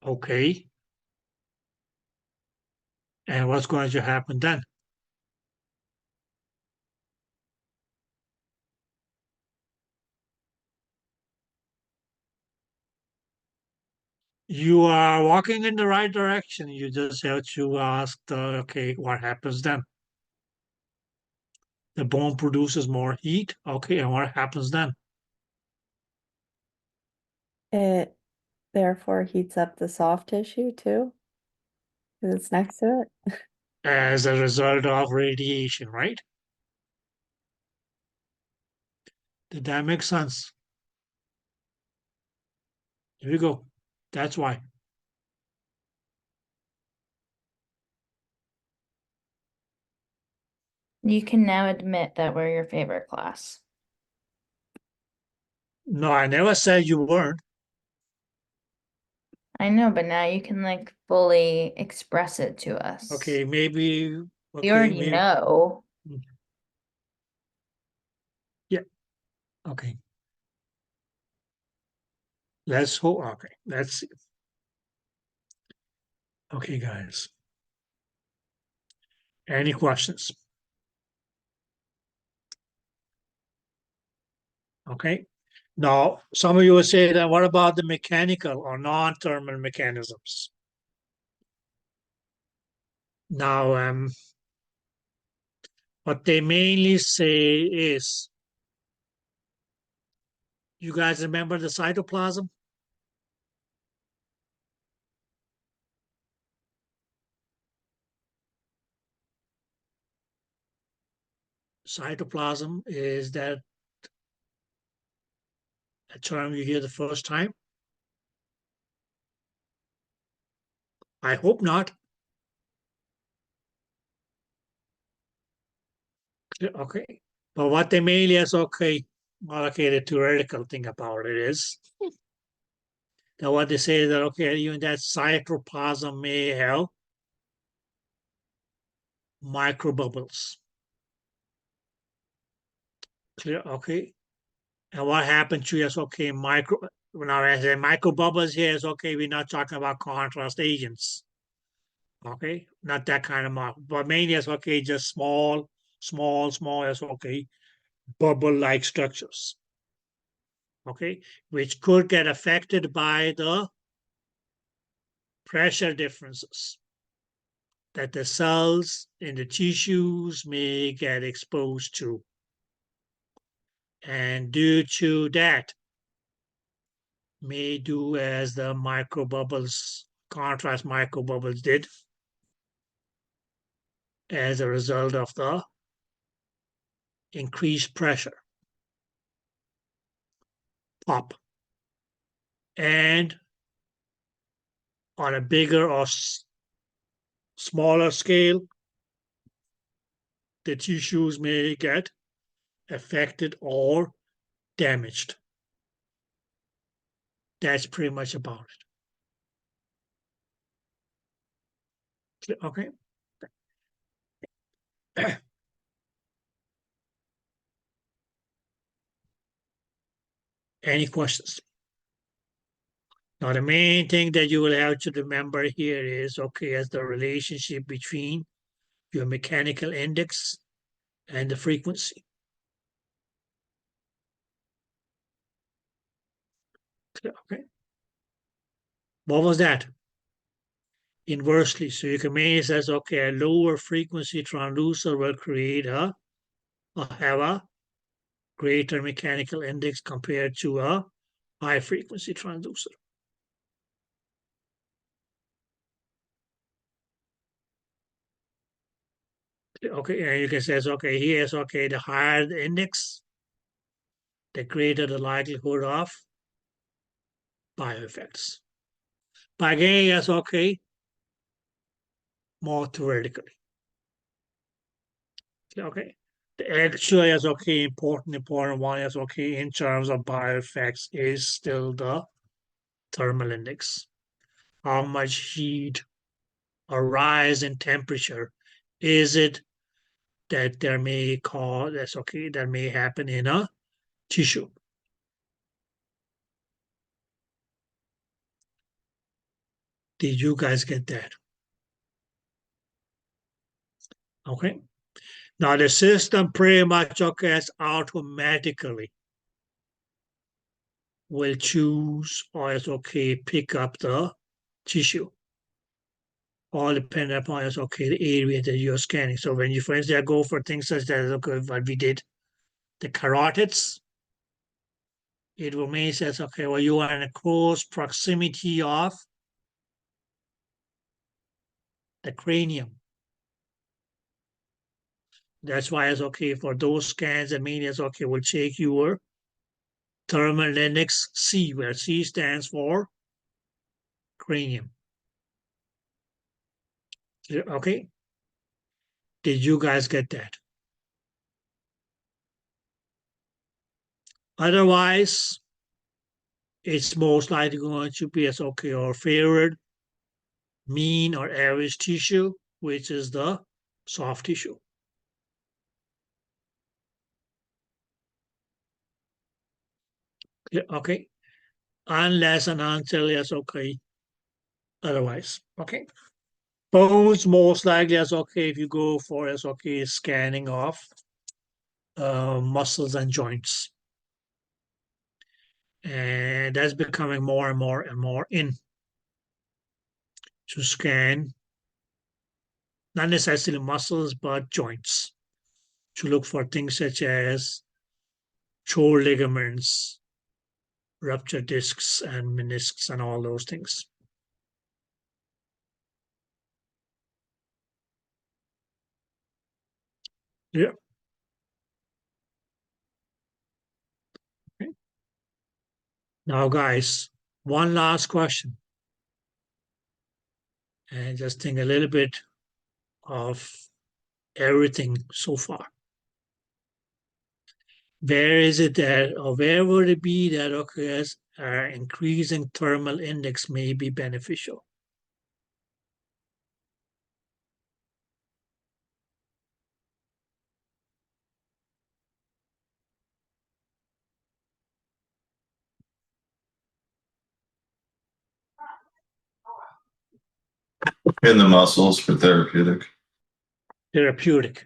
B: Okay. And what's going to happen then? You are walking in the right direction. You just have to ask, okay, what happens then? The bone produces more heat. Okay, and what happens then?
D: It therefore heats up the soft tissue too. Because it's next to it.
B: As a result of radiation, right? Did that make sense? Here we go. That's why.
C: You can now admit that we're your favorite class.
B: No, I never said you weren't.
C: I know, but now you can like fully express it to us.
B: Okay, maybe.
C: We
B: Okay,
C: already
B: maybe.
C: know.
B: Yeah. Okay. Let's hope. Okay, let's see. Okay, guys. Any questions? Okay. Now, some of you will say that what about the mechanical or non-thermal mechanisms? Now, what they mainly say is, you guys remember the cytoplasm? Cytoplasm is that a term you hear the first time? I hope not. Okay. But what they mainly is okay, well, okay, the theoretical thing about it is that what they say is that okay, even that cytoplasm may have microbubbles. Clear, okay. And what happened to us, okay, now as a microbubbles here is okay, we're not talking about contrast agents. Okay, not that kind of but mainly as okay, just small as okay, bubble-like structures. Okay, which could get affected by the pressure differences that the cells in the tissues may get exposed to. And due to that, may do as the microbubbles, contrast microbubbles did as a result of the increased pressure. Pop. And on a bigger or smaller scale, the tissues may get affected or damaged. That's pretty much about it. Okay. Any questions? Now, the main thing that you will have to remember here is, okay, as the relationship between your mechanical index and the frequency. Okay. What was that? Inversely, so you can make it as, okay, a lower frequency transducer will create have a greater mechanical index compared to a high frequency transducer. Okay, and you can say, okay, here's okay, the higher the index, the greater the likelihood of bioeffects. But again, yes, okay, more theoretically. Okay, the actual is okay, important one is okay in terms of bioeffects is still the thermal index. How much heat or rise in temperature is it that there may cause, that's okay, that may happen in a tissue. Did you guys get that? Okay. Now the system pretty much okay automatically will choose or is okay pick up the tissue. All depending upon is okay the area that you're scanning. So when you, for instance, go for things such as okay what we did, the carotids, it will mean says okay, well you are in a close proximity of the cranium. That's why it's okay for those scans. That means it's okay. We'll take your thermal index C, where C stands for cranium. Okay. Did you guys get that? Otherwise, it's most likely going to be as okay or favored mean or average tissue, which is the soft tissue. Okay. Unless and until it's okay. Otherwise, okay. Bones most likely as okay if you go for as okay scanning of muscles and joints. And that's becoming more and more and more in to scan, not necessarily muscles, but joints, to look for things such as shoulder ligaments, ruptured discs, and meniscs, and all those things. Yeah. Okay. Now, guys, one last question. and just think a little bit of everything so far. Where is it that, or where would it be that occurs increasing thermal index may be beneficial?
F: In the muscles for therapeutic.
B: Therapeutic.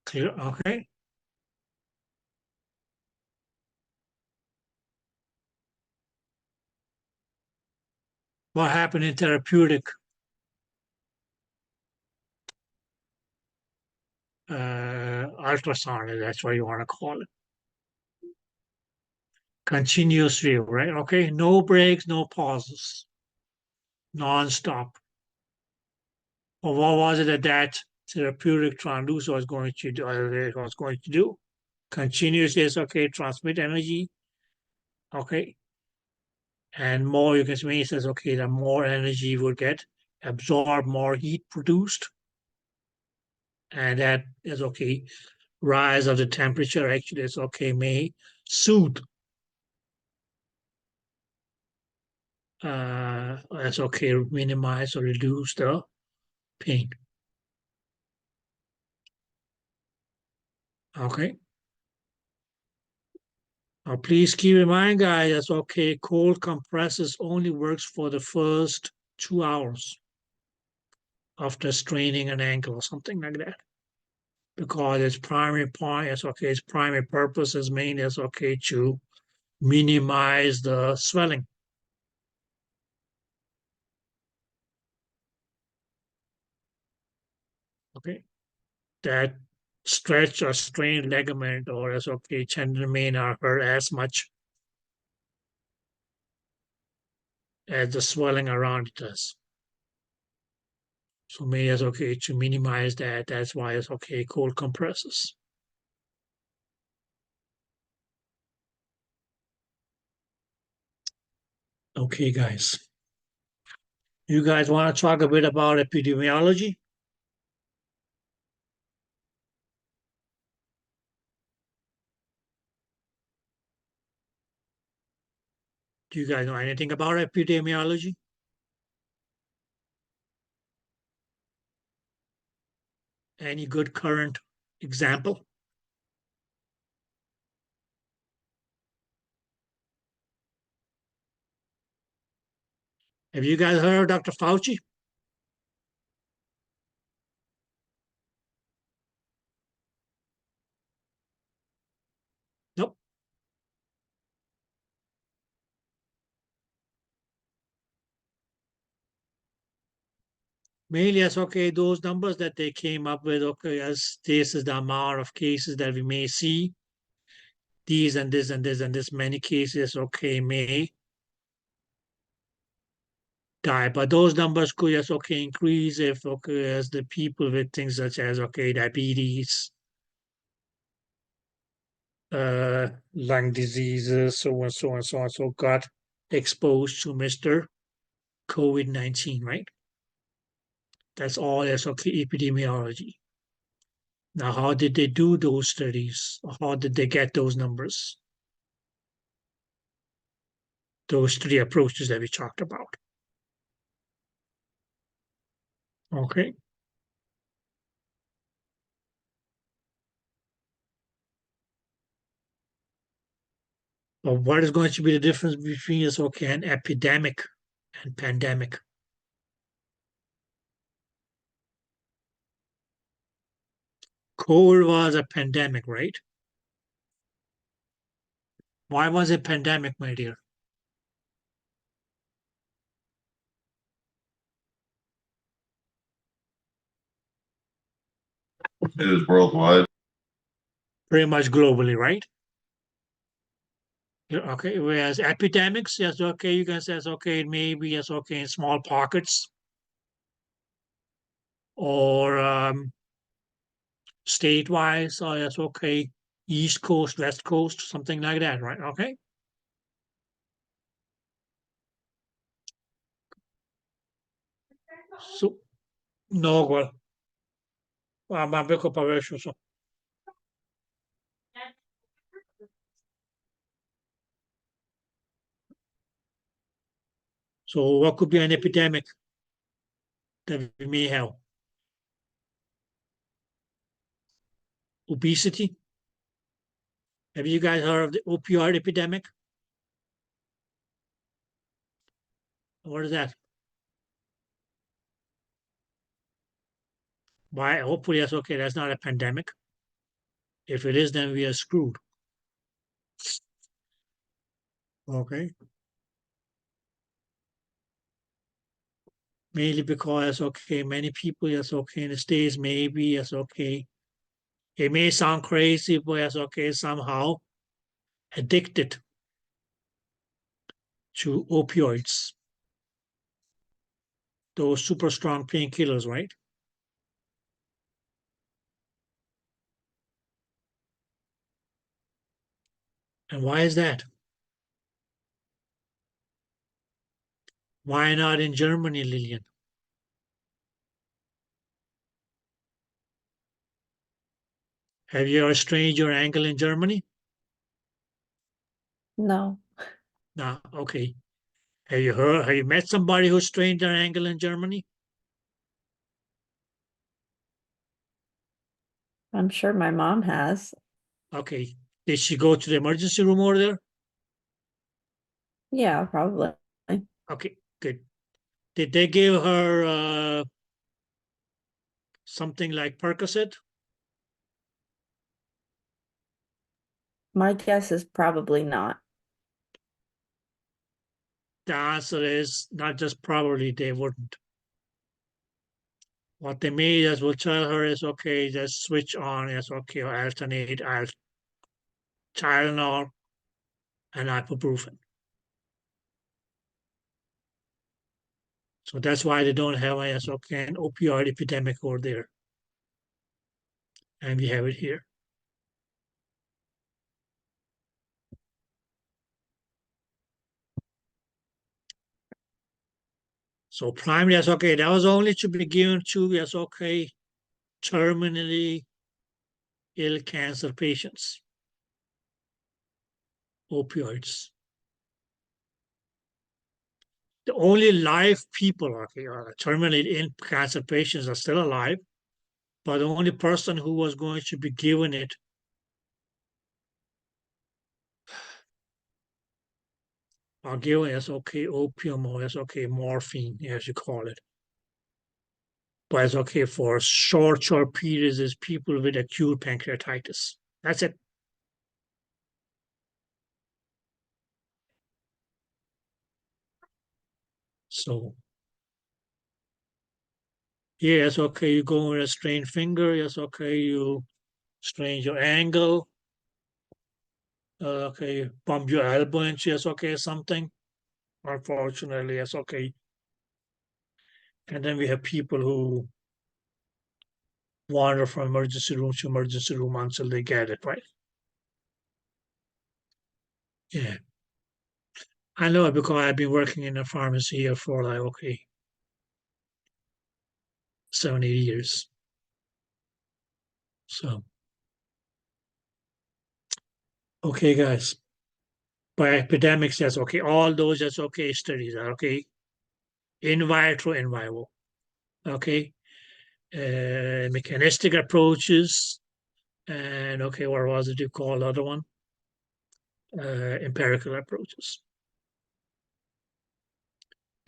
B: Clear, okay. What happened in therapeutic? Ultrasound, that's what you want to call it. Continuous view, right? Okay, no breaks, no pauses, non-stop. Or what was it that therapeutic transducer was going to do? Continuous is okay, transmit energy, okay, and more you can say says okay, the more energy would get absorbed, more heat produced, and that is okay. Rise of the temperature actually is okay, may soothe. That's okay, minimize or reduce the pain. Okay. Now, please keep in mind, guys, that's okay. Cold compresses only works for the first 2 hours after straining an ankle or something like that. Because its primary point is okay, its primary purpose is mainly is okay to minimize the swelling. Okay. That stretch or strain ligament or as okay, tendon may not hurt as much as the swelling around it does. So maybe it's okay to minimize that. That's why it's okay, cold compresses. Okay, guys. You guys want to talk a bit about epidemiology? Do you guys know anything about epidemiology? Any good current example? Have you guys heard of Dr. Fauci? Nope. Mainly as okay, those numbers that they came up with, okay, as this is the amount of cases that we may see. These and this and this and this many cases, okay, may die. But those numbers could just okay increase if okay as the people with things such as okay diabetes, lung diseases, so on, so on, so on, so got exposed to Mr. COVID-19, right? That's all as okay epidemiology. Now, how did they do those studies? How did they get those numbers? Those three approaches that we talked about. Okay. But what is going to be the difference between this okay an epidemic and pandemic? COVID was a pandemic, right? Why was it pandemic, my dear?
F: It was worldwide.
B: Pretty much globally, right? Yeah, okay, whereas epidemics, yes, okay, you can say, yes, okay, maybe, yes, okay, in small pockets or state-wise, or yes, okay, East Coast, West Coast, something like that, right? Okay. No, well, I'm a so. So what could be an epidemic that we may have? Obesity. Have you guys heard of the opioid epidemic? What is that? Why? Hopefully that's okay. That's not a pandemic. If it is, then we are screwed. Okay. Mainly because, okay, many people, yes, okay, in the States, maybe, yes, okay. It may sound crazy, but yes, okay, somehow addicted to opioids, those super strong painkillers, right? And why is that? Why not in Germany, Lillian? Have you ever strained your ankle in Germany?
D: No,
B: No, okay. Have you met somebody who strained their ankle in Germany?
D: I'm sure my mom has.
B: Okay. Did she go to the emergency room over there?
D: Yeah, probably.
B: Okay, good. Did they give her something like Percocet?
D: My guess is probably not.
B: The answer is not just probably, they wouldn't. What they may just will tell her is, okay, just switch on, is okay, or alternate Tylenol and ibuprofen. So that's why they don't have an opioid epidemic over there. And we have it here. So primary, yes, okay, that was only to be given to, yes, okay, terminally ill cancer patients. Opioids. The only live people, okay, terminally ill cancer patients are still alive, but the only person who was going to be given it are given as okay opium or as okay morphine, as you call it. But it's okay for short periods is people with acute pancreatitis. That's it. So yes, okay, you go with a strained finger, yes, okay, you strain your ankle, okay, bump your elbow into, yes, okay, something. Unfortunately, yes, okay. And then we have people who wander from emergency room to emergency room until they get it, right? Yeah. I know it because I've been working in a pharmacy here for like, okay, 7, 8 years. So, okay, guys. By epidemics, that's okay. All those, that's okay. Studies are okay. In vitro, in vivo. Okay. Mechanistic approaches. And okay, what was it you call the other one? Empirical approaches.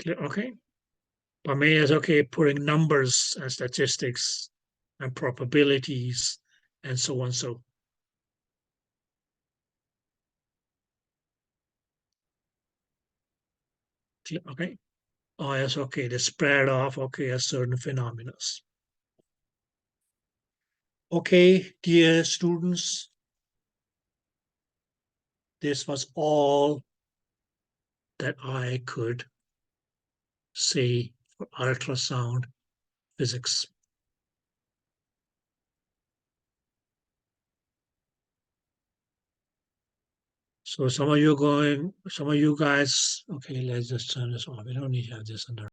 B: Clear? Okay. For me, it's okay putting numbers and statistics and probabilities and so on. So, okay. Oh, yes, okay. The spread of, okay, a certain phenomena. Okay, dear students, this was all that I could say for ultrasound physics. So some of you guys, okay, let's just turn this off. We don't need to have this under.